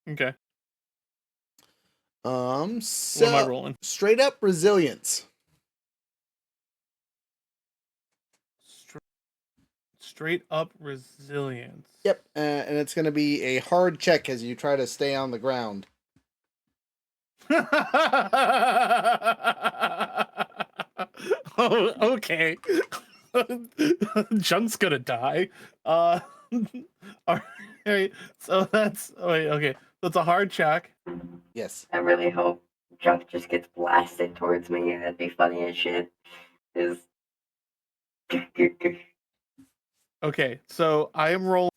Okay. So what am I rolling? Straight up resilience. Straight up resilience. Yep, and it's going to be a hard check as you try to stay on the ground. Oh, okay. Junk's gonna die. All right. So that's okay. So it's a hard check. Yes. I really hope Junk just gets blasted towards me. That'd be funny as shit. Okay, so I am rolling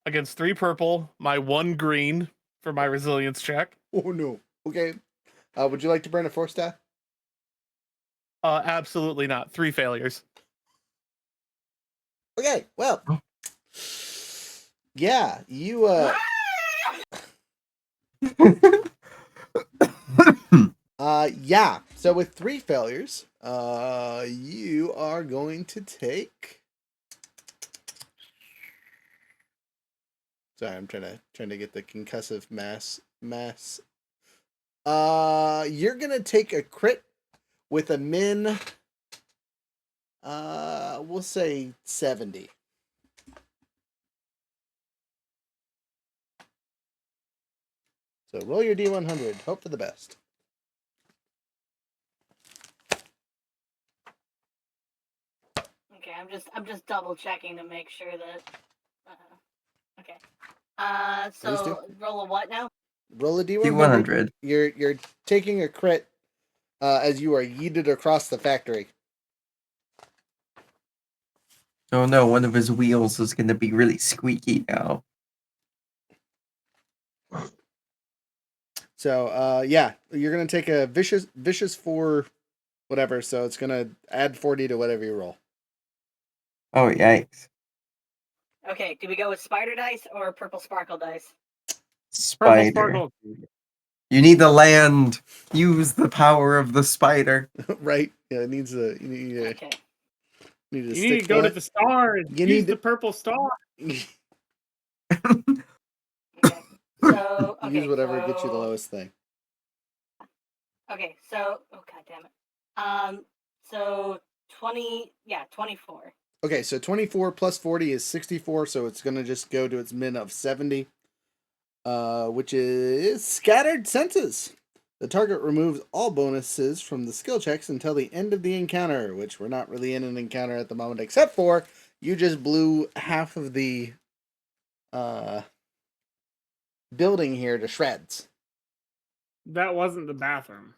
against 3 purple, my 1 green for my resilience check. Oh no. Okay. Would you like to burn a 4-star? Absolutely not. 3 failures. Okay, well. Yeah, you yeah. So with 3 failures, you are going to take. Sorry, I'm trying to get the concussive mass. You're gonna take a crit with a min. We'll say 70. So roll your D100. Hope for the best. Okay, I'm just double checking to make sure that. Okay. So roll a what now? Roll a D100. D100. You're taking a crit as you are yeeted across the factory. Oh no, one of his wheels is going to be really squeaky now. So, yeah, you're going to take a vicious 4 whatever. So it's gonna add 40 to whatever you roll. Oh, yikes. Okay, do we go with spider dice or purple sparkle dice? Purple Spider. sparkle. You need the land. Use the power of the spider. Right? Yeah, it needs a you need a, Okay. need a You stick need to go to foot. the stars. You Use need the to- purple star. Okay. So Use whatever gets you the lowest thing. Okay, so oh god damn it. So 24. Okay, so 24 plus 40 is 64, so it's gonna just go to its min of 70. Which is scattered senses. The target removes all bonuses from the skill checks until the end of the encounter, which we're not really in an encounter at the moment, except for you just blew half of the building here to shreds. That wasn't the bathroom.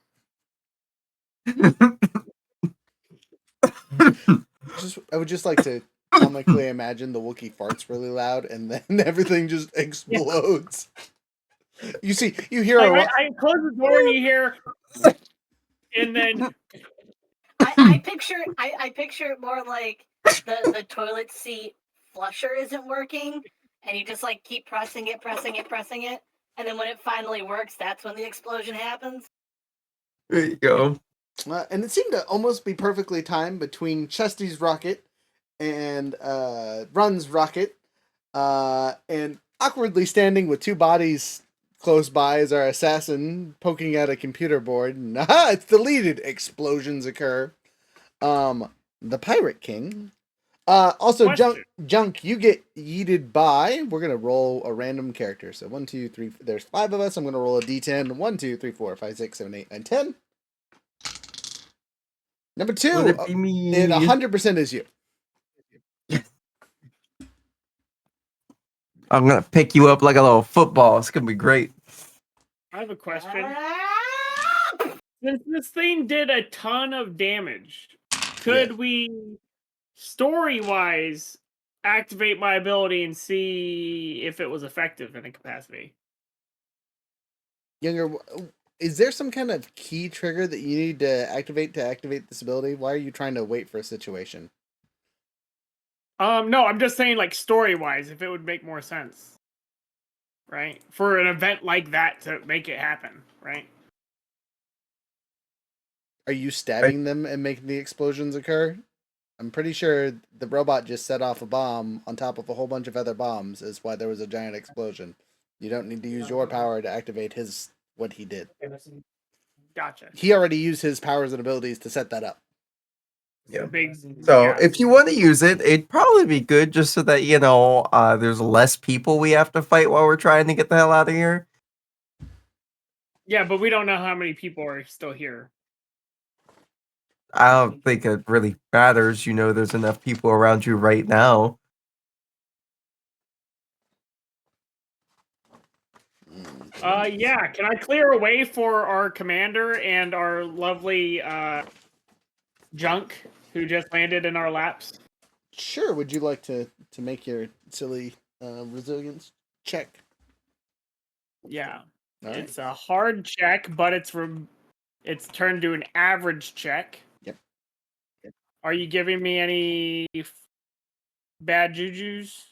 I would just like to comically imagine the Wookiee farts really loud and then everything just explodes. You hear Like, I close the door and you hear, and then I picture it more like the toilet seat flusher isn't working, and you just like keep pressing it, and then when it finally works, that's when the explosion happens. There you go. And it seemed to almost be perfectly timed between Chesty's rocket and Run's rocket, and awkwardly standing with two bodies close by is our assassin poking at a computer board. And, it's deleted. Explosions occur. The Pirate King. Also, Junk, you get yeeted by. We're gonna roll a random character. So 1, 2, 3. There's 5 of us. I'm gonna roll a D10. 1, 2, 3, 4, 5, 6, 7, 8, 9, 10. Number 2. Would it be me? It 100% is you. I'm gonna pick you up like a little football. It's gonna be great. I have a question. Since this thing did a ton of damage, could we, story-wise, activate my ability and see if it was effective in a capacity? Younger, is there some kind of key trigger that you need to activate this ability? Why are you trying to wait for a situation? No, I'm just saying, like, story-wise, if it would make more sense. Right? For an event like that to make it happen, right? Are you stabbing them and making the explosions occur? I'm pretty sure the robot just set off a bomb on top of a whole bunch of other bombs is why there was a giant explosion. You don't need to use your power to activate what he did. Gotcha. He already used his powers and abilities to set that up. Yeah. So if you want to use it, it'd probably be good just so that, there's less people we have to fight while we're trying to get the hell out of here. Yeah, but we don't know how many people are still here. I don't think it really matters. There's enough people around you right now. Yeah. Can I clear a way for our commander and our lovely Junk who just landed in our laps? Sure. Would you like to make your silly resilience check? Yeah. All right. It's a hard check, but it's turned to an average check. Yep. Are you giving me any bad jujus?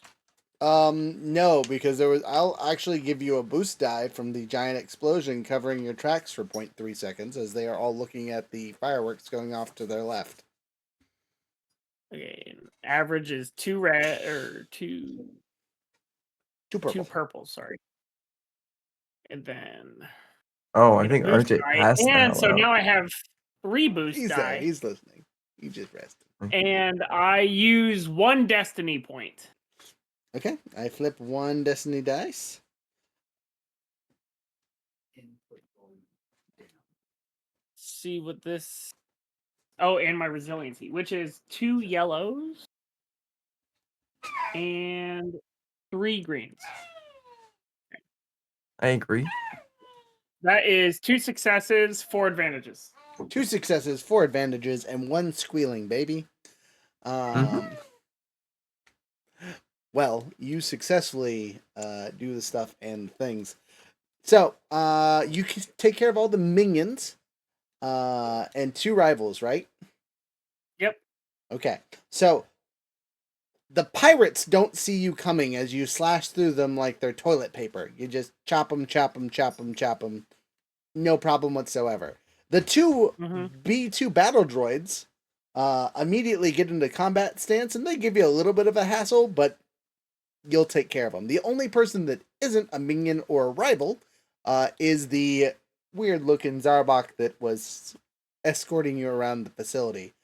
No, because I'll actually give you a boost die from the giant explosion covering your tracks for 0.3 seconds as they are all looking at the fireworks going off to their left. Okay, average is 2 red or 2 purple. 2 purple, sorry. And then I think boost RJ die. passed the And hell so out. now I have 3 boost He's die. there. He's listening. He just rested. And I use 1 destiny point. Okay, I flip 1 destiny dice. See what this. Oh, and my resiliency, which is 2 yellows and 3 greens. I agree. That is 2 successes, 4 advantages. 2 successes, 4 advantages, and 1 squealing, baby. Well, you successfully do the stuff and things. So, you can take care of all the minions. and 2 rivals, right? Yep. Okay. So the pirates don't see you coming as you slash through them like they're toilet paper. You just chop them, chop them, chop them, chop them. No problem whatsoever. The 2 B2 battle droids immediately get into combat stance, and they give you a little bit of a hassle, but you'll take care of them. The only person that isn't a minion or a rival is the weird-looking Zarbok that was escorting you around the facility.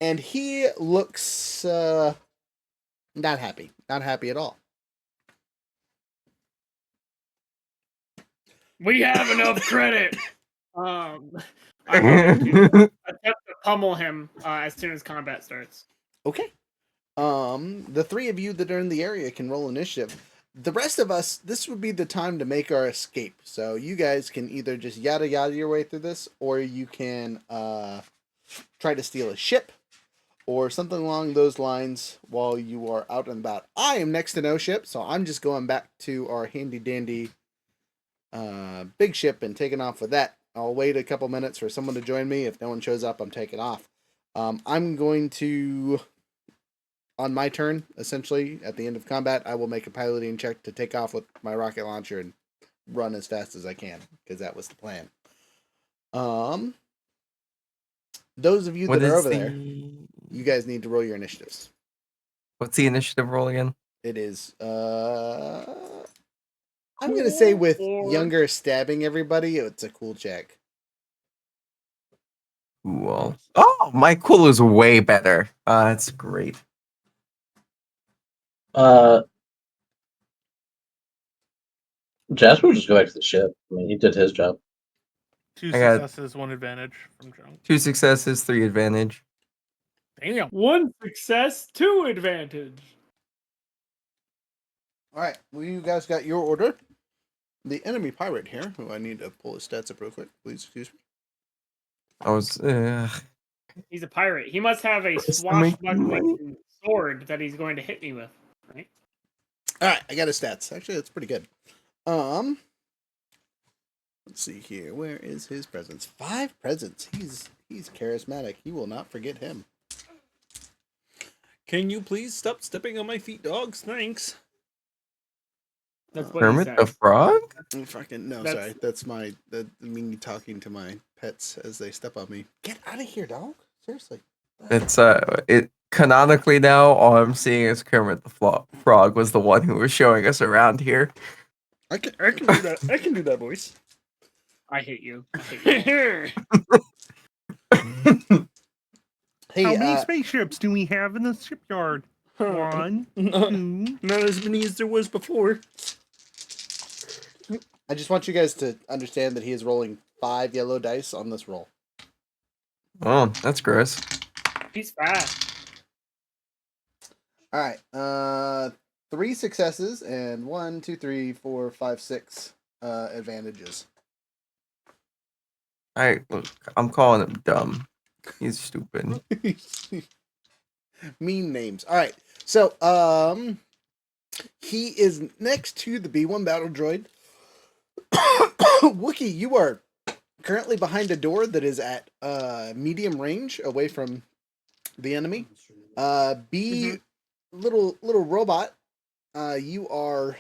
And he looks not happy. Not happy at all. We have enough credit. I'm going to attempt to pummel him as soon as combat starts. Okay. The 3 of you that are in the area can roll initiative. The rest of us, this would be the time to make our escape. So you guys can either just yada yada your way through this, or you can try to steal a ship, or something along those lines while you are out and about. I am next to no ship, so I'm just going back to our handy dandy big ship and taking off with that. I'll wait a couple minutes for someone to join me. If no one shows up, I'm taking off. I'm going to, on my turn, essentially, at the end of combat, I will make a piloting check to take off with my rocket launcher and run as fast as I can, because that was the plan. Those of you that are over there, you guys need to roll your initiatives. What's the initiative roll again? It is, I'm going to say with younger stabbing everybody, it's a cool check. Cool. Oh, my cool is way better. That's great. Jasper will just go back to the ship. I mean, he did his job. 2 I got successes, 1 advantage from junk. 2 successes, 3 advantage. Damn. 1 success, 2 advantage. All right, well, you guys got your order. The enemy pirate here, who I need to pull his stats up real quick. Please excuse me. I was. He's a pirate. He must have a swashbuckling sword that he's going to hit me with, right? All right, I got his stats. Actually, that's pretty good. Let's see here. Where is his presence? 5 presents. He's charismatic. He will not forget him. Can you please stop stepping on my feet, dogs? Thanks. That's what Kermit the Frog? Fucking no, sorry. That's me talking to my pets as they step on me. Get out of here, dog. Seriously. It's it canonically now. All I'm seeing is Kermit the Frog was the one who was showing us around here. I can do that. I can do that voice. I hate you. I hate you. Hey, how many spaceships do we have in the shipyard? 1, 2. Not as many as there was before. I just want you guys to understand that he is rolling 5 yellow dice on this roll. Oh, that's gross. He's fast. All right. 3 successes and 1, 2, 3, 4, 5, 6 advantages. I'm calling him dumb. He's stupid. Mean names. All right. So, he is next to the B1 battle droid. Wookie, you are currently behind a door that is at medium range away from the enemy. Little robot, you are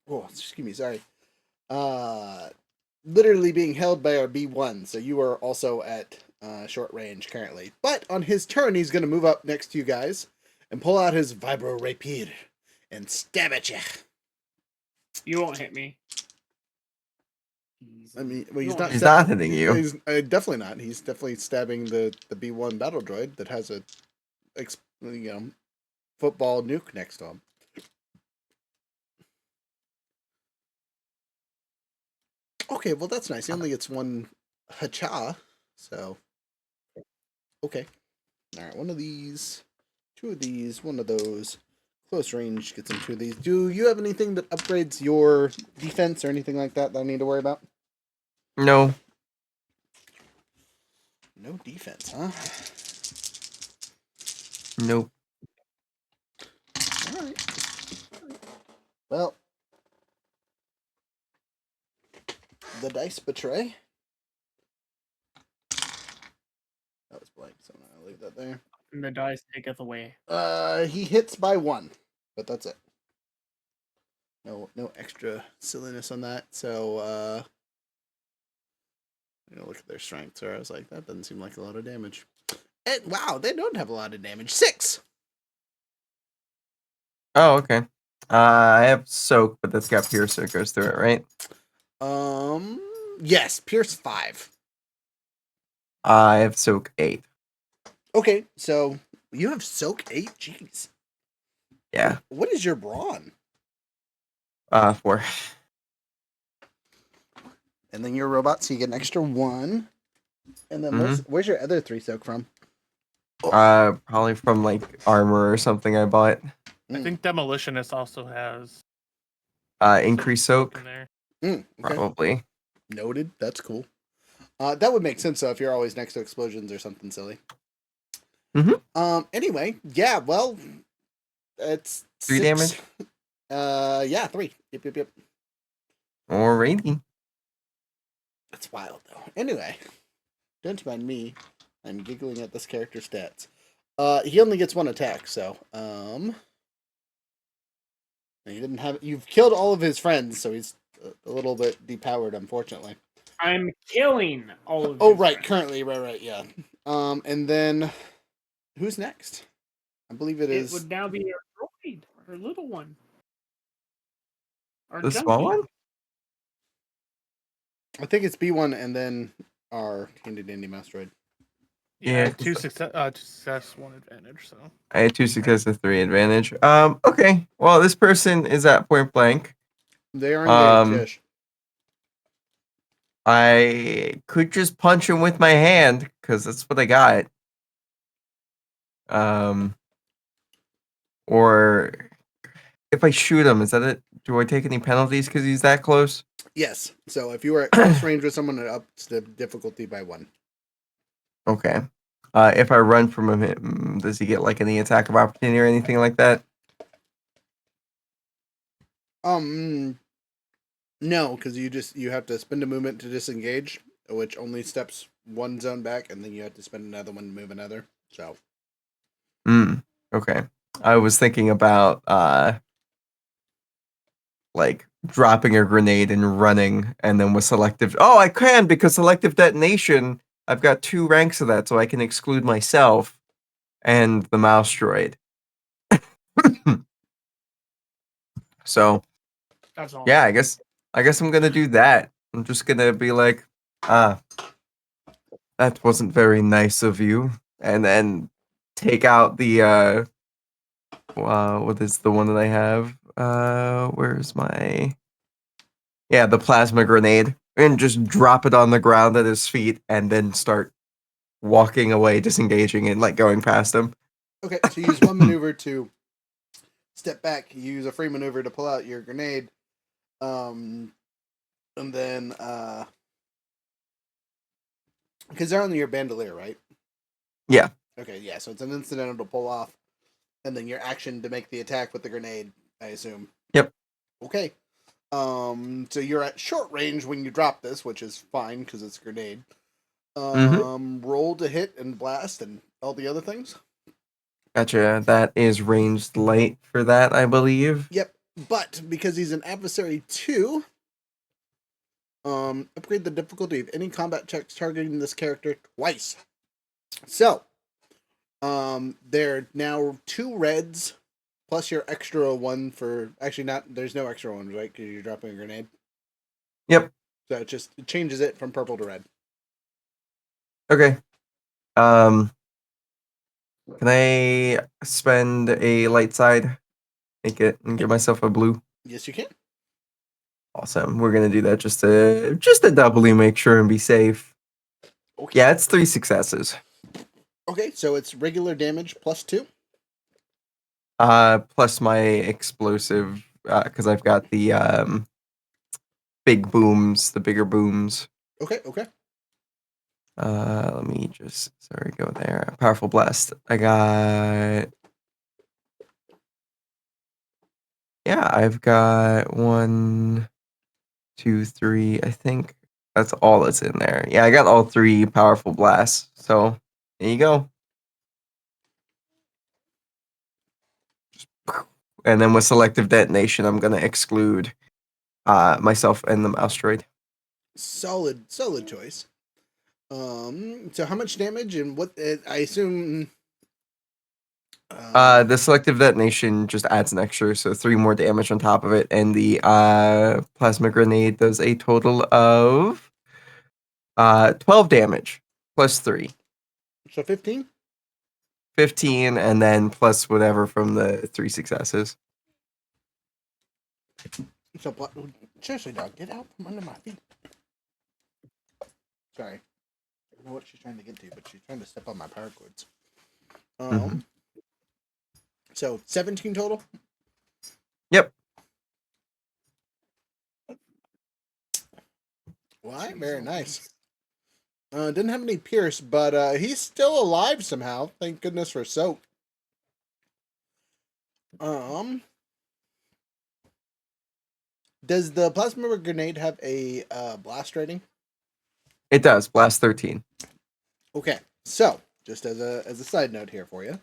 excuse me, sorry. Literally being held by our B1, so you are also at short range currently. But on his turn, he's going to move up next to you guys and pull out his vibro rapier and stab at you. You won't hit me. I mean, well, he's not hitting you. He's definitely not. He's definitely stabbing the B1 battle droid that has a football nuke next to him. Okay, well that's nice. He only gets 1 hacha, so okay. All right, 1 of these, 2 of these, 1 of those. Close range gets him 2 of these. Do you have anything that upgrades your defense or anything like that I need to worry about? No. No defense, huh? Nope. All right. Well, the dice betray. blank, so I'll leave that there. And the dice taketh away. He hits by 1, but that's it. No extra silliness on that. So I'm gonna look at their strength. So I was like, that doesn't seem like a lot of damage. And wow, they don't have a lot of damage. 6. Oh, okay. I have soak, but that's got pierce, so it goes through it, right? Yes, pierce 5. I have soak 8. Okay, so you have soak 8. Jeez. Yeah. What is your brawn? 4. And then your robot, so you get an extra 1. And then where's your other 3 soak from? Probably from like armor or something I bought. I think demolitionist also has Increase soak. in there. Okay. Probably. Noted. That's cool. That would make sense though if you're always next to explosions or something silly. Anyway, yeah. Well, it's 3 damage. Yeah, 3. Yep. Alrighty. That's wild though. Anyway, don't mind me. I'm giggling at this character's stats. He only gets 1 attack, so he didn't have. You've killed all of his friends, so he's a little bit depowered, unfortunately. I'm killing all of. Oh, right. Friends. Currently, right. Yeah. And then who's next? I believe it is. It would now be our droid, our little one. Our the junkie. small one. I think it's B1 and then our handy dandy mouse droid. Yeah, 2 success, 1 advantage. So I had 2 successes, 3 advantage. Okay. Well, this person is at point blank. They are engaged. I could just punch him with my hand because that's what I got. Or if I shoot him, is that it? Do I take any penalties because he's that close? Yes. So if you are at close range with someone, it ups the difficulty by 1. Okay. If I run from him, does he get like any attack of opportunity or anything like that? No, because you have to spend a movement to disengage, which only steps 1 zone back, and then you have to spend another one to move another. So. Okay. I was thinking about like dropping a grenade and running, and then with selective. Oh, I can because selective detonation. I've got 2 ranks of that, so I can exclude myself and the mouse droid. So, that's all. Yeah, I guess I'm gonna do that. I'm just gonna be like, that wasn't very nice of you, and then take out the what is the one that I have? Where's my? Yeah, the plasma grenade, and just drop it on the ground at his feet, and then start walking away, disengaging, and like going past him. Okay, so you use 1 maneuver to step back. You use a free maneuver to pull out your grenade, and then because they're on your bandolier, right? Yeah. Okay, yeah. So it's an incidental to pull off, and then your action to make the attack with the grenade, I assume. Yep. Okay. So you're at short range when you drop this, which is fine because it's a grenade. Roll to hit and blast and all the other things. Gotcha. That is ranged light for that, I believe. Yep. But because he's an adversary 2, upgrade the difficulty of any combat checks targeting this character twice. So, there are now 2 reds plus your extra 1 for actually not. There's no extra ones, right? Because you're dropping a grenade. Yep. So it changes it from purple to red. Okay. Can I spend a light side? Make it and give myself a blue. Yes, you can. Awesome. We're gonna do that just to doubly make sure and be safe. Okay. Yeah, it's 3 successes. Okay, so it's regular damage plus 2. Plus my explosive, because I've got the big booms, the bigger booms. Okay. Let me just go there. Powerful blast. I got. Yeah, I've got 1, 2, 3. I think that's all that's in there. Yeah, I got all 3 powerful blasts. So There you go. And then with selective detonation, I'm gonna exclude myself and the mouse droid. Solid choice. So how much damage and what? I assume. The selective detonation just adds an extra, so 3 more damage on top of it, and the plasma grenade does a total of 12 damage plus 3. So 15? 15, and then plus whatever from the 3 successes. So, seriously, dog, get out from under my feet. Sorry. I don't know what she's trying to get to, but she's trying to step on my power cords. So, 17 total? Yep. Well, very nice. Didn't have any pierce, but he's still alive somehow. Thank goodness for soak. Does the plasma grenade have a blast rating? It does. Blast 13. Okay, so just as a side note here for you.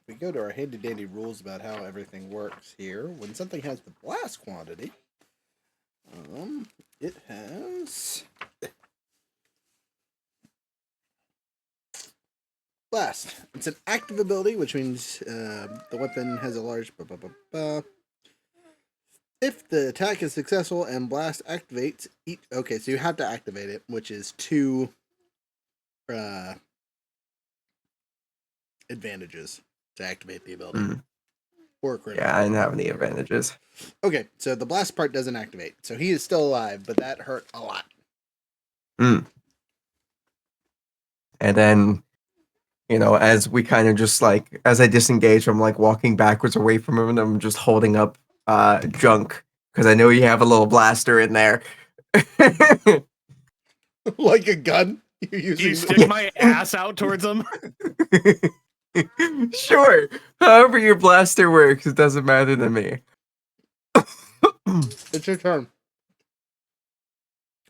We go to our handy dandy rules about how everything works here. When something has the blast quantity, it has blast. It's an active ability, which means the weapon has a large. If the attack is successful and blast activates each. Okay, so you have to activate it, which is 2 advantages to activate the ability. Or critical. Yeah, I didn't have any advantages. Okay, so the blast part doesn't activate. So he is still alive, but that hurt a lot. And then, as we kind of just as I disengage, I'm walking backwards away from him, and I'm just holding up junk because I know you have a little blaster in there. Like a gun? You stick my ass out towards him? Sure. However your blaster works, it doesn't matter to me. It's your turn.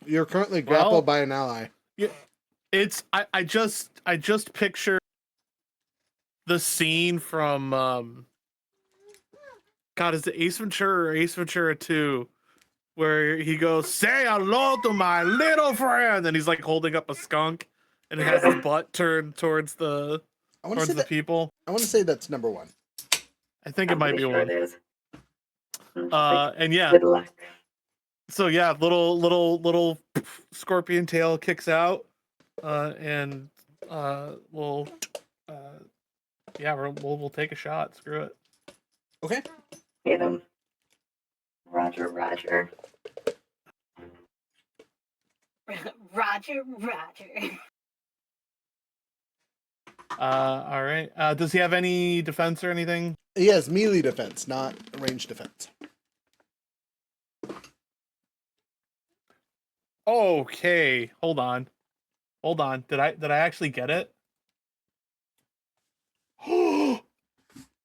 You're currently grappled by an ally. Yeah, I just picture the scene from God, is it Ace Ventura or Ace Ventura 2? Where he goes, "Say hello to my little friend," and he's holding up a skunk, and it has his butt turned towards the people. I want to say that's number 1. I think it might be one. It is. And yeah. Good luck. So yeah, little scorpion tail kicks out, and we'll take a shot. Screw it. Okay. Hit him. Roger. Roger. All right. Does he have any defense or anything? He has melee defense, not ranged defense. Okay. Hold on. Did I actually get it?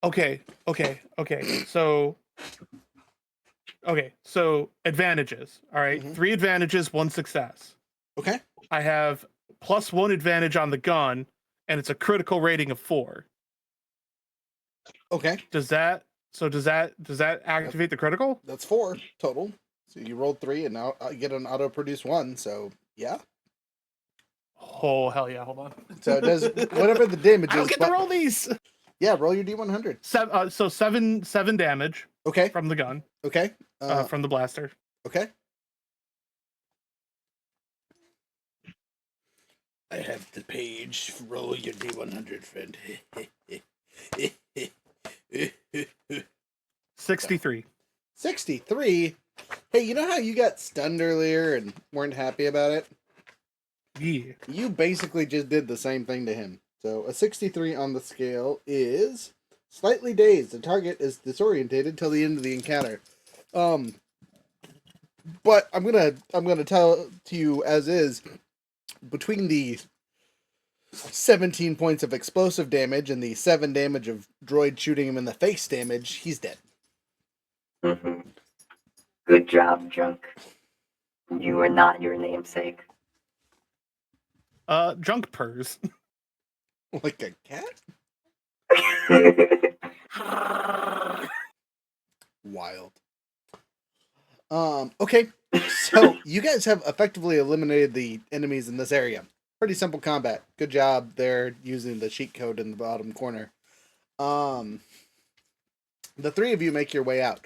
Okay. So advantages. All right. 3 advantages, 1 success. Okay. I have +1 advantage on the gun, and it's a critical rating of 4. Okay. Does that activate the critical? That's 4 total. So you rolled 3 and now I get an auto produce 1. So yeah. Oh hell yeah! Hold on. So it does whatever the damage is. I don't get to roll these. Yeah, roll your D100. So 7 damage. Okay. From the gun. Okay. From the blaster. Okay. I have the page. Roll your D100, friend. 63. 63? Hey, you know how you got stunned earlier and weren't happy about it? Yeah. You basically just did the same thing to him. So a 63 on the scale is slightly dazed. The target is disorientated till the end of the encounter. But I'm gonna tell to you as is, between the 17 points of explosive damage and the 7 damage of droid shooting him in the face damage, he's dead. Good job, Junk. You are not your namesake. Junk purrs. Like a cat? Wild. Okay. So you guys have effectively eliminated the enemies in this area. Pretty simple combat. Good job there using the cheat code in the bottom corner. The three of you make your way out.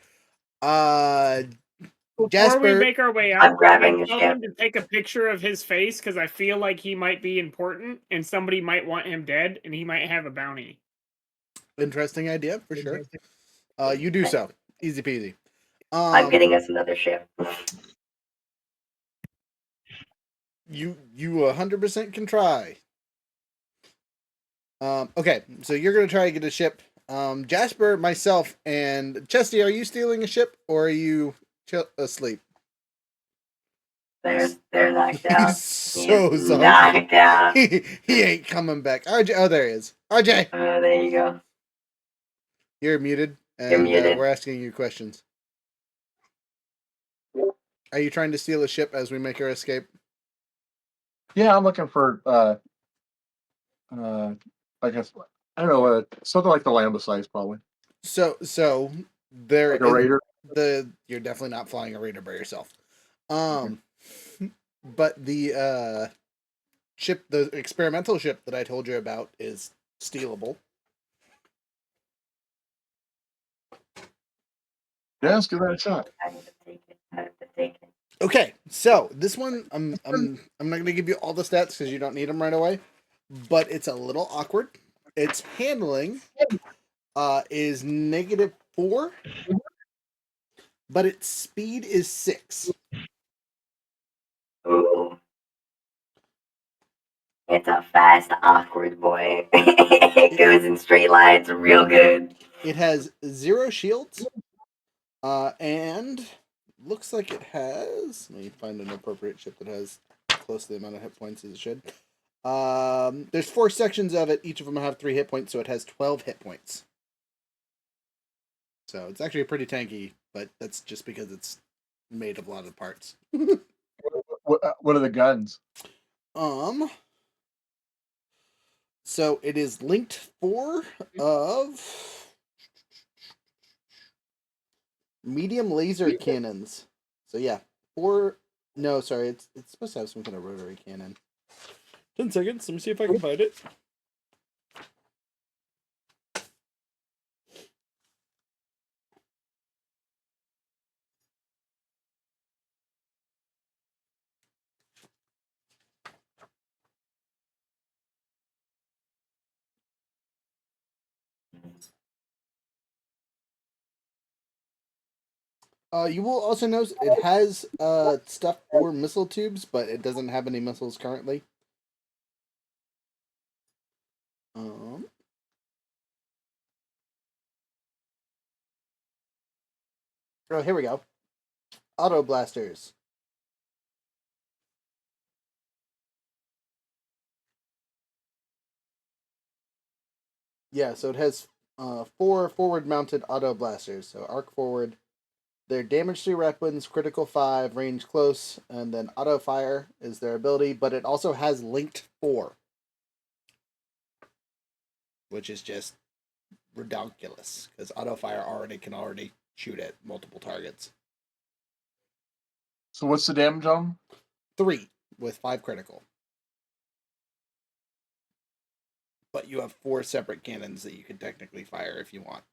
Before Jasper, we make our way I'm out, grabbing I the tell ship. him to take a picture of his face because I feel like he might be important and somebody might want him dead and he might have a bounty. interesting idea for sure. You do so. Easy peasy. I'm getting us another ship. You 100% can try. Okay, so you're gonna try to get a ship. Jasper, myself, and Chesty, are you stealing a ship or are you asleep? They're knocked out. He's so He's sorry. knocked out. He ain't coming back. RJ, oh, there he is. RJ, There you go. you're muted, and You're muted. we're asking you questions. Are you trying to steal a ship as we make our escape? Yeah, I'm looking for I guess I don't know, something like the Lambda size probably. So there Like a raider? You're definitely not flying a raider by yourself. But the ship, the experimental ship that I told you about, is stealable. Yeah, let's give that a shot. I have to take it. Okay, so this one I'm not going to give you all the stats because you don't need them right away, but it's a little awkward. Its handling is -4, but its speed is 6. Ooh. It's a fast, awkward boy. It goes in straight lines real good. It has 0 shields, and looks like it has. Let me find an appropriate ship that has close to the amount of hit points as it should. There's 4 sections of it. Each of them have 3 hit points, so it has 12 hit points. So it's actually pretty tanky, but that's just because it's made of a lot of parts. What are the guns? So it is linked 4 of medium laser cannons. So yeah, 4. No, sorry, it's supposed to have some kind of rotary cannon. 10 seconds. Let me see if I can find it. You will also notice it has stuff for missile tubes, but it doesn't have any missiles currently. Oh, here we go. Auto blasters. Yeah, so it has 4 forward-mounted auto blasters. So arc forward. Their damage 3 weapons, critical 5, range close, and then auto fire is their ability. But it also has linked 4, which is just redonkulous because auto fire can already shoot at multiple targets. So what's the damage on them? 3 with 5 critical. But you have 4 separate cannons that you can technically fire if you want.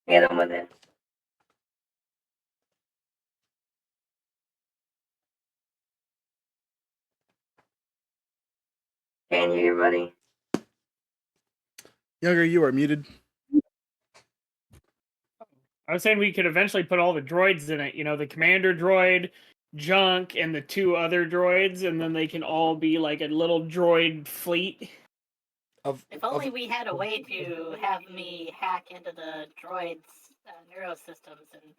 Get him with it. Can't hear you, buddy. Younger, you are muted. I was saying we could eventually put all the droids in it. You know, the commander droid, Junk, and the 2 other droids, and then they can all be like a little droid fleet. If only we had a way to have me hack into the droids' neurosystems and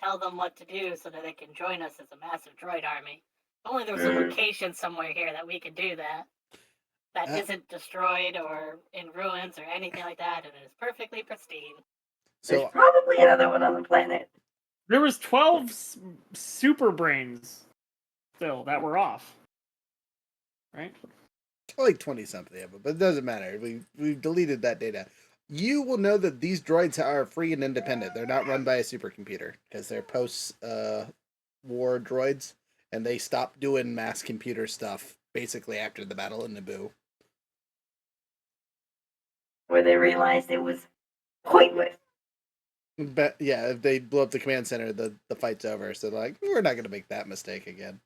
tell them what to do so that they can join us as a massive droid army. If only there was a location somewhere here that we could do that. That isn't destroyed or in ruins or anything like that, and is perfectly pristine. There's probably another one on the planet. There was 12 super brains still that were off. Right? Like 20 something of them, but it doesn't matter. We've deleted that data. You will know that these droids are free and independent. They're not run by a supercomputer because they're post war droids, and they stopped doing mass computer stuff basically after the battle in Naboo. Where they realized it was pointless. But yeah, if they blow up the command center, the fight's over. So they're like, we're not going to make that mistake again.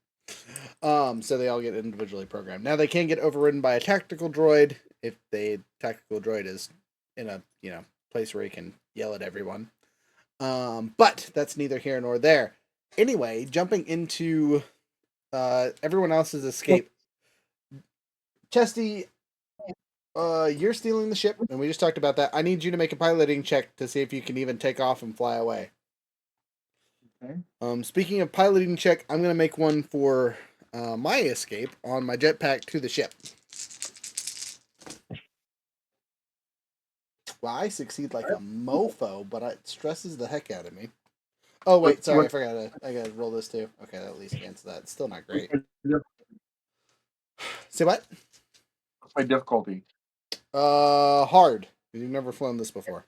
So they all get individually programmed. Now they can get overridden by a tactical droid if the tactical droid is in a place where he can yell at everyone. But that's neither here nor there. Anyway, jumping into everyone else's escape. Chesty, you're stealing the ship, and we just talked about that. I need you to make a piloting check to see if you can even take off and fly away. Okay. Speaking of piloting check, I'm going to make one for my escape on my jetpack to the ship. Well, I succeed like a mofo, but it stresses the heck out of me. Oh, wait, sorry, I forgot. I got to roll this too. Okay, that at least cancels that. It's still not great. Say what? What's my difficulty? Hard. You've never flown this before.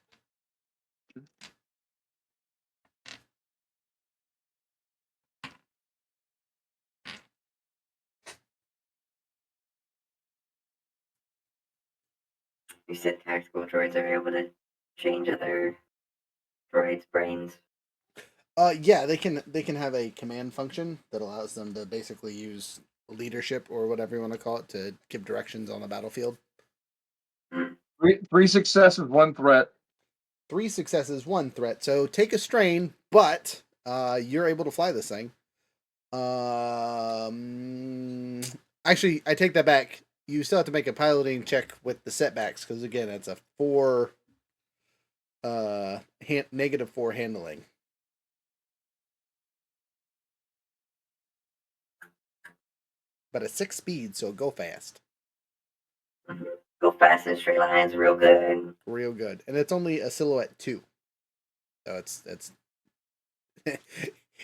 You said tactical droids are able to change other droids' brains. Yeah, they can have a command function that allows them to basically use leadership or whatever you want to call it to give directions on the battlefield. Three successes, one threat. 3 successes, 1 threat. So take a strain, but you're able to fly this thing. Actually, I take that back. You still have to make a piloting check with the setbacks because again, it's a 4 -4 handling. But a 6 speed, so go fast. Go fast in straight lines, real good. Real good. And it's only a silhouette 2. So it's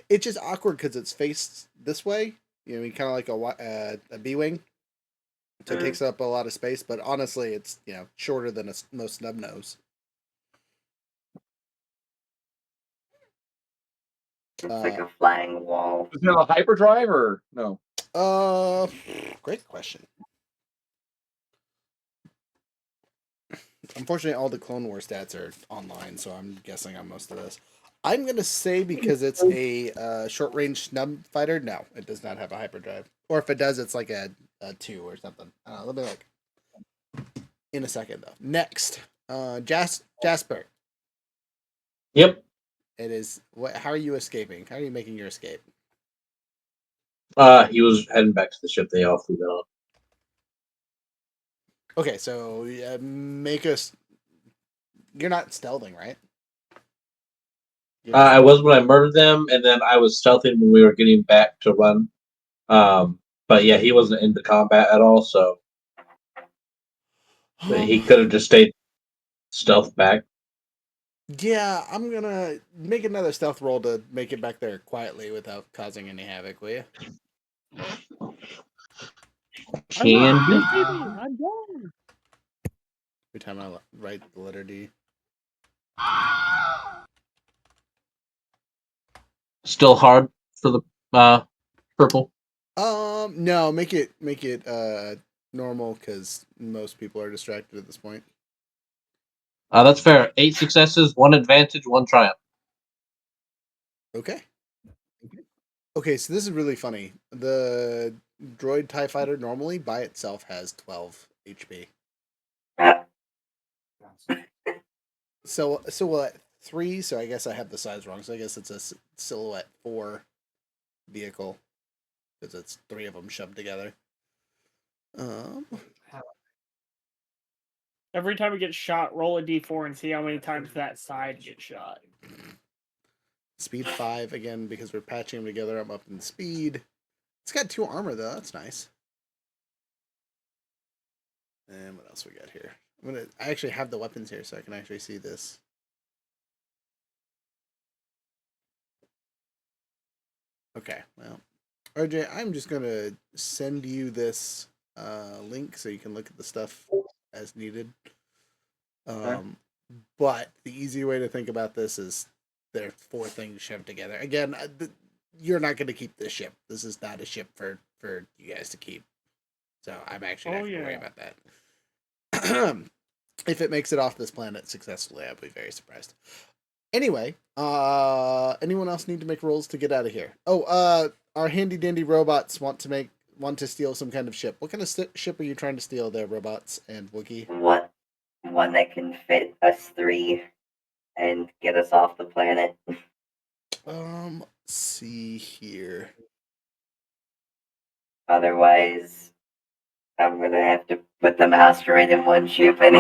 it's just awkward because it's faced this way. You know, kind of like a B-wing. So it takes up a lot of space, but honestly, it's shorter than most snub nose. It's like a flying wall. Is it a hyperdrive or no? Great question. Unfortunately, all the Clone Wars stats are online, so I'm guessing on most of this. I'm going to say because it's a short-range snub fighter, no, it does not have a hyperdrive. Or if it does, it's like a 2 or something. Let me look. In a second, though. Next, Jasper. Yep. It is. How are you escaping? How are you making your escape? He was heading back to the ship they all flew down. Okay, so make us. You're not stealthing, right? I was when I murdered them, and then I was stealthing when we were getting back to run. But yeah, he wasn't into combat at all, so but he could have just stayed stealth back. Yeah, I'm gonna make another stealth roll to make it back there quietly without causing any havoc, will you? Can be. I'm done. Every time I write the letter D. Still hard for the purple. No, make it normal because most people are distracted at this point. That's fair. 8 successes, 1 advantage, 1 triumph. Okay. Okay, so this is really funny. The droid TIE fighter normally by itself has 12 HP. So silhouette 3, so I guess I have the size wrong. So I guess it's a silhouette 4 vehicle because it's 3 of them shoved together. Every time it gets shot, roll a d4 and see how many times that side gets shot. Speed 5 again because we're patching them together. I'm up in speed. It's got 2 armor though. That's nice. And what else we got here? I actually have the weapons here so I can actually see this. Okay, well, RJ, I'm just gonna send you this link so you can look at the stuff as needed. But the easy way to think about this is there are 4 things shoved together. Again, you're not going to keep this ship. This is not a ship for you guys to keep. So I'm actually not going to worry about that. If it makes it off this planet successfully, I'll be very surprised. Anyway, anyone else need to make rolls to get out of here? Oh, our handy dandy robots want to steal some kind of ship. What kind of ship are you trying to steal there, robots and Wookie? What? One that can fit us 3 and get us off the planet. Let's see here. Otherwise, I'm gonna have to put the asteroid in one ship, and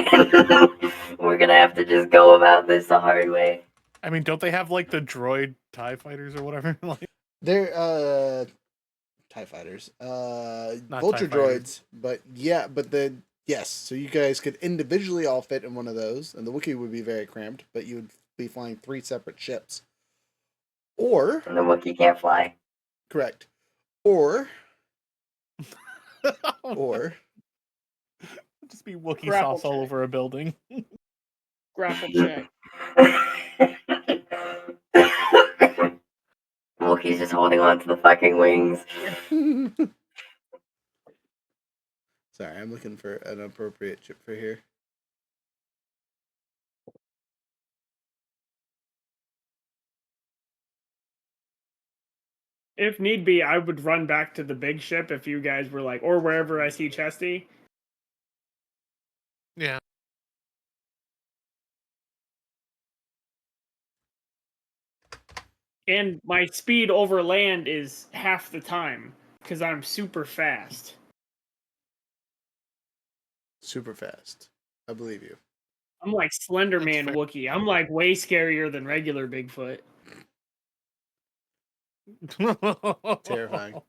we're gonna have to just go about this the hard way. I mean, don't they have like the droid TIE fighters or whatever? Like, They're TIE fighters. Not Vulture TIE fighters. droids, but yes, so you guys could individually all fit in one of those, and the Wookiee would be very cramped, but you would be flying 3 separate ships. Or And the Wookiee can't fly. correct. Or just be Wookiee Grapple sauce all over a building. Grapple check. Wookiee's just holding on to the fucking wings. Sorry, I'm looking for an appropriate ship for here. If need be, I would run back to the big ship if you guys were like, or wherever I see Chesty. Yeah. And my speed over land is half the time because I'm super fast. Super fast. I believe you. I'm like Slender Man Wookiee. I'm like way scarier than regular Bigfoot. Terrifying.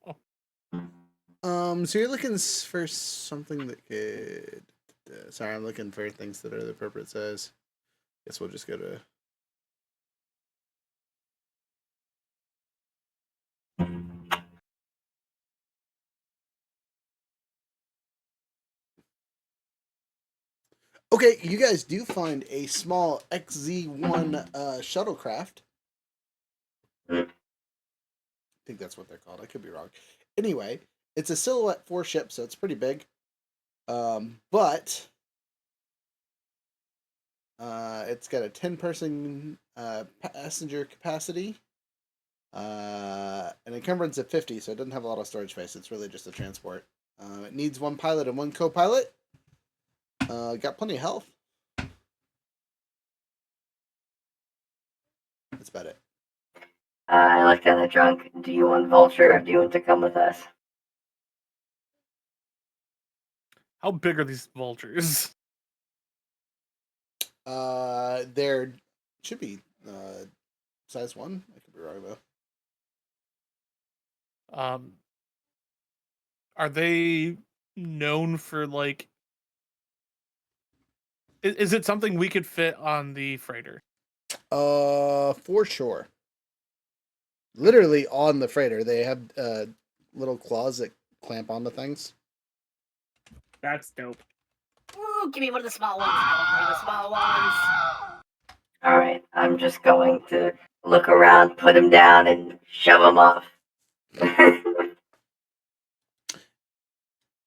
So you're looking for something that could. Sorry, I'm looking for things that are the appropriate size. Guess we'll just go to. Okay, you guys do find a small XZ1 shuttlecraft. I think that's what they're called. I could be wrong. Anyway, it's a silhouette 4 ship, so it's pretty big. But it's got a 10-person passenger capacity. An encumbrance of 50, so it doesn't have a lot of storage space. It's really just a transport. It needs 1 pilot and 1 co-pilot. Got plenty of health. That's about it. I looked at the drunk. Do you want Vulture or do you want to come with us? How big are these vultures? There should be size 1. I could be wrong though. Are they known for like? Is it something we could fit on the freighter? For sure. Literally on the freighter, they have little claws that clamp onto things. That's dope. Ooh, give me one of the small ones. One of the small ones. Alright, I'm just going to look around, put him down, and shove him off.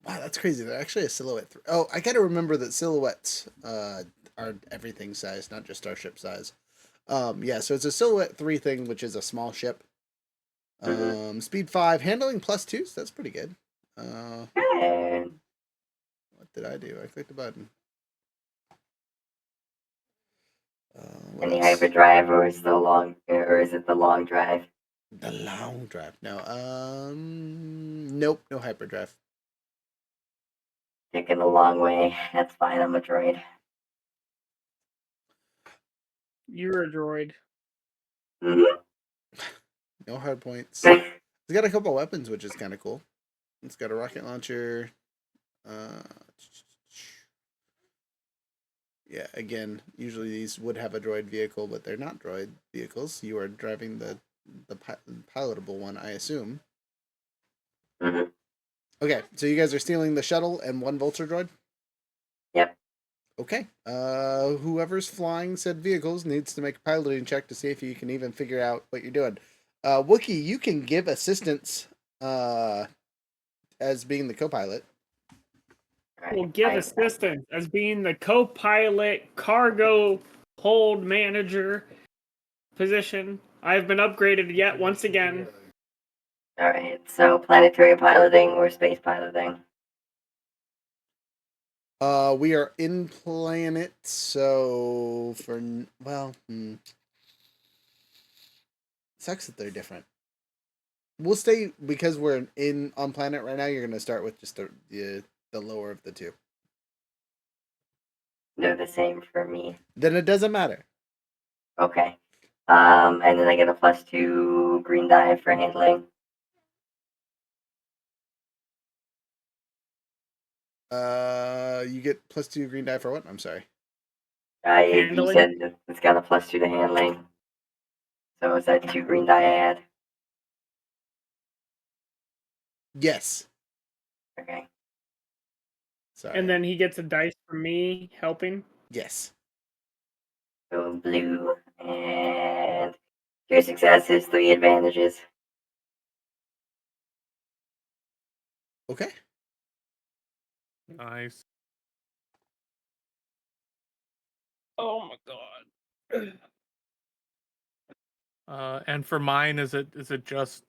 Wow, that's crazy. They're actually a silhouette. Oh, I gotta remember that silhouettes are everything size, not just starship size. Yeah, so it's a silhouette 3 thing, which is a small ship. Speed 5, handling +2, so that's pretty good. What did I do? I clicked the button. Any hyperdrive, or is it the long drive? The long drive. No. Nope. No hyperdrive. Taking a long way. That's fine. I'm a droid. You're a droid. No hard points. It's got a couple weapons, which is kind of cool. It's got a rocket launcher. Yeah, again, usually these would have a droid vehicle, but they're not droid vehicles. You are driving the the pilotable one, I assume. Mm-hmm. Okay, so you guys are stealing the shuttle and one vulture droid? Yep. Okay. Whoever's flying said vehicles needs to make a piloting check to see if you can even figure out what you're doing. Wookie, you can give assistance as being the co-pilot. We'll give assistance as being the co-pilot cargo hold manager position. I've been upgraded yet once again. Alright, so planetary piloting or space piloting? We are in planet, so sucks that they're different. We'll stay because we're on planet right now. You're going to start with just the lower of the two. They're the same for me. Then it doesn't matter. Okay. And then I get a +2 green die for handling. You get +2 green die for what? I'm sorry. You said it's got a +2 to handling. So is that 2 green die I add? Yes. Okay. Sorry. And then he gets a dice for me helping. Yes. So blue and 2 successes, 3 advantages. Okay. Nice. Oh my god. And for mine, is it just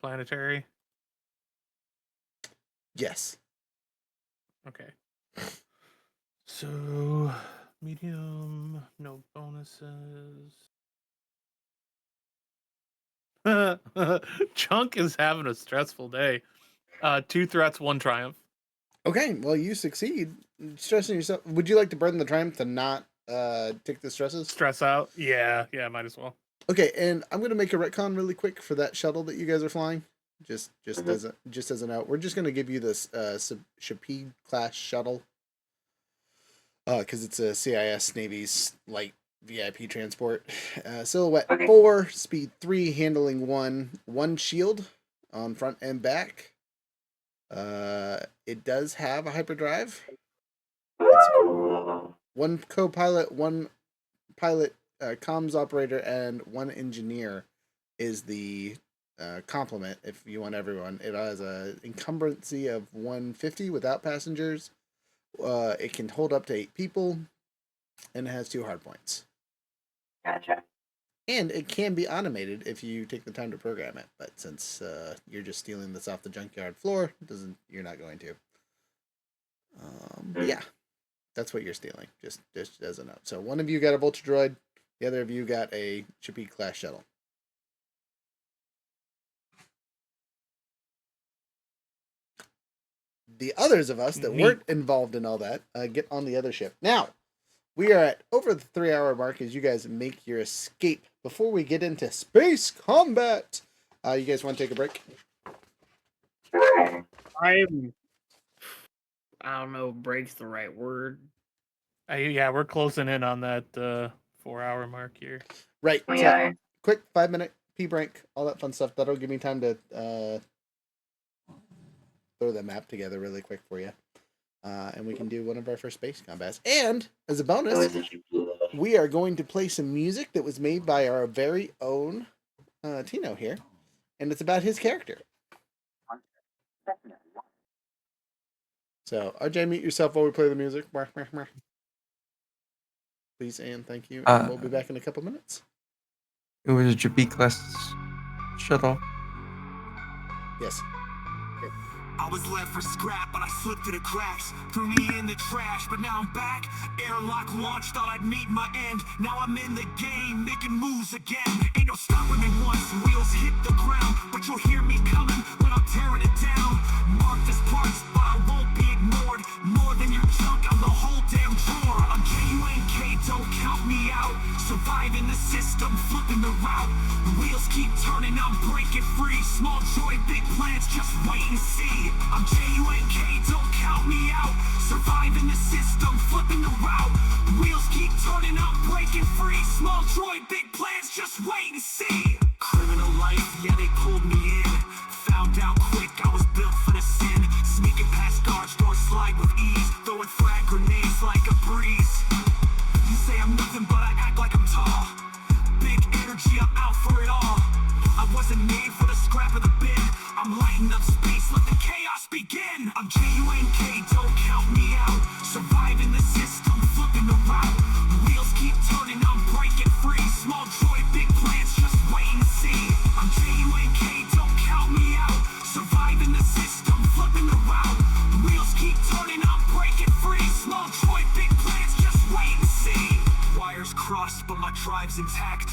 planetary? Yes. Okay. So medium, no bonuses. Chunk is having a stressful day. 2 threats, 1 triumph. Okay, well, you succeed. Stressing yourself. Would you like to burn the triumph to not take the stresses? Stress out? Yeah, might as well. Okay, and I'm gonna make a retcon really quick for that shuttle that you guys are flying. Just as a note, we're just gonna give you this Chesty class shuttle. Because it's a CIS Navy's light VIP transport. Silhouette 4, speed 3, handling 1 shield on front and back. It does have a hyperdrive. It's 1 co-pilot, 1 pilot, comms operator, and 1 engineer is the complement. If you want everyone, it has a encumbrancy of 150 without passengers. It can hold up to 8 people, and it has 2 hard points. Gotcha. And it can be automated if you take the time to program it. But since you're just stealing this off the junkyard floor, you're not going to. Yeah, that's what you're stealing. Just as a note. So one of you got a vulture droid, the other of you got a Chesty class shuttle. The others of us that weren't involved in all that get on the other ship. Now, we are at over the 3-hour mark as you guys make your escape. Before we get into space combat, you guys want to take a break? I don't know if break's the right word. Yeah, we're closing in on that 4-hour mark here. Right. We are. Quick 5-minute pee break, all that fun stuff. That'll give me time to throw the map together really quick for you. And we can do one of our first space combats. And as a bonus, we are going to play some music that was made by our very own Tino here. And it's about his character. So, RJ, mute yourself while we play the music. Please and thank you. And we'll be back in a couple minutes. It was a Chesty class shuttle. Yes. I was left for scrap, but I slipped through the cracks. Threw me in the trash, but now I'm back. Airlock launched, thought I'd meet my end. Now I'm in the game, making moves again. Ain't no stopping me once wheels hit the ground. But you'll hear me coming when I'm tearing it down. Marked as parts, but I won't be ignored. More than your junk, I'm the whole damn drawer. I'm KUNK, don't count me out. Surviving the system, flipping the route. The wheels keep turning, I'm breaking free. Small joy, big plans, just wait and see. I'm KUNK, don't count me out. Surviving the system, flipping the route. The wheels keep turning, I'm breaking free. Small droid, big plans, just wait and see. Yeah, they pulled me in. Found out quick I was built for the sin. Sneaking past guards, doors slide with ease. Throwing frag grenades like a breeze. You say I'm nothing, but I act like I'm tall. Big energy, I'm out for it all. I wasn't made for the scrap of the bin. I'm lighting up space, let the chaos begin. I'm JUNK, don't count me out. Surviving the system, flipping the route. Wheels keep turning, I'm breaking free. Small joy, big plans, just wait and see. I'm JUNK, don't count me out. Surviving the system, flipping the route. Wheels keep turning, I'm breaking free. Small joy, big plans, just wait and see. Wires crossed, but my drive's intact.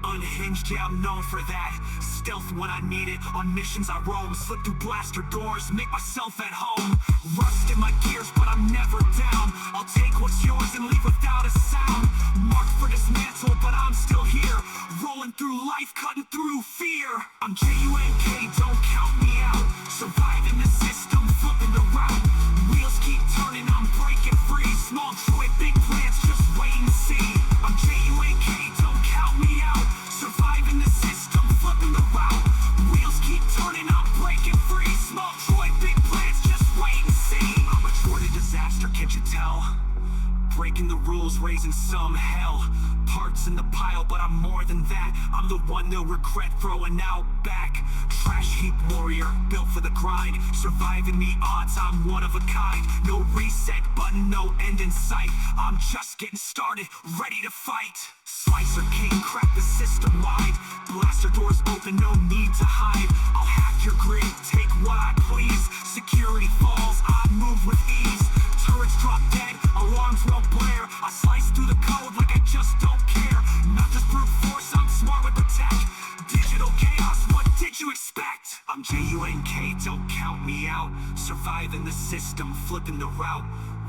Unhinged, yeah, I'm known for that. Stealth when I need it. On missions I roam. Slip through blaster doors, make myself at home. Rust in my gears, but I'm never down. I'll take what's yours and leave without a sound. Marked for dismantle, but I'm still here. Rolling through life, cutting through fear. I'm JUNK, don't count me out. Surviving the system, flipping the route. Wheels keep turning, I'm breaking free. Small joy, big plans, just wait and see. I'm JUNK, don't count me out. Surviving the system, flipping the route. Wheels keep turning, I'm breaking free. Small joy, big plans, just wait and see. I'm a thwarted disaster, can't you tell? Breaking the rules, raising some hell. Parts in the pile, but I'm more than that. I'm the one they'll regret throwing out back. Trash heap warrior, built for the grind. Surviving the odds, I'm one of a kind. No reset button, no end in sight. I'm just getting started, ready to fight. Slicer king, crack the system wide. Blaster doors open, no need to hide. I'll hack your grid, take what I please. Security falls, I move with ease. Turrets drop dead, alarms won't blare. I slice through the code like I just don't care. Not just brute force, I'm smart with the tech. Digital chaos, what did you expect? I'm JUNK, don't count me out. Surviving the system, flipping the route.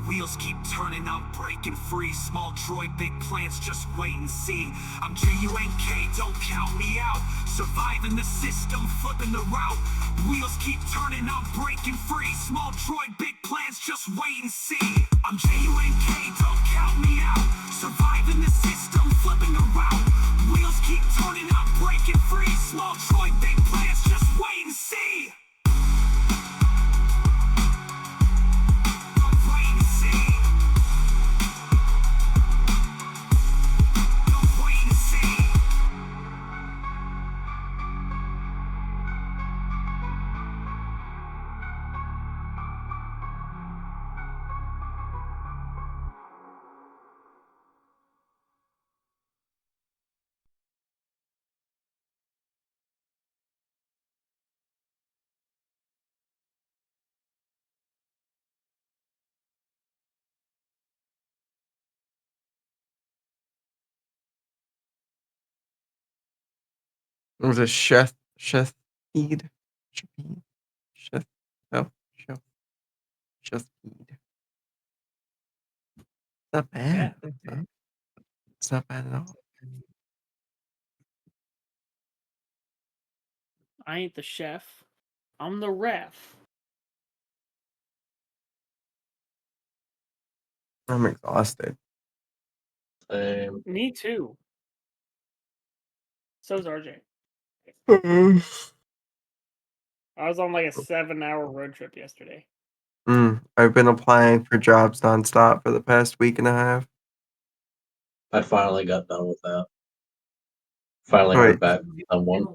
Wheels keep turning, I'm breaking free. Small droid, big plans, just wait and see. I'm JUNK, don't count me out. Surviving the system, flipping the route. Wheels keep turning, I'm breaking free. Small droid, big plans, just wait and see. I'm JUNK, don't count me out. Surviving the system, flipping the route. Wheels keep turning, I'm breaking free. Small droid, big plans, just wait and see. It was a chef, feed, chef, oh, chef feed. Not bad. It's not bad at all. I ain't the chef. I'm the ref. I'm exhausted. Me too. So's RJ. I was on like a 7-hour road trip yesterday. I've been applying for jobs nonstop for the past week and a half. I finally got done with that. Finally heard back on one.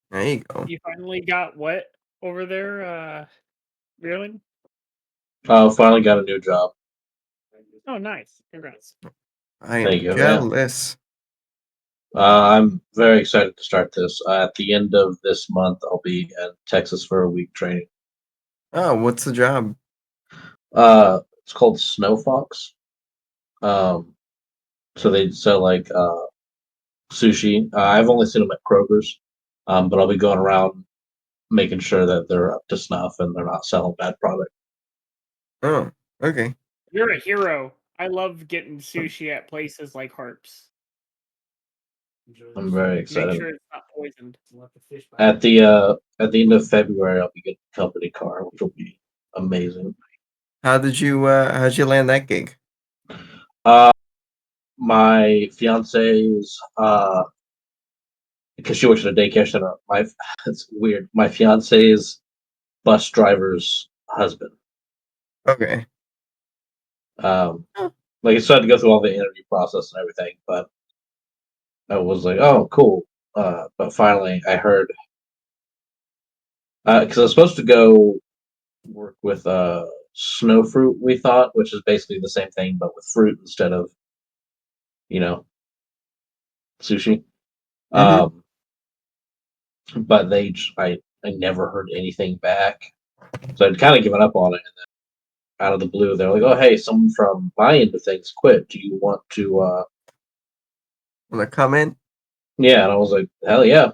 There you go. You finally got what over there, Veerlin? Finally got a new job. Oh, nice. Congrats. I Thank am you, jealous. I'm very excited to start this. At the end of this month, I'll be in Texas for a week training. Oh, what's the job? It's called Snow Fox. So they sell like sushi. I've only seen them at Kroger's, but I'll be going around making sure that they're up to snuff and they're not selling bad product. Oh, okay. You're a hero. I love getting sushi at places like Harps. I'm very excited. Make sure it's not poisoned. At the end of February, I'll be getting a company car, which will be amazing. How'd you land that gig? My fiance's because she works at a daycare center. It's weird. My fiance's bus driver's husband. Okay. Like I still had to go through all the interview process and everything, but I was like, oh, cool. But finally, I heard because I was supposed to go work with snow fruit. We thought, which is basically the same thing, but with fruit instead of sushi. Mhm. But I never heard anything back, so I'd kind of given up on it. And then out of the blue, they're like, "Oh, hey, someone from my end of things quit. Do you want to?" Want to come in? Yeah, and I was like, "Hell yeah!"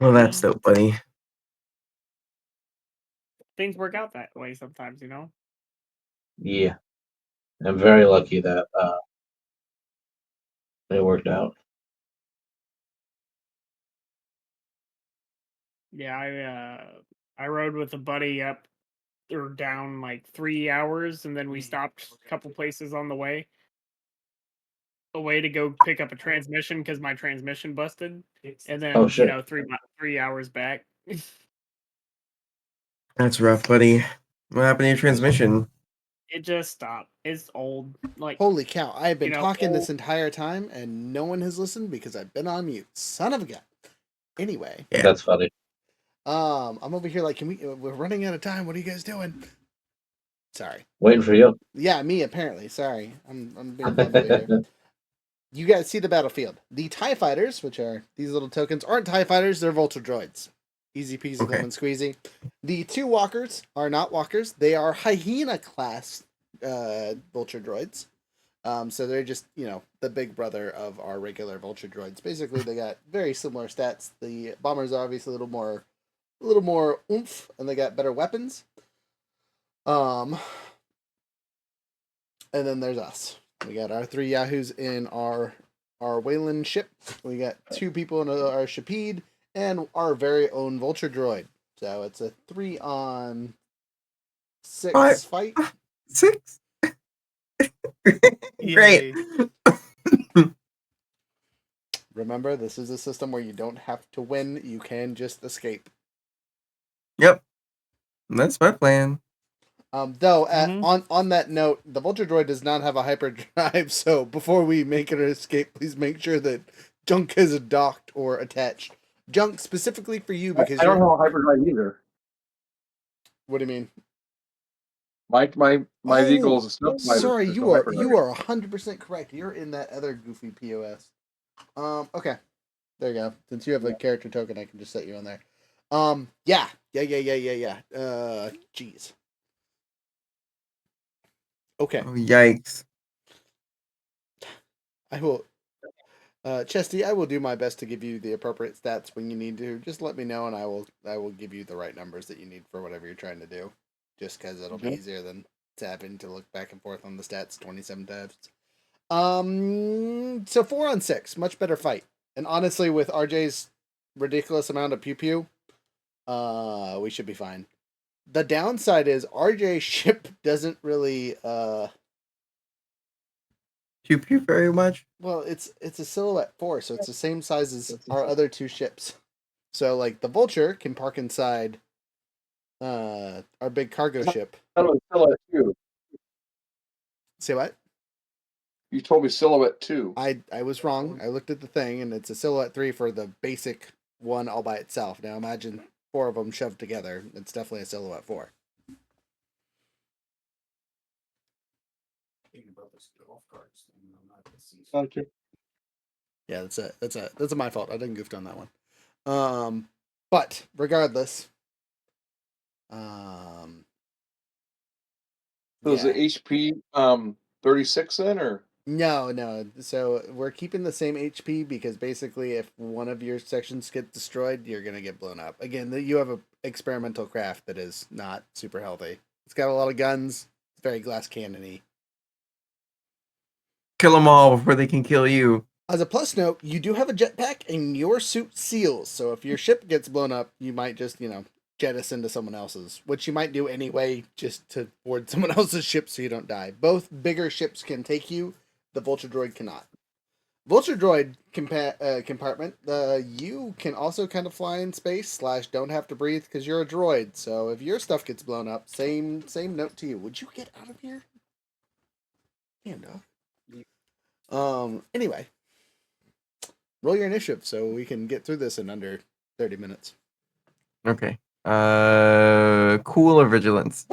Well, that's so funny. Things work out that way sometimes, you know. Yeah, I'm very lucky that it worked out. Yeah, I rode with a buddy up or down like 3 hours, and then we stopped a couple places on the way. A way to go pick up a transmission because my transmission busted, and Oh then shit! 3 hours back. That's rough, buddy. What happened to your transmission? It just stopped. It's old. Like, Holy cow! I have been talking old. this entire time, and no one has listened because I've been on mute. Son of a gun. Anyway, Yeah. That's funny. I'm over here like, we're running out of time. What are you guys doing? Sorry. Waiting for you. Yeah, me apparently. Sorry, I'm being bummed over here. You guys see the battlefield. The TIE fighters, which are these little tokens, aren't TIE fighters. They're vulture droids. Easy peasy Okay. lemon squeezy. The two walkers are not walkers. They are hyena class vulture droids. So they're just, the big brother of our regular vulture droids. Basically, they got very similar stats. The bombers are obviously a little more oomph, and they got better weapons. And then there's us. We got our 3 Yahoos in our Wayland ship. We got 2 people in our Shapede, and our very own vulture droid. So it's a 3-on-6 fight. 6? Great. Remember, this is a system where you don't have to win, you can just escape. Yep. That's my plan. Though, on that note, the vulture droid does not have a hyperdrive, so before we make an escape, please make sure that junk is docked or attached. Junk specifically for you because I don't have a hyperdrive either. What do you mean? My vehicle is a snow fighter. Sorry, There's you no are hyperdrive. 100% correct. You're in that other goofy POS. Okay, there you go. Since you have a character token, I can just set you on there. Yeah. Jeez. Okay. Oh, yikes. I will. Chesty, I will do my best to give you the appropriate stats when you need to. Just let me know, and I will give you the right numbers that you need for whatever you're trying to do. Just because it'll be easier than tapping to look back and forth on the stats 27 tabs. So 4-on-6, much better fight. And honestly, with RJ's ridiculous amount of pew pew, we should be fine. The downside is RJ's ship doesn't really pew pew very much. Well, it's a silhouette 4, so it's the same size as our other 2 ships. So like the Vulture can park inside our big cargo ship. Silhouette 2. Say what? You told me silhouette 2. I was wrong. I looked at the thing, and it's a silhouette 3 for the basic one all by itself. Now imagine 4 of them shoved together. It's definitely a silhouette 4. Okay. Yeah, that's my fault. I didn't goofed on that one. But regardless, So is the HP 36 then, or no? So we're keeping the same HP because basically, if one of your sections get destroyed, you're gonna get blown up. Again, you have a experimental craft that is not super healthy. It's got a lot of guns. It's very glass cannony. Kill them all before they can kill you. As a plus note, you do have a jetpack and your suit seals. So if your ship gets blown up, you might just, jettison to someone else's, which you might do anyway, just to board someone else's ship so you don't die. Both bigger ships can take you, The vulture droid cannot. Vulture droid compartment. You can also kind of fly in space / don't have to breathe because you're a droid. So if your stuff gets blown up, same note to you. Would you get out of here? Damn dog. Anyway, roll your initiative so we can get through this in under 30 minutes. Okay. Cool or vigilance?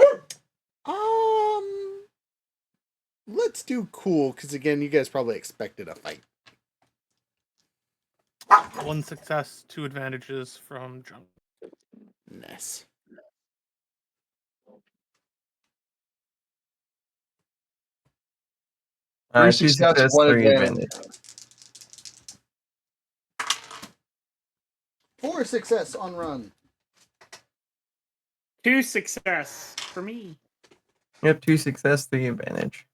Let's do cool because again, you guys probably expected a fight. 1 success, 2 advantages from junk. Nice. Three 2 success, 1 3 advantage. 4 success on run. 2 success for me. Yep, 2 success, 3 advantage.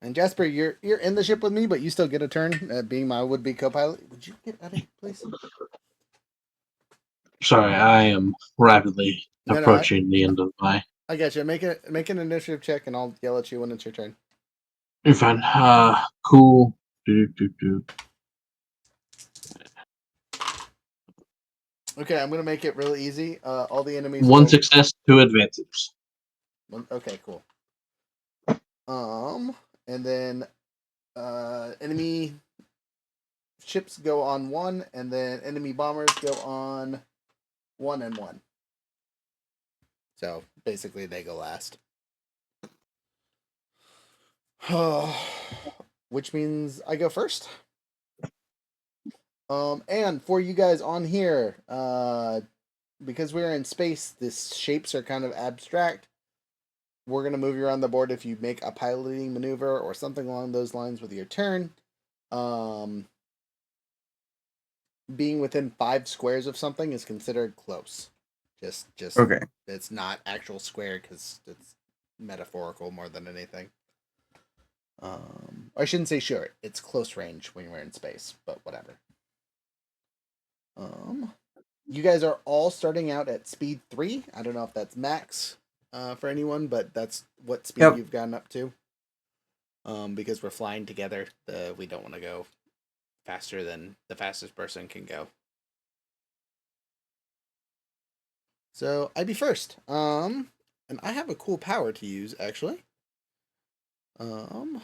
And Jasper, you're in the ship with me, but you still get a turn, being my would-be co-pilot. Would you get out of here, please? Sorry, I am rapidly approaching the end of my. I got you. Make an initiative check, and I'll yell at you when it's your turn. You're fine. Cool. Okay, I'm gonna make it real easy. All the enemies. 1 success, 2 advantages. Okay, cool. And then enemy ships go on 1, and then enemy bombers go on 1 and 1. So basically, they go last. Which means I go first. And for you guys on here, because we're in space, the shapes are kind of abstract. We're going to move you around the board if you make a piloting maneuver or something along those lines with your turn. Being within 5 squares of something is considered close. Just okay. It's not actual square because it's metaphorical more than anything. I shouldn't say sure. It's close range when we're in space, but whatever. You guys are all starting out at speed 3. I don't know if that's max for anyone, but that's what speed you've gotten up to. Because we're flying together, we don't want to go faster than the fastest person can go. So I'd be first. And I have a cool power to use actually. I'm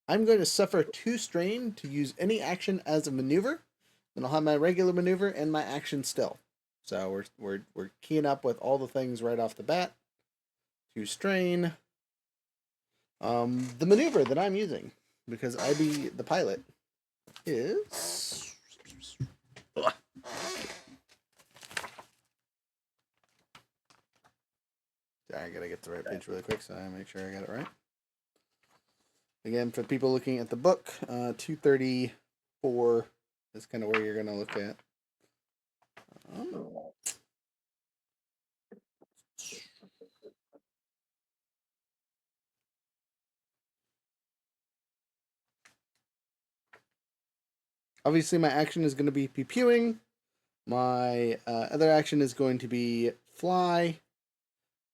going to suffer 2 strain to use any action as a maneuver. Then I'll have my regular maneuver and my action still. So we're keying up with all the things right off the bat. 2 strain. The maneuver that I'm using, because I be the pilot, is I gotta get the right page really quick so I make sure I got it right. Again, for people looking at the book, 234 is kind of where you're gonna look at. Obviously, my action is going to be pew-pewing. My other action is going to be fly.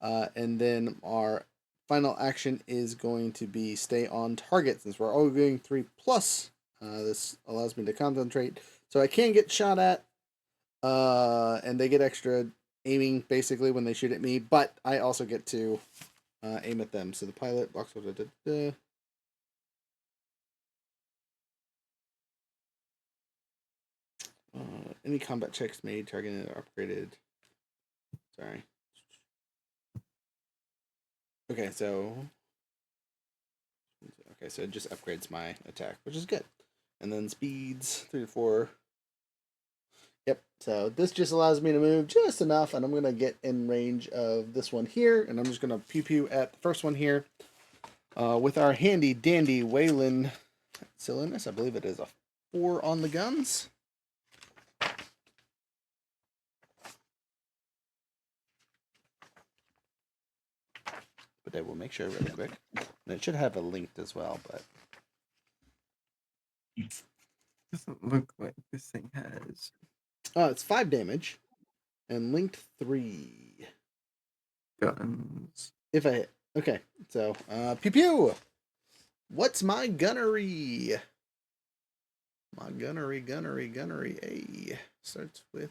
And then our final action is going to be stay on target. Since we're all going 3+, this allows me to concentrate. So I can get shot at. And they get extra aiming, basically, when they shoot at me. But I also get to aim at them. So the pilot... any combat checks made, targeted, or upgraded. Sorry. Okay, so it just upgrades my attack, which is good. And then speeds 3 to 4. Yep. So this just allows me to move just enough, and I'm gonna get in range of this one here, and I'm just gonna pew pew at the first one here. With our handy dandy Wayland silliness, I believe it is a 4 on the guns. But I will make sure really quick. And it should have a linked as well, but doesn't look like this thing has It's 5 damage. And linked 3. Guns. If I hit. Okay, so, pew pew! What's my gunnery? My gunnery. A starts with,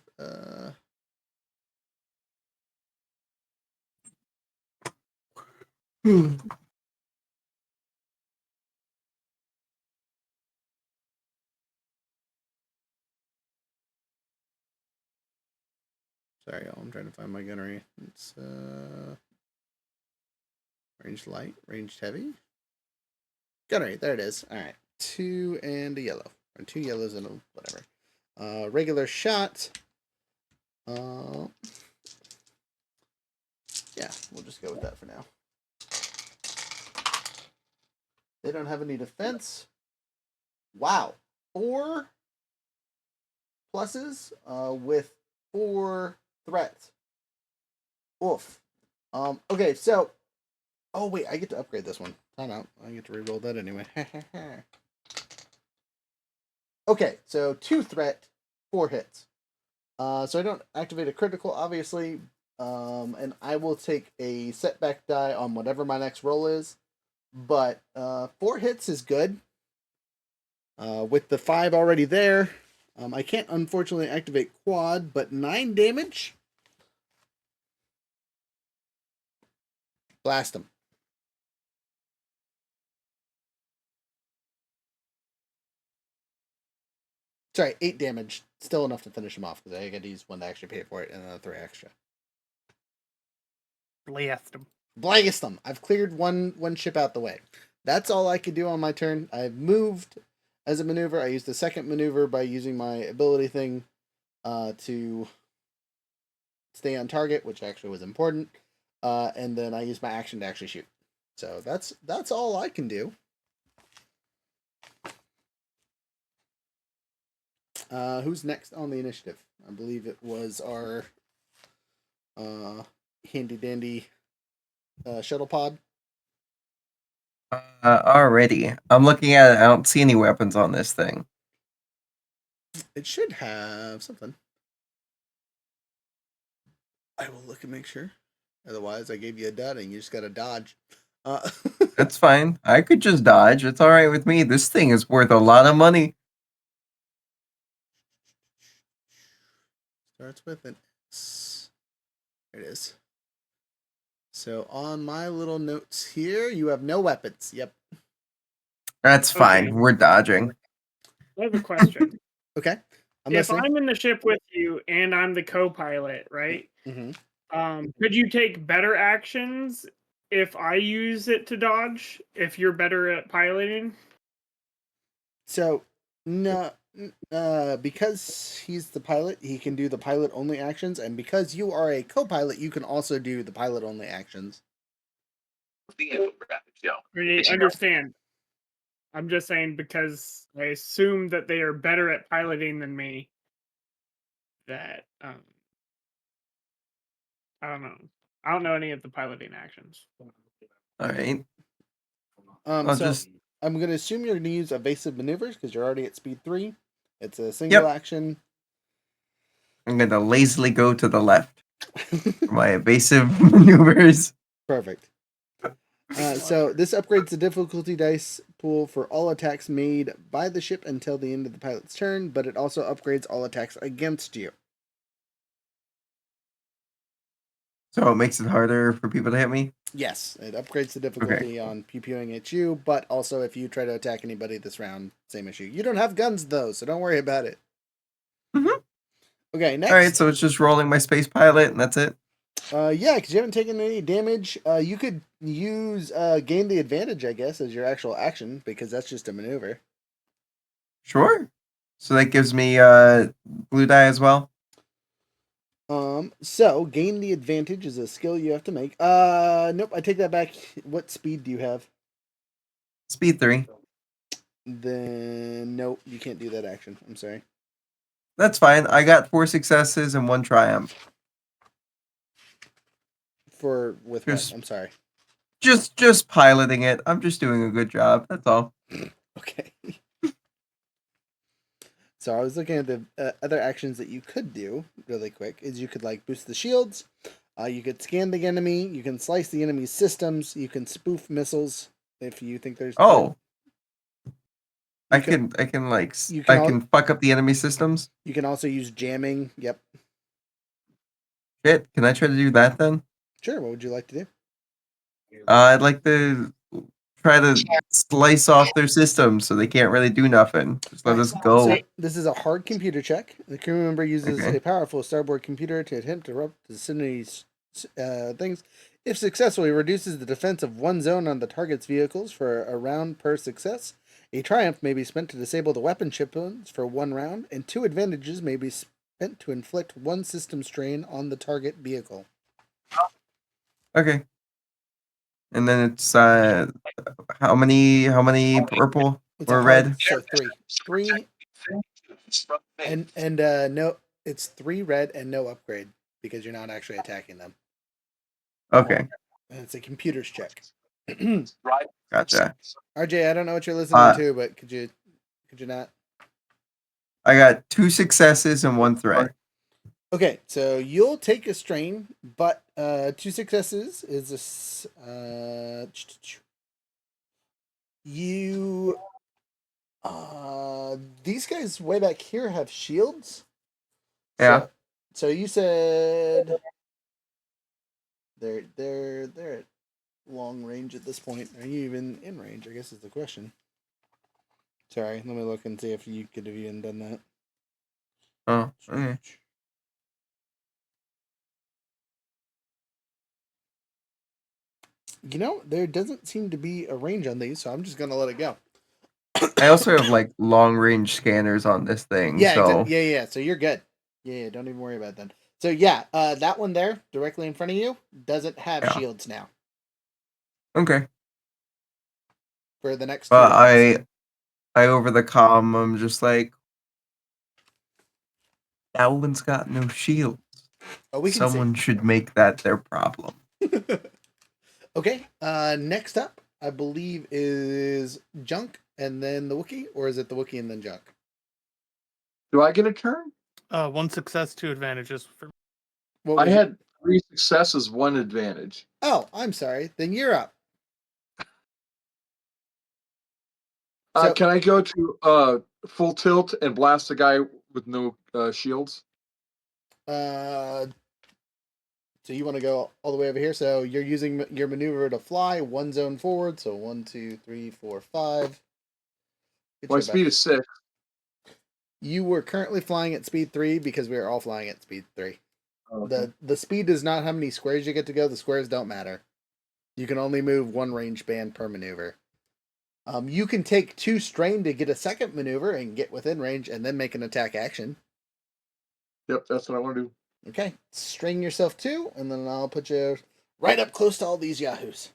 Sorry, y'all. I'm trying to find my gunnery. It's ranged light, ranged heavy. Gunnery, there it is. All right, 2 and a yellow, or 2 yellows and a whatever. Regular shot. Yeah, we'll just go with that for now. They don't have any defense. Wow, 4 pluses with 4 threats. Oof. Okay, so. Oh, wait, I get to upgrade this one. Time out. I get to reroll that anyway. Okay, so 2 threat, 4 hits. So I don't activate a critical, obviously. And I will take a setback die on whatever my next roll is. But 4 hits is good. With the 5 already there. I can't, unfortunately, activate quad, but 9 damage. Blast him. Sorry, 8 damage. Still enough to finish him off, because I got to use 1 to actually pay for it, and then 3 extra. Blast him. I've cleared one ship out the way. That's all I could do on my turn. I've moved as a maneuver. I used the second maneuver by using my ability thing to stay on target, which actually was important. And then I used my action to actually shoot. So that's all I can do. Who's next on the initiative? I believe it was our handy dandy shuttle pod. Already. I'm looking at it. I don't see any weapons on this thing. It should have something. I will look and make sure. Otherwise, I gave you a dud and you just got to dodge. That's fine. I could just dodge. It's all right with me. This thing is worth a lot of money. Starts with an S. There it is. So on my little notes here, you have no weapons. Yep. That's fine. We're dodging. I have a question. Okay. If I'm in the ship with you and I'm the co-pilot, right? Mm-hmm. Could you take better actions if I use it to dodge? If you're better at piloting? So no, because he's the pilot, he can do the pilot only actions, and because you are a co-pilot, you can also do the pilot only actions. I understand. I'm just saying because I assume that they are better at piloting than me. That I don't know. I don't know any of the piloting actions. All right. I'm going to assume you're going to use evasive maneuvers because you're already at speed 3. It's a single action. I'm going to lazily go to the left for my evasive maneuvers. Perfect. So this upgrades the difficulty dice pool for all attacks made by the ship until the end of the pilot's turn, but it also upgrades all attacks against you. So it makes it harder for people to hit me? Yes, it upgrades the difficulty on pew-pewing at you, but also if you try to attack anybody this round, same issue. You don't have guns though, so don't worry about it. Mm-hmm. Okay, next. All right, so it's just rolling my space pilot, and that's it? Yeah, because you haven't taken any damage. You could use gain the advantage, I guess, as your actual action, because that's just a maneuver. Sure. So that gives me blue die as well? So gain the advantage is a skill you have to make. Nope, I take that back. What speed do you have? Speed 3. Then nope, you can't do that action. I'm sorry. That's fine. I got 4 successes and 1 triumph. With what? I'm sorry. Just piloting it. I'm just doing a good job. That's all. Okay. So I was looking at the other actions that you could do really quick. Is you could like boost the shields. You could scan the enemy. You can slice the enemy's systems. You can spoof missiles if you think there's. Oh. I can fuck up the enemy systems. You can also use jamming. Yep. Shit, can I try to do that then? Sure. What would you like to do? I'd like to try to slice off their systems so they can't really do nothing. Just let us go. So this is a hard computer check. The crew member uses a powerful starboard computer to attempt to disrupt the vicinity's things. If successful, he reduces the defense of one zone on the target's vehicles for a round per success. A triumph may be spent to disable the weapon shipments for 1 round, and 2 advantages may be spent to inflict 1 system strain on the target vehicle. Okay. And then it's how many purple or red? So 3. And no, it's 3 red and no upgrade because you're not actually attacking them. Okay. And it's a computer's check. Gotcha. RJ, I don't know what you're listening to, but could you not? I got 2 successes and 1 threat. Okay, so you'll take a strain, but 2 successes is these guys way back here have shields. Yeah. So you said they're at long range at this point. Are you even in range? I guess is the question. Sorry, let me look and see if you could have even done that. Oh, okay. You know, there doesn't seem to be a range on these, so I'm just gonna let it go. I also have like long range scanners on this thing. Yeah, so yeah. So you're good. Yeah, don't even worry about that. So yeah, that one there, directly in front of you, doesn't have shields now. Okay. For the next 2 rounds. I over the comm, I'm just like, that one's got no shields. Oh, Someone should make that their problem. Okay. Next up, I believe is Junk and then the Wookiee, or is it the Wookiee and then Junk? Do I get a turn? 1 success, 2 advantages for me. I had 3 successes, 1 advantage. Oh, I'm sorry. Then you're up. Can I go to full tilt and blast a guy with no shields? So you want to go all the way over here? So you're using your maneuver to fly 1 zone forward. So 1, 2, 3, 4, 5. My speed is 6. You were currently flying at speed 3 because we are all flying at speed 3. Okay. The speed does not how many squares you get to go. The squares don't matter. You can only move 1 range band per maneuver. You can take 2 strain to get a second maneuver and get within range and then make an attack action. Yep, that's what I want to do. Okay, strain yourself 2, and then I'll put you right up close to all these yahoos.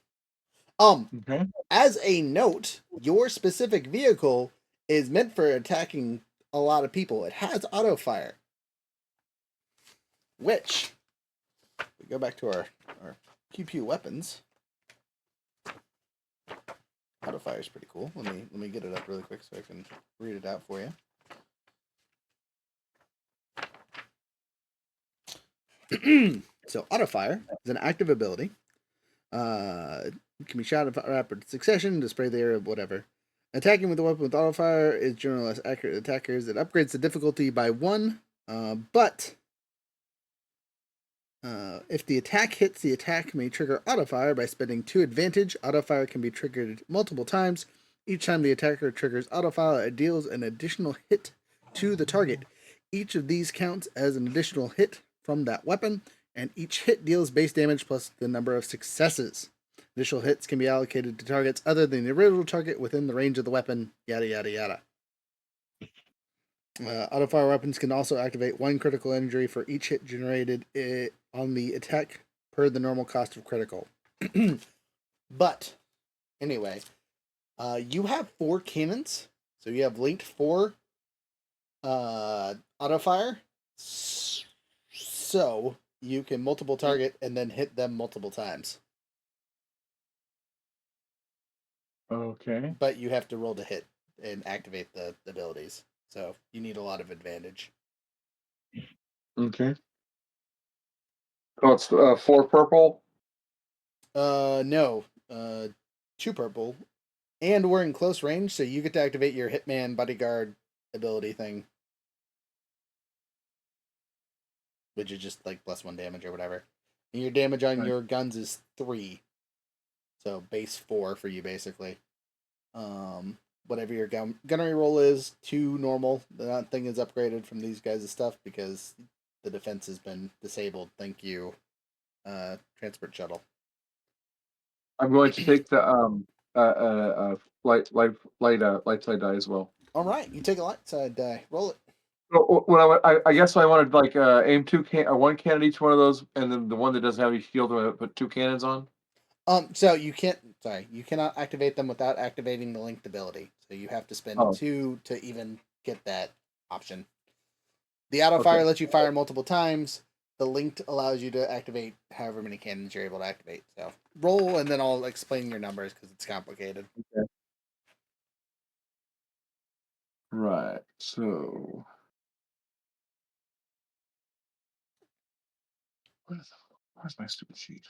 Okay. As a note, your specific vehicle is meant for attacking a lot of people. It has auto fire, which we go back to our QP weapons. Auto fire is pretty cool. Let me get it up really quick so I can read it out for you. So auto fire is an active ability. It can be shot in rapid succession to spray the area of whatever. Attacking with a weapon with auto fire is generally less accurate attackers. It upgrades the difficulty by 1, but if the attack hits, the attack may trigger auto fire by spending 2 advantage. Auto fire can be triggered multiple times. Each time the attacker triggers auto fire, it deals an additional hit to the target. Each of these counts as an additional hit from that weapon, and each hit deals base damage plus the number of successes. Additional hits can be allocated to targets other than the original target within the range of the weapon, yada yada yada. Auto fire weapons can also activate 1 critical injury for each hit generated on the attack per the normal cost of critical. But anyway, you have 4 cannons, so you have linked 4 auto fire, so you can multiple target and then hit them multiple times. Okay. But you have to roll to hit and activate the abilities. So you need a lot of advantage. Okay. Oh, it's 4 purple. No. 2 purple. And we're in close range, so you get to activate your Hitman Bodyguard ability thing. Which is just like +1 damage or whatever. And your damage on your guns is 3. So base 4 for you, basically. Whatever your gunnery roll is, 2 normal. The thing is upgraded from these guys' stuff because the defense has been disabled. Thank you, transport shuttle. I'm going to take the light side die as well. All right, you take a light side die. Roll it. When I guess I wanted like aim 1 cannon each one of those, and then the one that doesn't have any shield, I put 2 cannons on. So you cannot activate them without activating the linked ability. So you have to spend 2 to even get that option. The auto fire lets you fire multiple times. The linked allows you to activate however many cannons you're able to activate. So roll, and then I'll explain your numbers because it's complicated. Okay. Right. So. Where's my stupid sheet?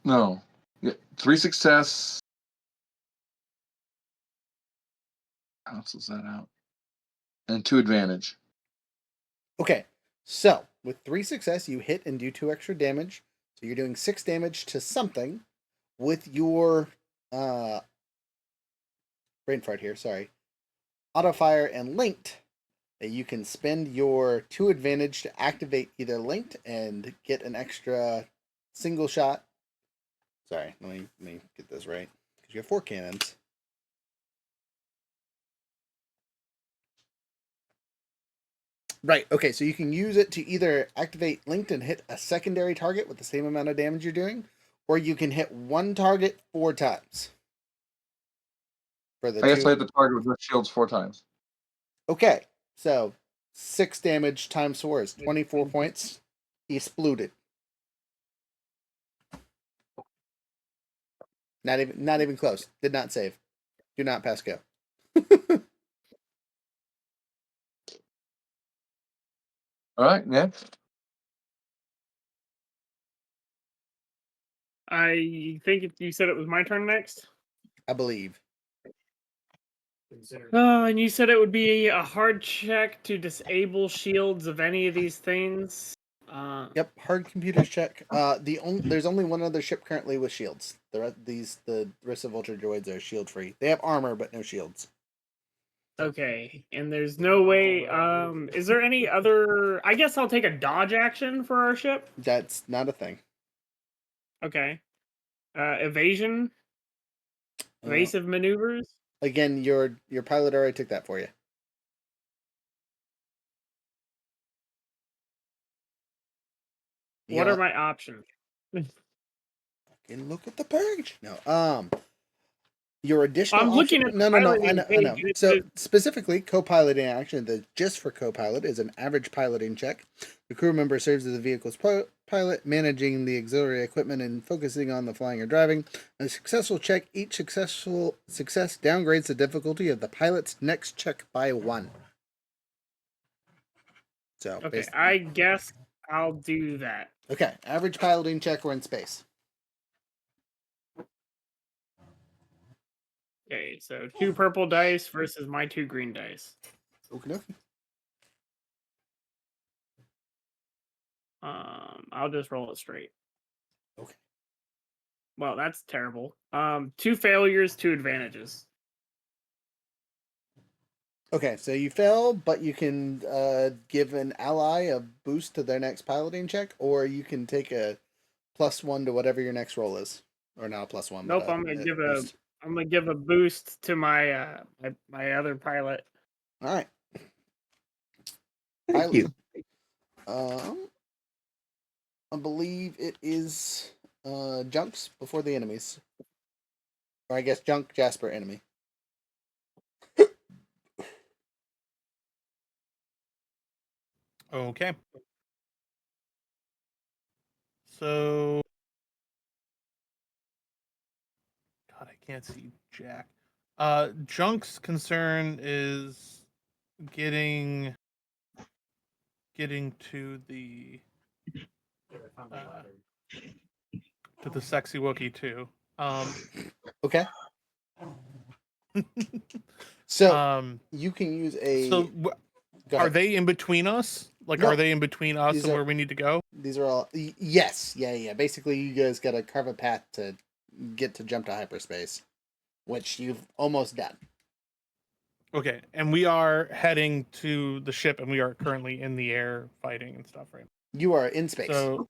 No. Yeah, 3 success. Cancels that out. And 2 advantage. Okay, so with 3 success, you hit and do 2 extra damage. So you're doing 6 damage to something with your brain fart here. Sorry, auto fire and linked. You can spend your 2 advantage to activate either linked and get an extra single shot. Sorry, let me get this right because you have 4 cannons. Right, okay, so you can use it to either activate linked and hit a secondary target with the same amount of damage you're doing, or you can hit one target 4 times. I guess I hit the target with the shields 4 times. Okay, so 6 damage times 4 is 24 points. Exploded. Not even close. Did not save. Do not pass go. All right, next. I think you said it was my turn next. I believe. And you said it would be a hard check to disable shields of any of these things. Yep, hard computers check. There's only one other ship currently with shields. The rest of Ultra Droids are shield free. They have armor but no shields. Okay, and there's no way. Is there any other? I guess I'll take a dodge action for our ship. That's not a thing. Okay. Evasion. Evasive maneuvers. Again, your pilot already took that for you. What are my options? Fucking look at the page. No. Your additional I'm looking at no. I know. page. So specifically, co-piloting action. The just for co-pilot is an average piloting check. The crew member serves as the vehicle's pilot, managing the auxiliary equipment and focusing on the flying or driving. A successful check. Each successful success downgrades the difficulty of the pilot's next check by 1. So okay, I guess I'll do that. Okay, average piloting check. We're in space. Okay, so 2 purple dice versus my 2 green dice. Okay. I'll just roll it straight. Okay. Well, that's terrible. 2 failures, 2 advantages. Okay, so you fail, but you can give an ally a boost to their next piloting check, or you can take a +1 to whatever your next roll is, or not a +1. Nope, but I'm gonna give a boost to my my other pilot. All right. Thank you. I believe it is Junks before the enemies, or I guess Junk Jasper enemy. Okay. So, God, I can't see Jack. Junk's concern is getting to the sexy Wookiee too. Okay. So Um, you can use a. so Go are ahead. they in between us? Like, No. are they in between us These and are- where we need to go? These are all. Yes. Yeah. Basically, you guys got to carve a path to get to jump to hyperspace, which you've almost done. Okay, and we are heading to the ship, and we are currently in the air fighting and stuff, right? You are in space. So,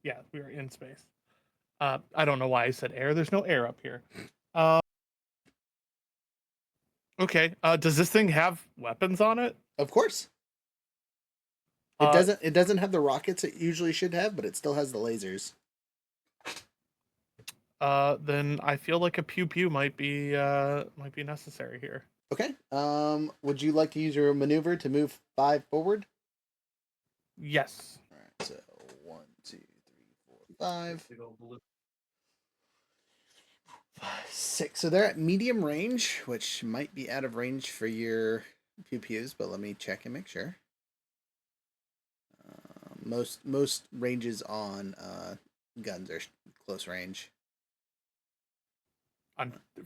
yeah, we are in space. I don't know why I said air. There's no air up here. Okay. Does this thing have weapons on it? Of course. It doesn't. It doesn't have the rockets it usually should have, but it still has the lasers. Then I feel like a pew pew might be necessary here. Okay. Would you like to use your maneuver to move 5 forward? Yes. All right. So 1, 2, 3, 4, 5. 6. So they're at medium range, which might be out of range for your pew pews, but let me check and make sure. Most ranges on guns are close range.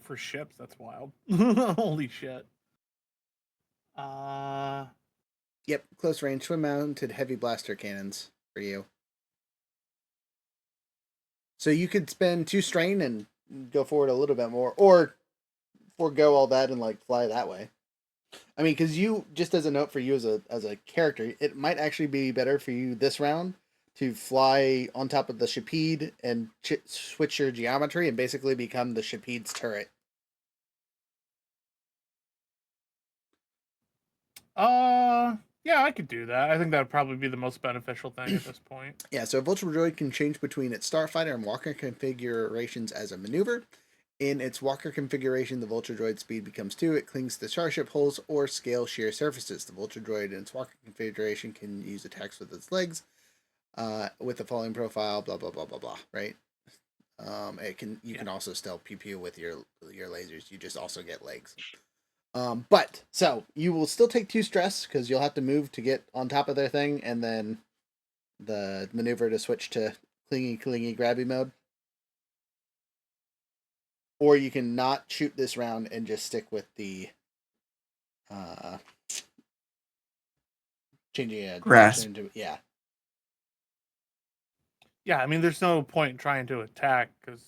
For ships, that's wild. Holy shit. Yep, close range, twin-mounted heavy blaster cannons for you. So you could spend 2 strain and go forward a little bit more, or forego all that and like fly that way. I mean, because you, just as a note for you as a character, it might actually be better for you this round to fly on top of the Shapede and switch your geometry and basically become the Shapede's turret. Yeah, I could do that. I think that would probably be the most beneficial thing at this point. Yeah, so a Vulture Droid can change between its Starfighter and Walker configurations as a maneuver. In its Walker configuration, the Vulture Droid speed becomes 2. It clings to starship hulls or scale sheer surfaces. The Vulture Droid in its Walker configuration can use attacks with its legs, with the falling profile, blah blah blah blah blah. Right? You can also still pew pew with your lasers. You just also get legs. But so you will still take 2 stress because you'll have to move to get on top of their thing, and then the maneuver to switch to clingy grabby mode. Or you can not shoot this round and just stick with the changing a grasp. into, yeah. Yeah, I mean, there's no point in trying to attack because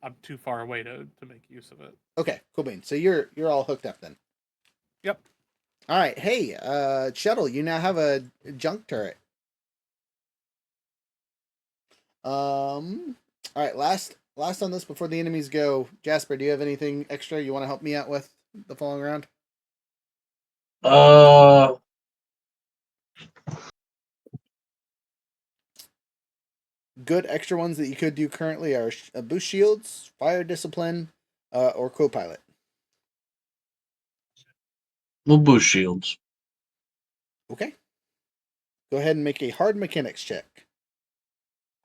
I'm too far away to make use of it. Okay, cool bean. So you're all hooked up then. Yep. All right. Hey, Shuttle, you now have a junk turret. All right. Last on this before the enemies go. Jasper, do you have anything extra you want to help me out with the following round? Good extra ones that you could do currently are boost shields, fire discipline, or co-pilot. We'll boost shields. Okay. Go ahead and make a hard mechanics check.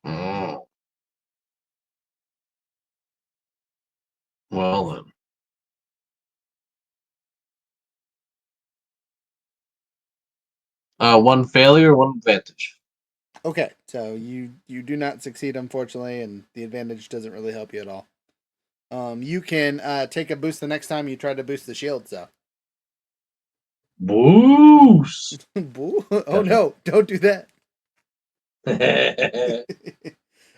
Oh. Well then. One failure, 1 advantage. Okay, so you do not succeed, unfortunately, and the advantage doesn't really help you at all. You can take a boost the next time you try to boost the shield, so. Boost! Oh no, don't do that.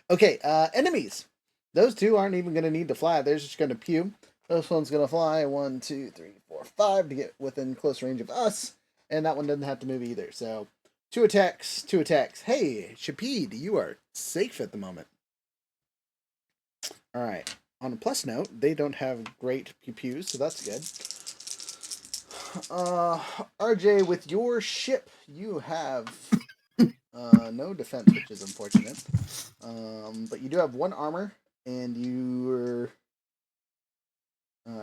Okay, enemies. Those 2 aren't even going to need to fly. They're just going to pew. This one's going to fly 1, 2, 3, 4, 5 to get within close range of us. And that one doesn't have to move either. So 2 attacks, 2 attacks. Hey, Shapede, you are safe at the moment. All right. On a plus note, they don't have great pew-pews, so that's good. RJ, with your ship, you have no defense, which is unfortunate. But you do have 1 armor, and your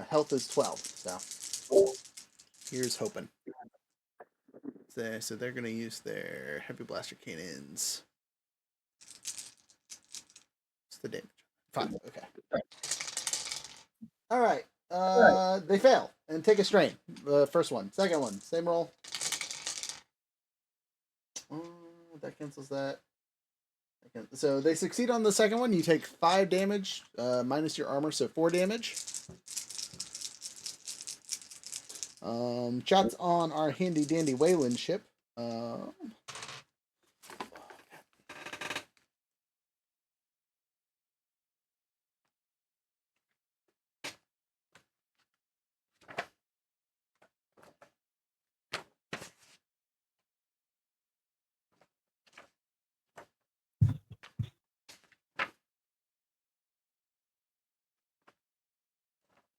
health is 12. So here's hoping. So there, so they're going to use their heavy blaster cannons. What's the damage? 5. Okay. All right. They fail and take a strain. The first one. Second one. Same roll. That cancels that. So they succeed on the second one. You take 5 damage minus your armor, so 4 damage. Shots on our handy dandy Wayland ship.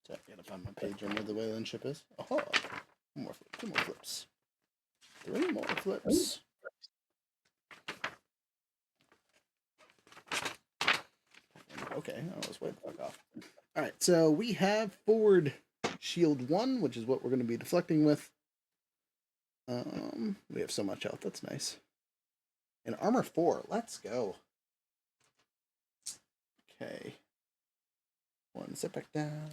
So I gotta find my page on where the Wayland ship is. Oh, 2 more flips. 3 more flips. Okay, I was way the fuck off. All right, so we have forward shield 1, which is what we're going to be deflecting with. We have so much health. That's nice. And armor 4. Let's go. Okay. 1 step back down.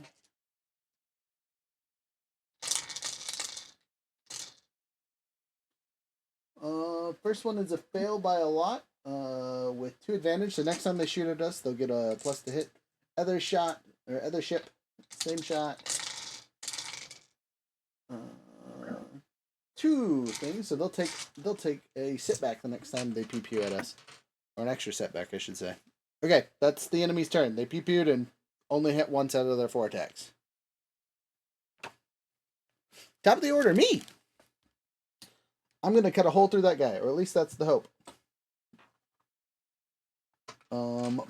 First one is a fail by a lot. With 2 advantage. So next time they shoot at us, they'll get a plus to hit. Other shot or other ship, same shot. 2 things. So they'll take a setback the next time they pew at us, or an extra setback, I should say. Okay, that's the enemy's turn. They pewed and only hit once out of their 4 attacks. Top of the order, me. I'm gonna cut a hole through that guy, or at least that's the hope.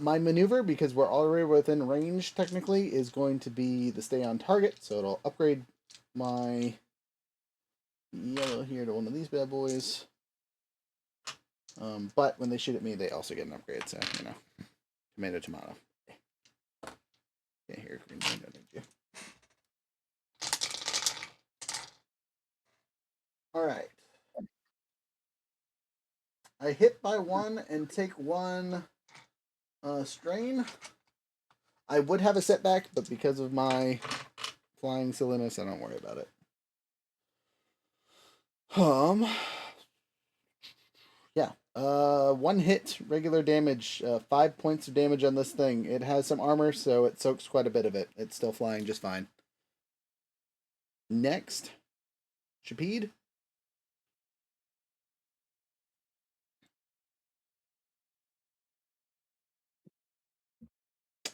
My maneuver, because we're already within range technically, is going to be the stay on target, so it'll upgrade my yellow here to one of these bad boys. But when they shoot at me, they also get an upgrade, so, you know, tomato. Yeah, here, green, don't need you. Alright. I hit by 1 and take 1 strain. I would have a setback, but because of my flying silliness, I don't worry about it. Yeah. 1 hit, regular damage, 5 points of damage on this thing. It has some armor, so it soaks quite a bit of it. It's still flying just fine. Next, Shapid.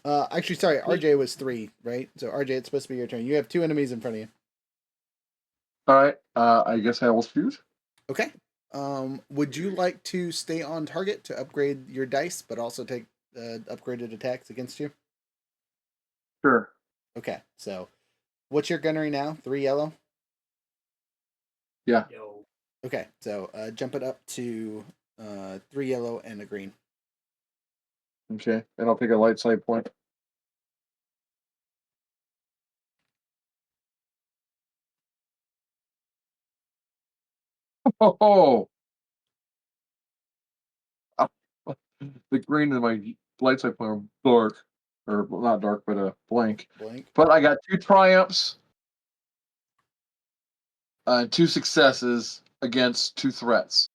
Actually, sorry, RJ was 3, right? So RJ, it's supposed to be your turn. You have 2 enemies in front of you. All right. I guess I will shoot. Okay. Would you like to stay on target to upgrade your dice, but also take upgraded attacks against you? Sure. Okay. So, what's your gunnery now? 3 yellow. Yeah. Okay. So jump it up to 3 yellow and a green. Okay, and I'll take a light side point. Oh, the green in my light side point are dark, or well, not dark, but blank. Blank. But I got 2 triumphs, 2 successes against 2 threats.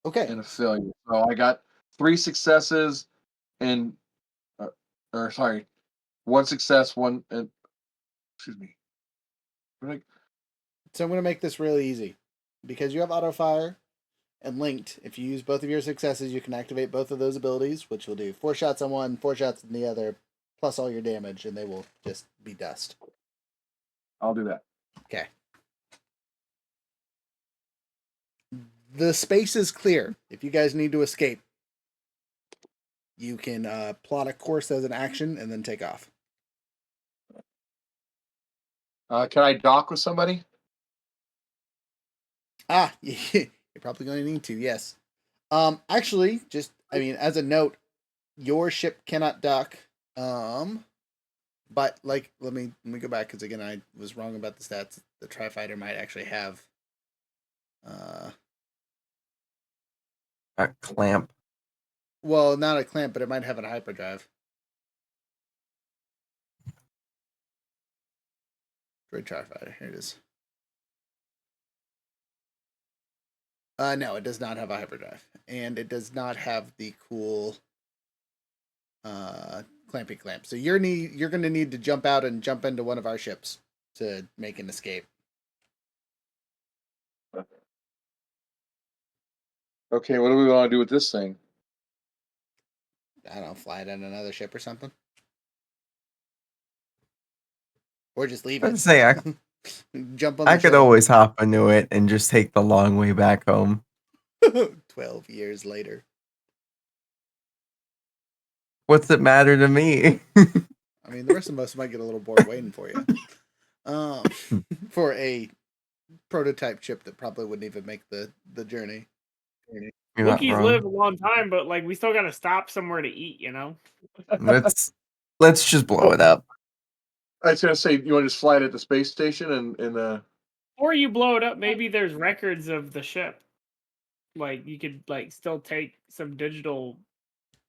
Okay. And a failure. So I got 3 successes and, or sorry, 1 success, 1. Excuse me. So I'm going to make this really easy. Because you have auto fire and linked, if you use both of your successes, you can activate both of those abilities, which will do 4 shots on one, 4 shots on the other, plus all your damage, and they will just be dust. I'll do that. Okay. The space is clear. If you guys need to escape, you can plot a course as an action and then take off. Can I dock with somebody? You're probably going to need to, yes. Actually, just, I mean, as a note, your ship cannot dock. But, like, let me go back, because, again, I was wrong about the stats. The Tri-Fighter might actually have A clamp. Well, not a clamp, but it might have a hyperdrive. Droid Starfighter. Here it is. No, it does not have a hyperdrive, and it does not have the cool clampy clamp. So you're going to need to jump out and jump into one of our ships to make an escape. Okay, what do we want to do with this thing? I don't know, fly it on another ship or something, or just leave I'd it. say Jump on. I could always hop into it and just take the long way back home. 12 years later. What's it matter to me? I mean, the rest of us might get a little bored waiting for you. For a prototype ship that probably wouldn't even make the journey. Wookiees live a long time, but like we still gotta stop somewhere to eat, you know? Let's just blow it up. I was gonna say, you want to just fly it at the space station and Or you blow it up, maybe there's records of the ship. Like you could like still take some digital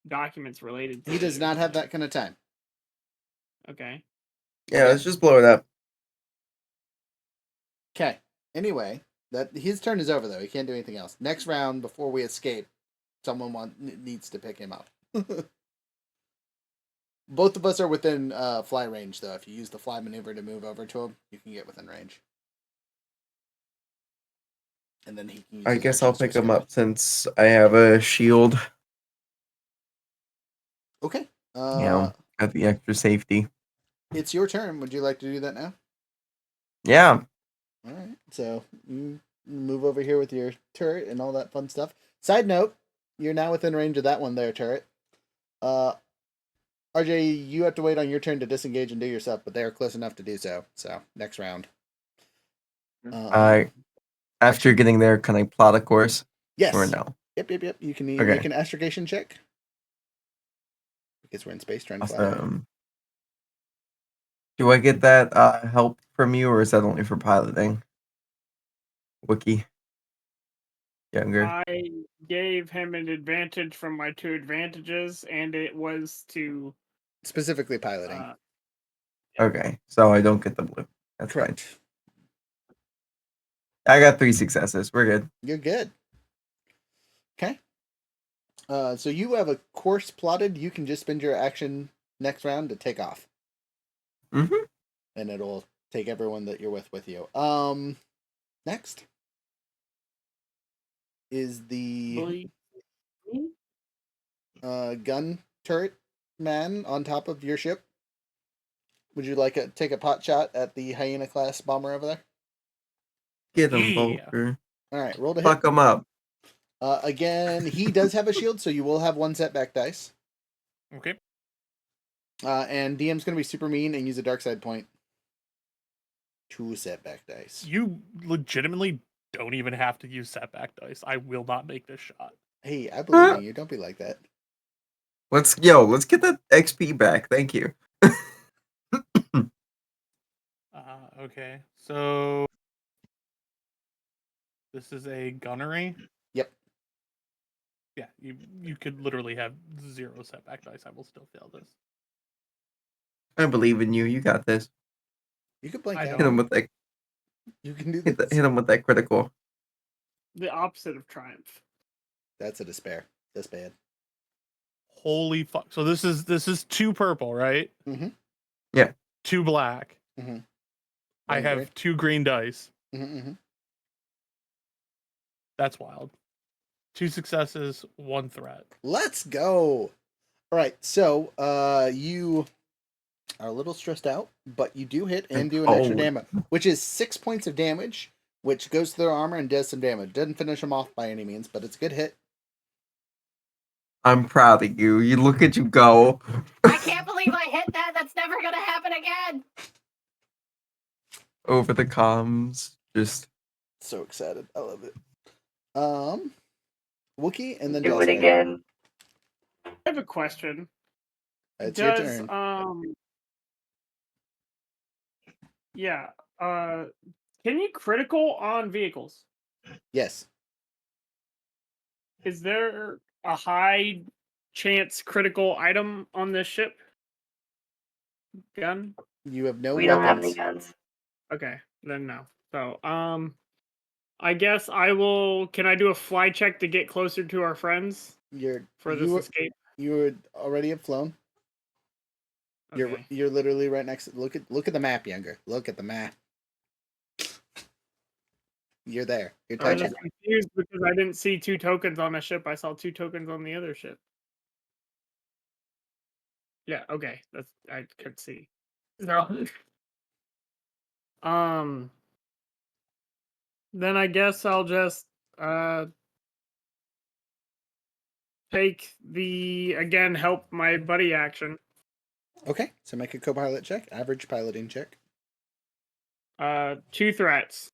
documents related to He it does or not have something. that kind of time. Okay. Yeah, let's just blow it up. Okay. Anyway, that his turn is over though. He can't do anything else. Next round, before we escape, someone needs to pick him up. Both of us are within fly range, though. If you use the fly maneuver to move over to him, you can get within range. And then he can use I his guess I'll actions to pick him escape. up since I have a shield. Okay. Got the extra safety. It's your turn. Would you like to do that now? Yeah. All right. So you move over here with your turret and all that fun stuff. Side note, you're now within range of that one there, turret. RJ, you have to wait on your turn to disengage and do your stuff, but they are close enough to do so. So, next round. After getting there, can I plot a course? Yes. Or no? Yep. You can Okay. make an astrogation check. Because we're in space trying to fly. Awesome. Do I get that help from you, or is that only for piloting? Wookie. Younger. I gave him an advantage from my 2 advantages, and it was to specifically piloting. Okay, so I don't get the blue. That's correct. Fine. I got 3 successes. We're good. You're good. Okay. So you have a course plotted. You can just spend your action next round to take off. Mm-hmm. And it'll take everyone that you're with you. Next is the gun turret man on top of your ship. Would you like to take a pot shot at the Hyena class bomber over there? Get him, Volker. All right, roll to hit. Fuck him up. Again, he does have a shield, so you will have 1 setback dice. Okay. And DM's going to be super mean and use a dark side point. 2 setback dice. You legitimately don't even have to use setback dice. I will not make this shot. Hey, I believe in you. Don't be like that. Let's get that XP back. Thank you. Okay. So this is a gunnery. Yep. Yeah, you could literally have 0 setback dice. I will still fail this. I believe in you. You got this. You can blank Hit him with that. You can do this. Hit him with that critical. The opposite of triumph. That's a despair. That's bad. Holy fuck! So this is 2 purple, right? Mm-hmm. Yeah. 2 black. Mm-hmm. I have green. 2 green dice. Mm-hmm. That's wild. 2 successes, 1 threat. Let's go. All right, so you are a little stressed out, but you do hit and do an extra damage, which is 6 points of damage, which goes to their armor and does some damage. Doesn't finish them off by any means, but it's a good hit. I'm proud of you. You look at you go. I can't believe I hit that. That's never gonna happen again. Over the comms, just so excited. I love it. Wookie and then do it again. I have a question. It's your turn. Yeah. Can you critical on vehicles? Yes. Is there a high chance critical item on this ship? Gun? You have no We don't have any weapons. guns. Okay, then no. So, I guess I will. Can I do a fly check to get closer to our friends for this escape? You would already have flown. Okay. You're literally right next. Look at the map, younger. Look at the map. You're there. You're I was touching. just confused because I didn't see 2 tokens on a ship. I saw 2 tokens on the other ship. Yeah. Okay. That's I could see. Then I guess I'll just take the help my buddy action. Okay, so make a co-pilot check. Average piloting check. 2 threats.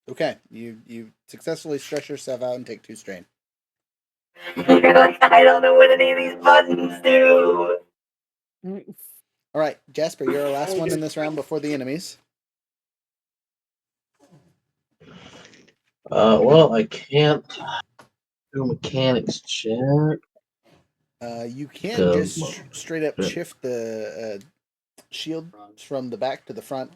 Okay, you successfully stress yourself out and take 2 strain. You're like, I don't know what any of these buttons do. All right, Jasper, you're our last one in this round before the enemies. Well, I can't do a mechanics check. You can just straight up shift the shield from the back to the front.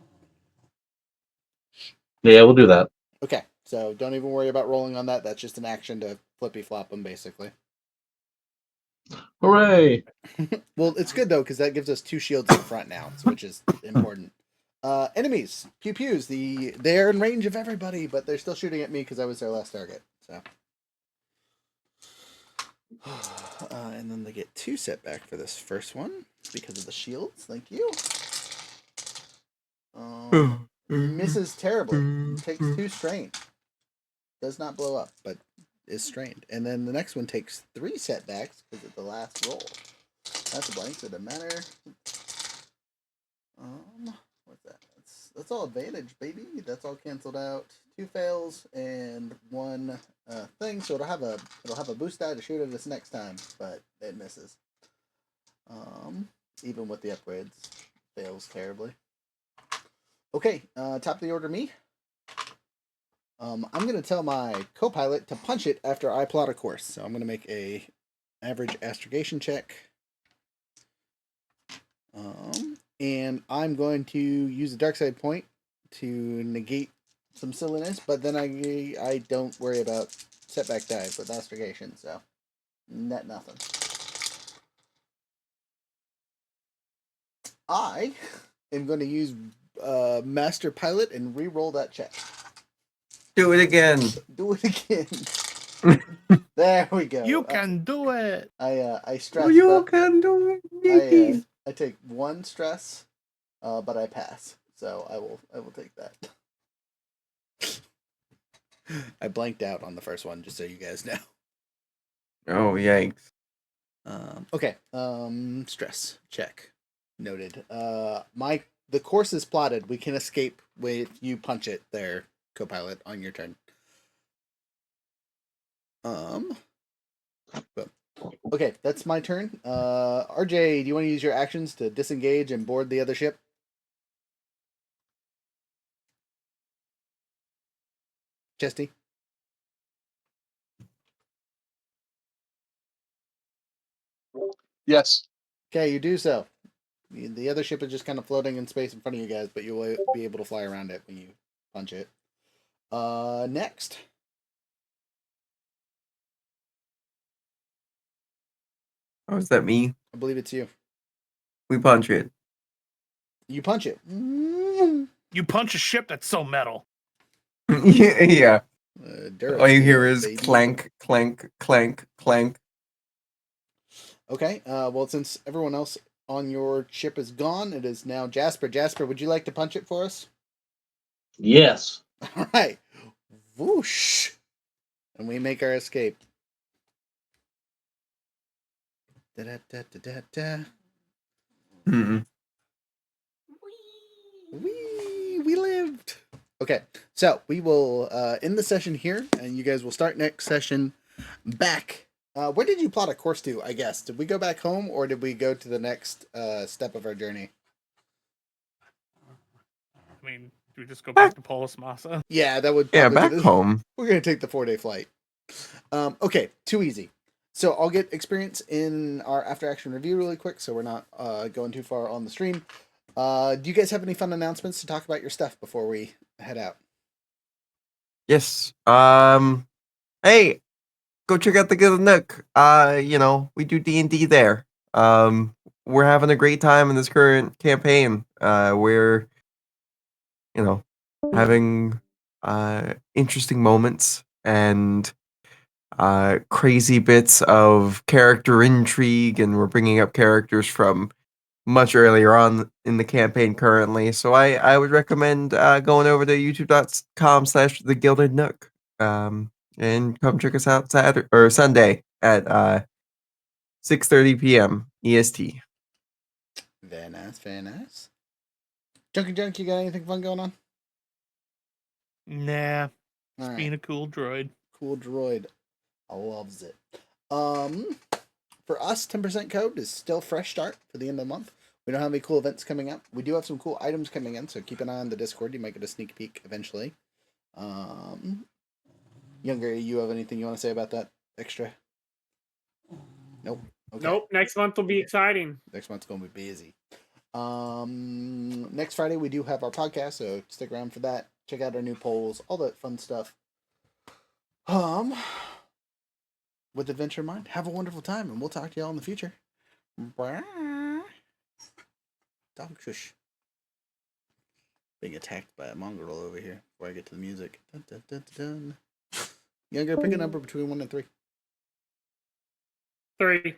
Yeah, we'll do that. Okay, so don't even worry about rolling on that. That's just an action to flippy flop them, basically. Hooray! Well, it's good though because that gives us 2 shields in front now, which is important. Enemies, pew pews. They're in range of everybody, but they're still shooting at me because I was their last target. So, and then they get 2 setback for this first one because of the shields. Thank you. Misses terribly. Takes 2 strain. Does not blow up, but is strained. And then the next one takes 3 setbacks because of the last roll. That's a blank, so it doesn't matter. What's that? That's all advantage, baby. That's all canceled out. 2 fails and 1 thing, so it'll have a boost die to shoot at us next time, but it misses. Even with the upgrades, fails terribly. Okay, top of the order, me. I'm gonna tell my co-pilot to punch it after I plot a course. So I'm gonna make a average astrogation check. And I'm going to use the dark side point to negate some silliness, but then I don't worry about setback dive with astrogation, so net nothing. I am going to use Master Pilot and re-roll that check. Do it again. Do it again. There we go. You can do it. I stress. You can do it. I take 1 stress, but I pass. So I will take that. I blanked out on the first one, just so you guys know. Oh yikes. Okay. Stress check. Noted. The course is plotted. We can escape if you punch it there, co-pilot, on your turn. But okay, that's my turn. RJ, do you want to use your actions to disengage and board the other ship? Chesty? Yes. Okay, you do so. The other ship is just kind of floating in space in front of you guys, but you'll be able to fly around it when you punch it. Next. Oh, is that me? I believe it's you. We punch it. You punch it. You punch a ship that's so metal. Yeah. All you hear is baby. clank, clank, clank, clank. Okay, well, since everyone else on your ship is gone, it is now Jasper. Jasper, would you like to punch it for us? Yes. All right. Whoosh. And we make our escape. Da-da-da-da-da-da. We lived. Okay, so we will end the session here, and you guys will start next session back. Where did you plot a course to, I guess? Did we go back home, or did we go to the next step of our journey? I mean, do we just go back to Polis Massa? Yeah, that would back home. We're going to take the 4-day flight. Okay, too easy. So I'll get experience in our after action review really quick, so we're not going too far on the stream. Do you guys have any fun announcements to talk about your stuff before we head out? Yes. Hey, go check out the Good Nook. We do D&D there. We're having a great time in this current campaign. We're having interesting moments and crazy bits of character intrigue, and we're bringing up characters from much earlier on in the campaign currently. So I would recommend going over to youtube.com/The Gilded Nook and come check us out Saturday or Sunday at 6:30 p.m. EST. Very nice, very nice. Junkie Junk, you got anything fun going on? Nah. All right. Being a cool droid. Cool droid. I loves it. For us, 10% code is still fresh start for the end of the month. We don't have any cool events coming up. We do have some cool items coming in, so keep an eye on the Discord. You might get a sneak peek eventually. Younger, you have anything you want to say about that extra? Nope. Okay. Nope. Next month will be exciting. Next month's going to be busy. Next Friday we do have our podcast, so stick around for that. Check out our new polls, all that fun stuff. With Adventure in mind, have a wonderful time, and we'll talk to y'all in the future. Bye. Dog shush. Being attacked by a mongrel over here before I get to the music. Dun, dun, dun, dun. Younger, pick a number between 1 and 3. 3.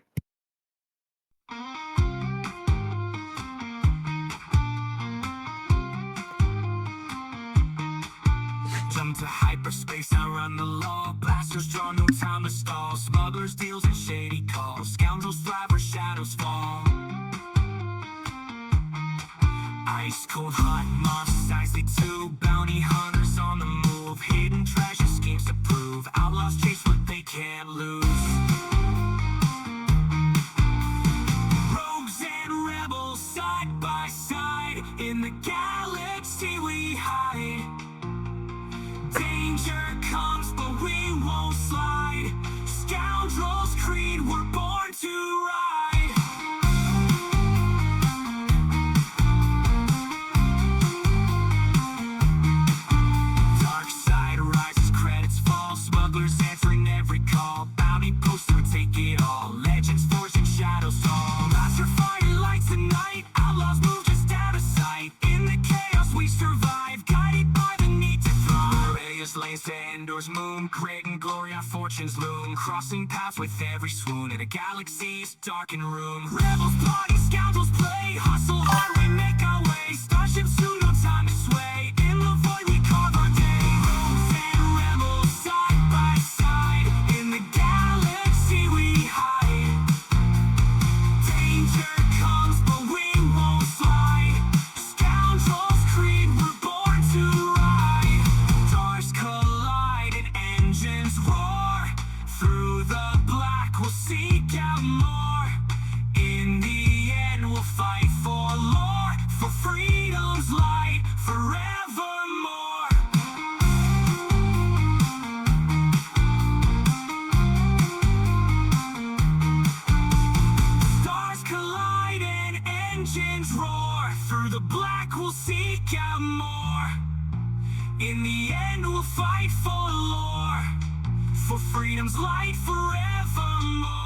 Jump to hyperspace, I run the law. Blasters draw, no time to stall. Smugglers, deals, and shady calls. Scoundrels thrive where shadows fall. Ice cold hot monsters, icy too. Bounty hunters on the move. Hidden treasure schemes to prove. Outlaws chase what they can't lose. Rogues and rebels side by side. In the galaxy we hide. Danger comes, but we won't slide. Scoundrels creed, we're born to ride. Dark side rises, credits fall. Smugglers answering every call. Bounty poster, take it all. Legends forged in shadows tall. Master fire lights the night. Outlaws move just out of sight. In the chaos we survive, guided by the need to thrive. Lanes to Endor's moon, great and glory our fortunes loom. Crossing paths with every swoon in a galaxy's darkened room. Rebels plotting, scoundrels play. Hustle hard, we make our way. Starships soon, no time to sway. In the void we carve our day. Rogues and rebels side by side. In the galaxy we hide. Danger comes, but we won't slide. Scoundrels creed, we're born to ride. Stars collide and engines roar. Through the black we'll seek out more. In the end we'll fight for lore. For freedom's light forevermore. Stars collide and engines roar. Through the black we'll seek out more. In the end we'll fight for lore. For freedom's light forevermore.